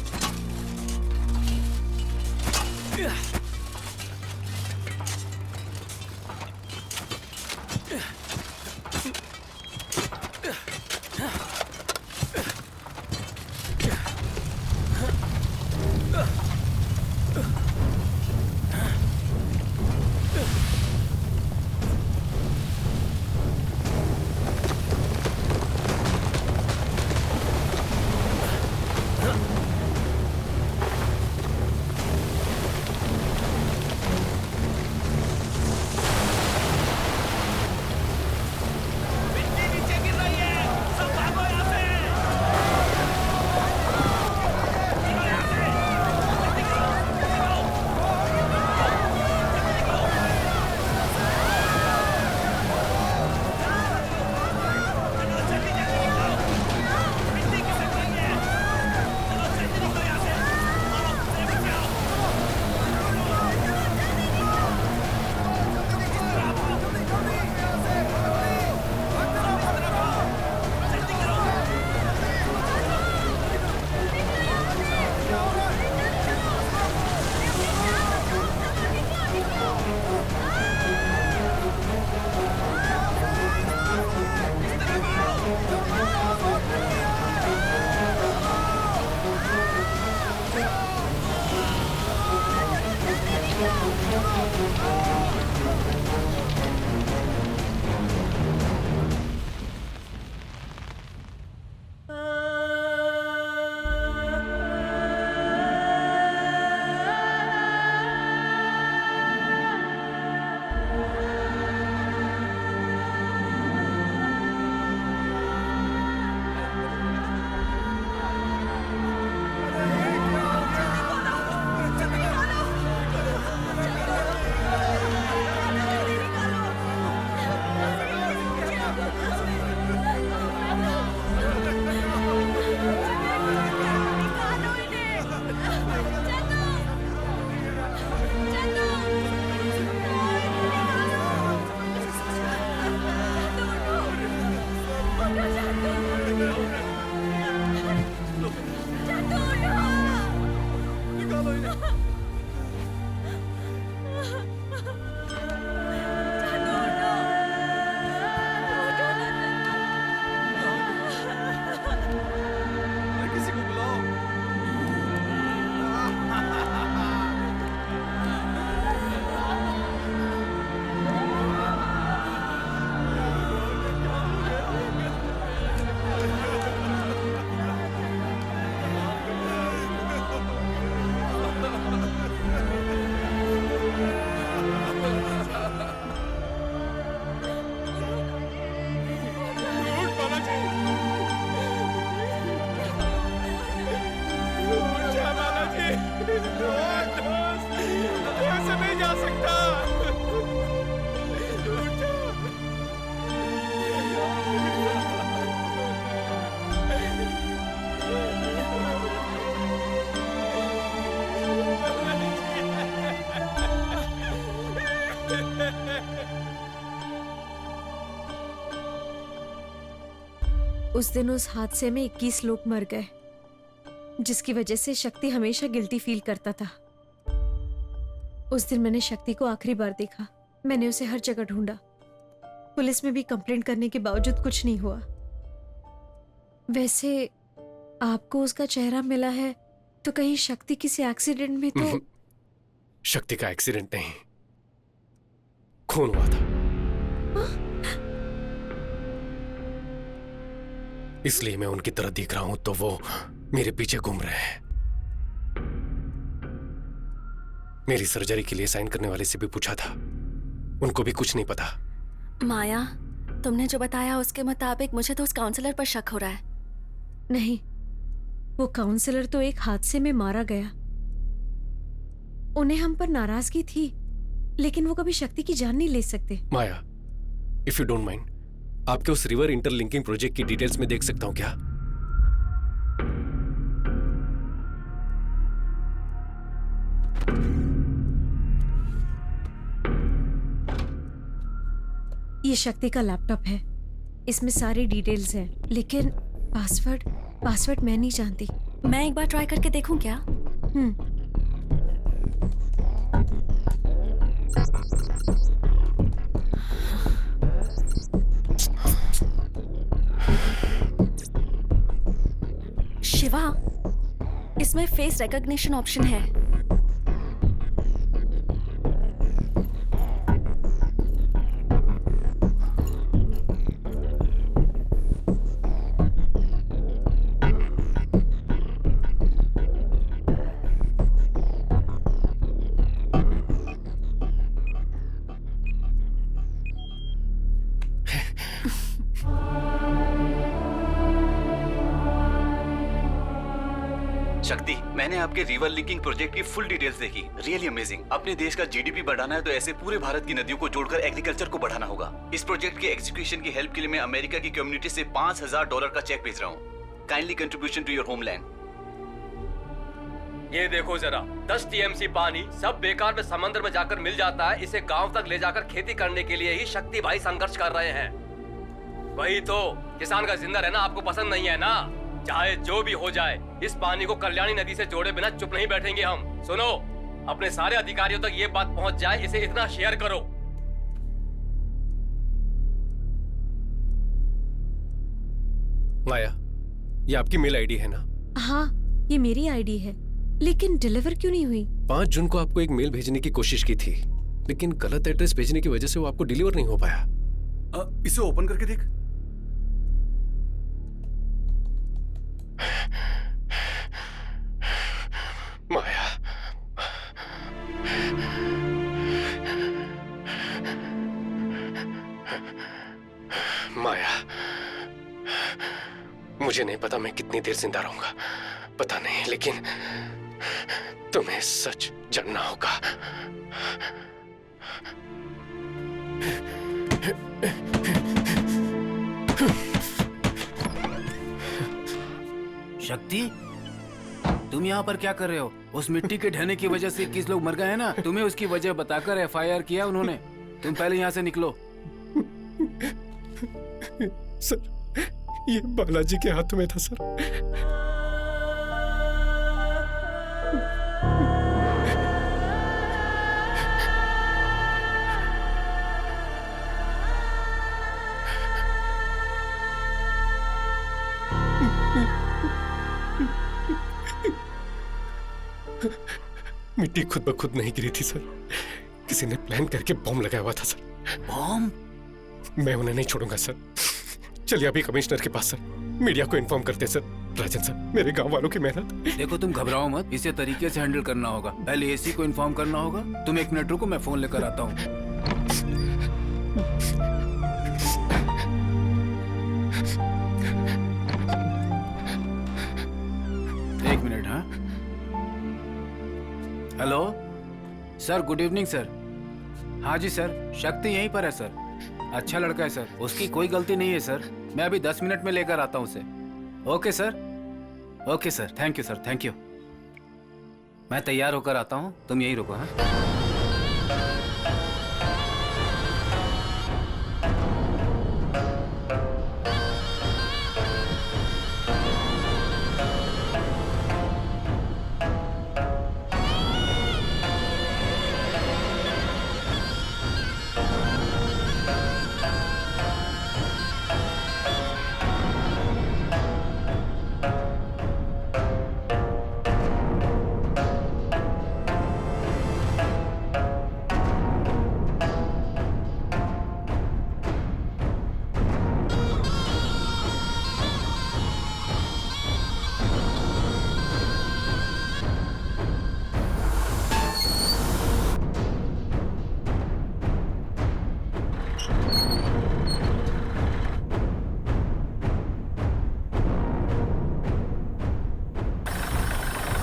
Speaker 5: किसी को बुलाओ।
Speaker 16: उस दिन उस हादसे में 21 लोग मर गए, जिसकी वजह से शक्ति हमेशा गिल्टी फील करता था। उस दिन मैंने शक्ति को आखिरी बार देखा। मैंने उसे हर जगह ढूंढा। पुलिस में भी कंप्लेंट करने के बावजूद कुछ नहीं हुआ। वैसे आपको उसका चेहरा मिला है तो कहीं शक्ति किसी एक्सीडेंट में तो?
Speaker 3: शक्ति का एक्सीडेंट नहीं, खून हुआ था। इसलिए मैं उनकी तरह दिख रहा हूं तो वो मेरे पीछे घूम रहे हैं। मेरी सर्जरी के लिए साइन करने वाले से भी पूछा था, उनको भी कुछ नहीं पता।
Speaker 2: माया, तुमने जो बताया उसके मुताबिक मुझे तो उस काउंसलर पर शक हो रहा है।
Speaker 16: नहीं, वो काउंसलर तो एक हादसे में मारा गया। उन्हें हम पर नाराजगी थी, लेकिन वो कभी शक्ति की जान नहीं ले सकते।
Speaker 3: माया, इफ यू डोंट माइंड, आपके उस रिवर इंटरलिंकिंग प्रोजेक्ट की डिटेल्स में देख सकता हूं क्या?
Speaker 16: ये शक्ति का लैपटॉप है, इसमें सारी डिटेल्स हैं, लेकिन पासवर्ड मैं नहीं जानती।
Speaker 2: मैं एक बार ट्राई करके देखूं क्या? शिवा, इसमें फेस रिकॉग्निशन ऑप्शन है।
Speaker 1: शक्ति, मैंने आपके रिवर लिंकिंग प्रोजेक्ट की फुल डिटेल्स देखी। Really amazing. अपने देश का जीडीपी बढ़ाना है तो ऐसे पूरे भारत की नदियों को जोड़कर एग्रीकल्चर को बढ़ाना होगा। इस प्रोजेक्ट के एग्जीक्यूशन की हेल्प के लिए मैं अमेरिका की कम्युनिटी से $5000 का चेक भेज रहा हूँ। Kindly contribution to your homeland.
Speaker 17: ये देखो जरा, 10 टीएमसी पानी सब बेकार में समंदर में जाकर मिल जाता है। इसे गांव तक ले जाकर खेती करने के लिए ही शक्ति भाई संघर्ष कर रहे हैं। वही तो, किसान का जिंदा रहना आपको पसंद नहीं है ना? चाहे जो भी हो जाए, इस पानी को कल्याणी नदी से जोड़े बिना चुप नहीं बैठेंगे हम। सुनो, अपने सारे अधिकारियों तक ये बात पहुंच जाए, इसे इतना शेयर करो।
Speaker 3: माया, ये आपकी मेल आईडी है ना?
Speaker 16: हाँ, ये मेरी आईडी है, लेकिन डिलीवर क्यों नहीं हुई?
Speaker 3: 5 जून को आपको एक मेल भेजने की कोशिश की थी, लेकिन गलत एड्रेस भेजने की वजह से वो आपको डिलीवर नहीं हो पाया।
Speaker 5: इसे ओपन करके देख।
Speaker 3: माया, माया, मुझे नहीं पता मैं कितनी देर जिंदा रहूंगा, पता नहीं, लेकिन तुम्हें सच जानना होगा।
Speaker 15: शक्ति, तुम यहाँ पर क्या कर रहे हो? उस मिट्टी के ढहने की वजह से 21 लोग मर गए हैं ना? तुम्हें उसकी वजह बताकर एफआईआर किया उन्होंने। तुम पहले यहाँ से निकलो।
Speaker 3: सर, ये बालाजी के हाथों में था सर। मिट्टी खुद ब खुद नहीं गिरी थी सर, किसी ने प्लान करके बम लगाया हुआ था सर।
Speaker 15: बम?
Speaker 3: मैं उन्हें नहीं छोड़ूंगा सर। चलिए अभी कमिश्नर के पास सर, मीडिया को इन्फॉर्म करते सर। राजन सर, मेरे गांव वालों की मेहनत।
Speaker 15: देखो तुम घबराओ मत, इसे तरीके से हैंडल करना होगा। पहले एसी को इन्फॉर्म करना होगा। तुम 1 मिनट रुको, मैं फोन लेकर आता हूँ। एक मिनट। हाँ hello sir, good evening sir. हाँ जी सर, शक्ति यहीं पर है सर। अच्छा लड़का है सर, उसकी कोई गलती नहीं है सर। मैं अभी 10 मिनट में लेकर आता हूँ उसे। Okay sir, okay sir, thank you sir, thank you. मैं तैयार होकर आता हूँ, तुम यहीं रुको। हाँ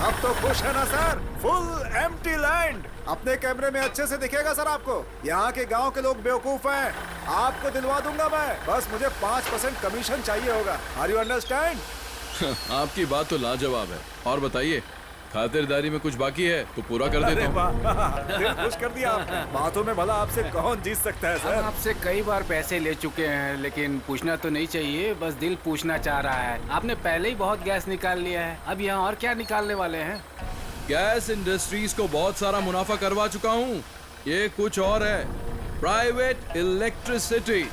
Speaker 12: अब तो खुश है ना सर? Full empty land. अपने कैमरे में अच्छे से दिखेगा सर आपको। यहाँ के गांव के लोग बेवकूफ हैं। आपको दिलवा दूंगा मैं, बस मुझे 5% कमीशन चाहिए होगा। Are you understand?
Speaker 9: आपकी बात तो लाजवाब है। और बताइए, खातिरदारी में कुछ बाकी है तो पूरा कर देता हूँ।
Speaker 12: दिल खुश कर दिया आपने। बातों में भला आपसे कौन जीत सकता है सर?
Speaker 15: हम आपसे कई बार पैसे ले चुके हैं, लेकिन पूछना तो नहीं चाहिए, बस दिल पूछना चाह रहा है। आपने पहले ही बहुत गैस निकाल लिया है, अब यहाँ और क्या निकालने वाले हैं?
Speaker 9: गैस इंडस्ट्रीज को बहुत सारा मुनाफा करवा चुका हूँ। ये कुछ और है, प्राइवेट इलेक्ट्रिसिटी।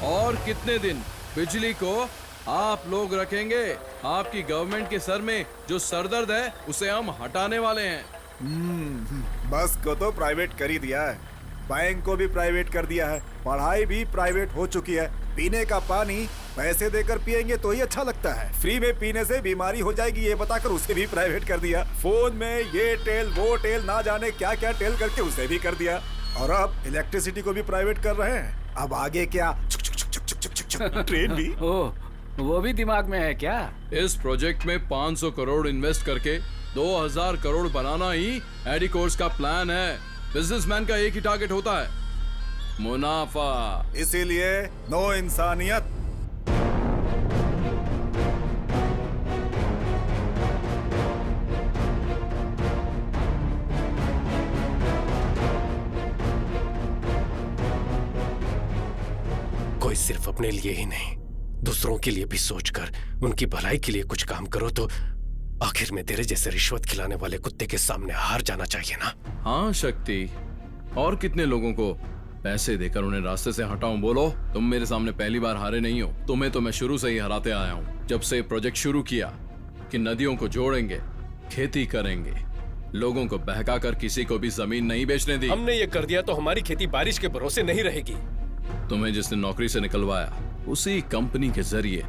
Speaker 9: और कितने दिन बिजली को आप लोग रखेंगे? आपकी गवर्नमेंट के सर में जो सरदर्द है उसे हम हटाने वाले हैं।
Speaker 12: बस को तो प्राइवेट कर ही दिया है, बैंक को भी प्राइवेट कर दिया है, पढ़ाई भी प्राइवेट हो चुकी है। पीने का पानी पैसे देकर पिएंगे तो ही अच्छा लगता है, फ्री में पीने से बीमारी हो जाएगी ये बताकर उसे भी प्राइवेट कर दिया। फोन में ये टेल वो टेल ना जाने क्या क्या टेल करके उसे भी कर दिया। और अब इलेक्ट्रिसिटी को भी प्राइवेट कर रहे हैं। अब आगे क्या? ट्रेन भी।
Speaker 15: ओह, वो भी दिमाग में है क्या?
Speaker 9: इस प्रोजेक्ट में 500 करोड़ इन्वेस्ट करके 2000 करोड़ बनाना ही एडिकोर्स का प्लान है। बिजनेसमैन का एक ही टारगेट होता है, मुनाफा।
Speaker 12: इसीलिए नो इंसानियत।
Speaker 3: कोई सिर्फ अपने लिए ही नहीं, दूसरों के लिए भी सोचकर उनकी भलाई के लिए कुछ काम करो तो आखिर में तेरे जैसे रिश्वत खिलाने वाले कुत्ते के सामने हार जाना चाहिए ना।
Speaker 9: हाँ शक्ति, और कितने लोगों को पैसे देकर उन्हें रास्ते से हटाऊं? बोलो, तुम मेरे सामने पहली बार हारे नहीं हो। तुम्हें तो मैं शुरू से ही हराते आया हूँ। जब से प्रोजेक्ट शुरू किया कि नदियों को जोड़ेंगे, खेती करेंगे, लोगों को बहकाकर किसी को भी जमीन नहीं बेचने दी।
Speaker 3: हमने ये कर दिया तो हमारी खेती बारिश के भरोसे नहीं रहेगी।
Speaker 9: तुम्हें जिसने नौकरी से निकलवाया, उसी कंपनी के जरिए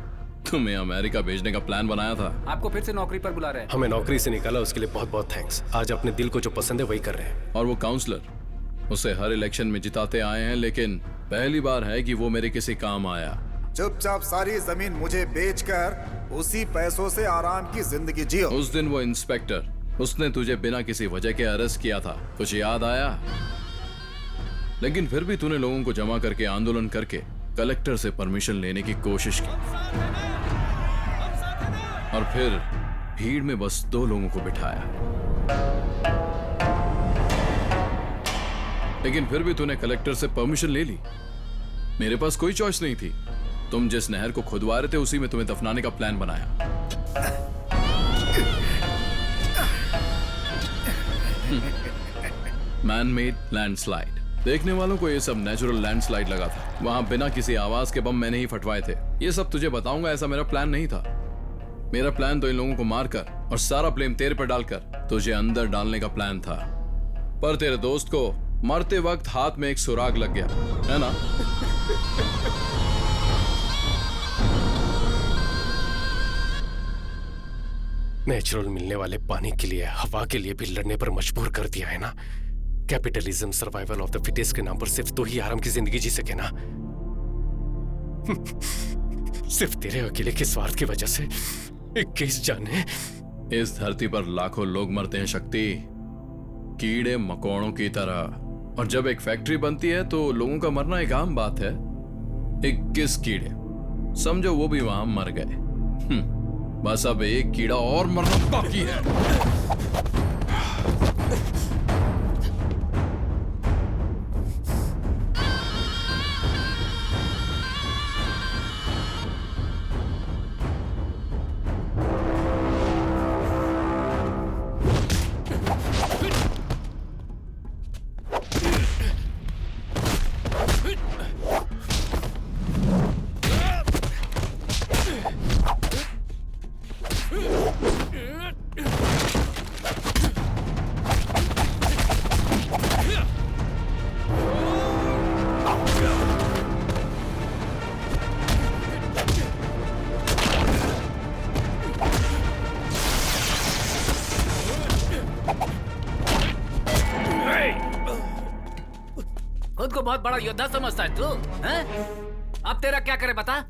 Speaker 9: तुम्हें अमेरिका भेजने का प्लान बनाया था।
Speaker 15: आपको फिर से नौकरी पर बुला रहे हैं।
Speaker 3: हमें नौकरी से निकाला, उसके लिए बहुत बहुत थैंक्स। आज अपने दिल को जो पसंद है वही कर रहे हैं।
Speaker 9: और वो काउंसलर, उसे हर इलेक्शन में जिताते आए हैं, लेकिन पहली बार है कि वो मेरे किसी काम आया।
Speaker 12: चुपचाप सारी जमीन मुझे बेचकर उसी पैसों से आराम की जिंदगी जियो।
Speaker 9: उस दिन वो इंस्पेक्टर, उसने तुझे बिना किसी वजह के अरेस्ट किया था, कुछ याद आया? लेकिन फिर भी तूने लोगों को जमा करके आंदोलन करके कलेक्टर से परमिशन लेने की कोशिश की, और फिर भीड़ में बस 2 लोगों को बिठाया। लेकिन फिर भी तूने कलेक्टर से परमिशन ले ली। मेरे पास कोई चॉइस नहीं थी। तुम जिस नहर को खुदवा रहे थे उसी में तुम्हें दफनाने का प्लान बनाया। Man made landslide. देखने वालों को ये सब नेचुरल लैंडस्लाइड लगा था। वहां बिना किसी आवाज के बम मैंने ही फटवाए थे। ये सब तुझे बताऊंगा ऐसा मेरा प्लान नहीं था। मेरा प्लान तो इन लोगों को मारकर और सारा ब्लेम तेरे पर डालकर तुझे अंदर डालने का प्लान था, पर तेरे दोस्त को मरते वक्त हाथ में एक सुराग लग गया, है ना?
Speaker 3: नेचुरल मिलने वाले पानी के लिए, हवा के लिए भी लड़ने पर मजबूर कर दिया है ना। Capitalism, survival of the fittest के नाम पर सिर्फ तू ही आराम की जिंदगी जी सके ना। सिर्फ तेरे अकेले के स्वार्थ की वजह से 21 जाने।
Speaker 9: इस धरती पर लाखों लोग मरते हैं शक्ति, कीड़े मकोड़ों की तरह, और जब एक फैक्ट्री बनती है तो लोगों का मरना एक आम बात है। 21 कीड़े, समझो वो भी वहां मर गए। बस अब एक कीड़ा और मरना बाकी है।
Speaker 11: खुद को बहुत बड़ा योद्धा समझता है तू, हैं? अब तेरा क्या करे बता?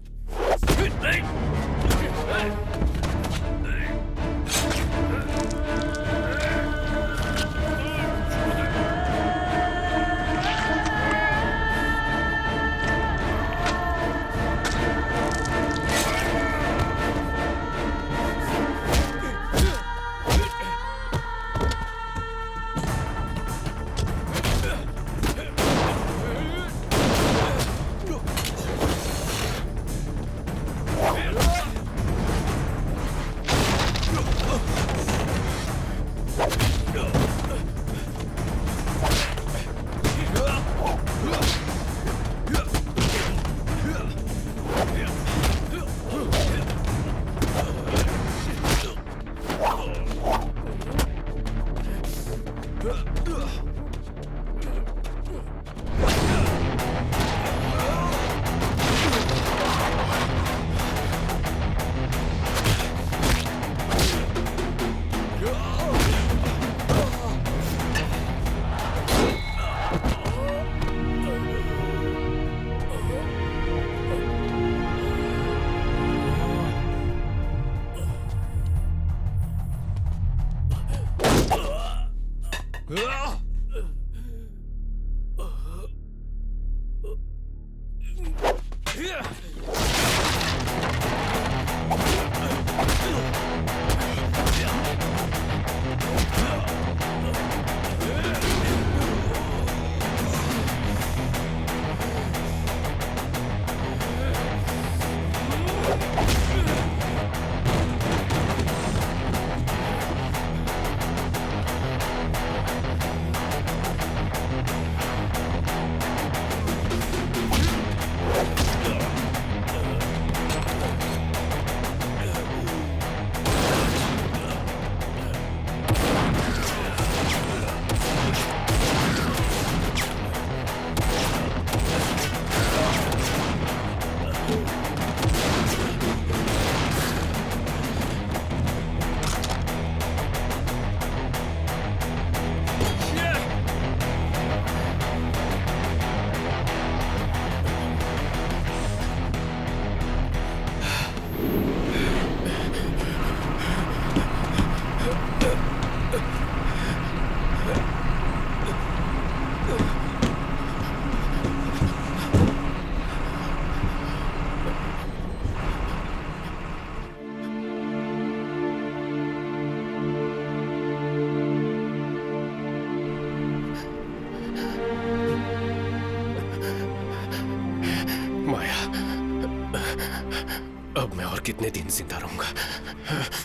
Speaker 3: अब मैं और कितने दिन जिंदा रहूंगा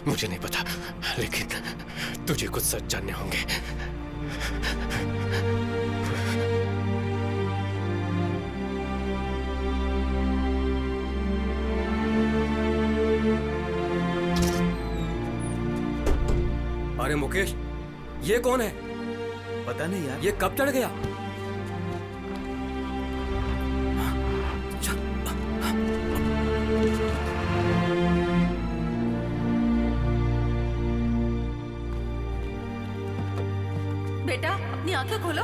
Speaker 3: मुझे नहीं पता, लेकिन तुझे कुछ सच जानने होंगे।
Speaker 17: अरे मुकेश, ये कौन है?
Speaker 13: पता नहीं यार।
Speaker 17: ये कब चढ़ गया?
Speaker 7: बेटा अपनी आंखें खोलो।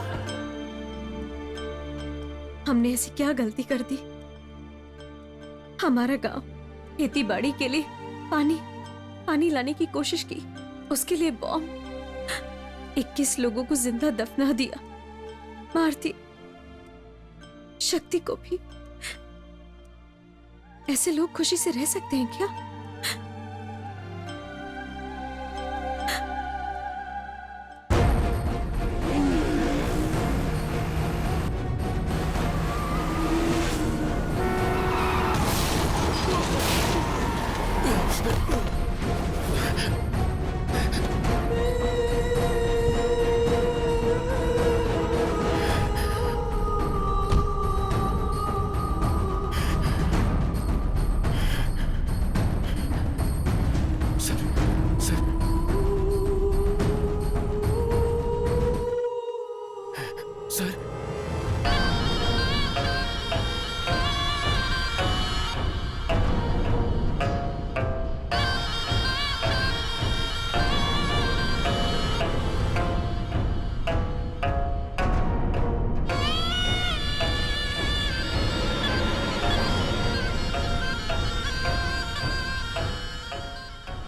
Speaker 16: हमने ऐसी क्या गलती कर दी? हमारा गांव खेती बाड़ी के लिए पानी लाने की कोशिश की, उसके लिए बॉम्ब, 21 लोगों को जिंदा दफना दिया, मार दी शक्ति को भी। ऐसे लोग खुशी से रह सकते हैं क्या?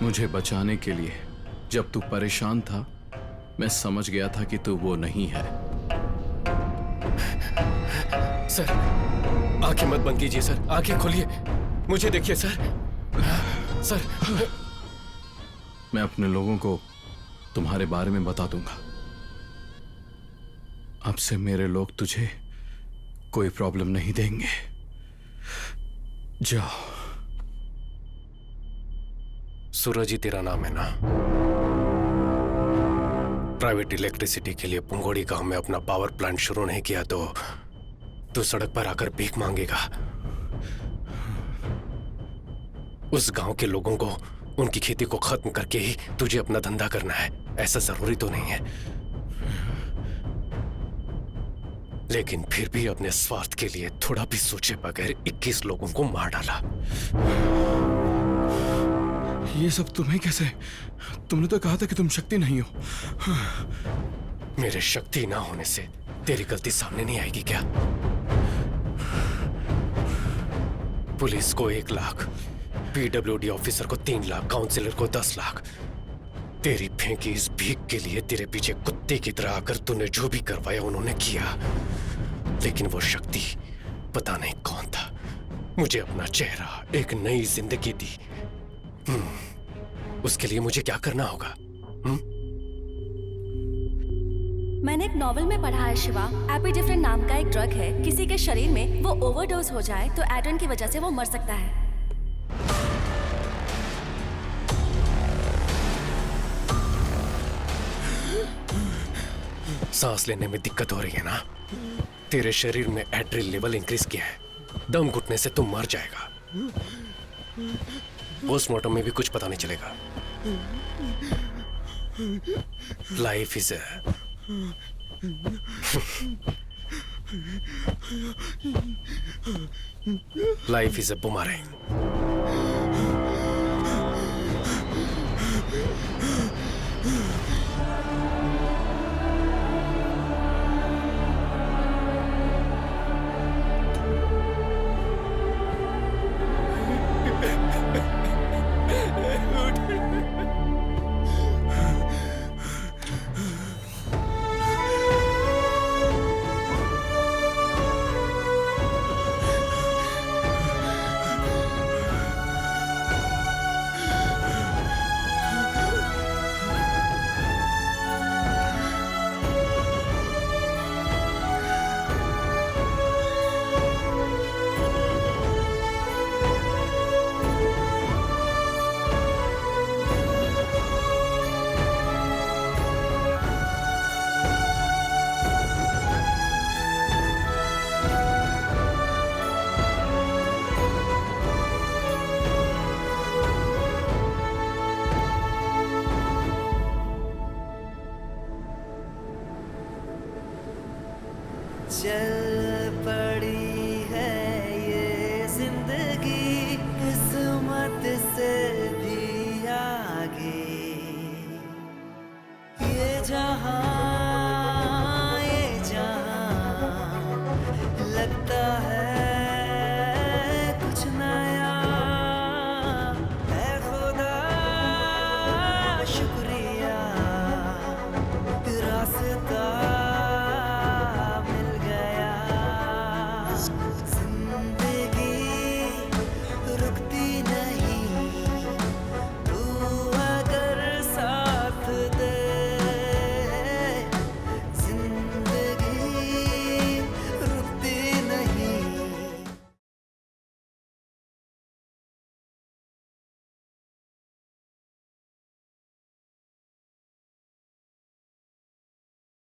Speaker 9: मुझे बचाने के लिए जब तू परेशान था, मैं समझ गया था कि तू वो नहीं है।
Speaker 3: सर, आंखें मत बंद कीजिए सर, आंखें खोलिए, मुझे देखिए सर। सर,
Speaker 9: मैं अपने लोगों को तुम्हारे बारे में बता दूंगा। अब से मेरे लोग तुझे कोई प्रॉब्लम नहीं देंगे। जाओ।
Speaker 3: सूरज ही तेरा नाम है ना? प्राइवेट इलेक्ट्रिसिटी के लिए पुंगोड़ी गांव में अपना पावर प्लांट शुरू नहीं किया तो तू सड़क पर आकर भीख मांगेगा। उस गांव के लोगों को उनकी खेती को खत्म करके ही तुझे अपना धंधा करना है, ऐसा जरूरी तो नहीं है। लेकिन फिर भी अपने स्वार्थ के लिए थोड़ा भी सोचे बगैर 21 लोगों को मार डाला।
Speaker 9: ये सब तुम्हें कैसे? तुमने तो कहा था कि तुम शक्ति नहीं हो।
Speaker 3: मेरे शक्ति ना होने से तेरी गलती सामने नहीं आएगी क्या? पुलिस को 1 लाख, पीडब्ल्यूडी ऑफिसर को 3 लाख, काउंसिलर को 10 लाख। तेरी फेंकी इस भीख के लिए तेरे पीछे कुत्ते की तरह आकर तूने जो भी करवाया उन्होंने किया। लेकिन वो शक्ति पता नहीं कौन था, मुझे अपना चेहरा, एक नई जिंदगी दी। उसके लिए मुझे क्या करना होगा?
Speaker 2: मैंने एक नॉवेल में पढ़ा है शिवा, एपिडिफ्रेन नाम का एक ड्रग है, किसी के शरीर में वो ओवरडोज हो जाए तो एड्रेन की वजह से वो मर सकता है।
Speaker 3: सांस लेने में दिक्कत हो रही है ना? तेरे शरीर में एड्रेनल लेवल इंक्रीज किया है, दम घुटने से तुम मर जाएगा। पोस्टमार्टम में भी कुछ पता नहीं चलेगा। Life is a boomerang.
Speaker 18: चल पड़ी है ये जिंदगी किस्मत से भी आगे, ये जहां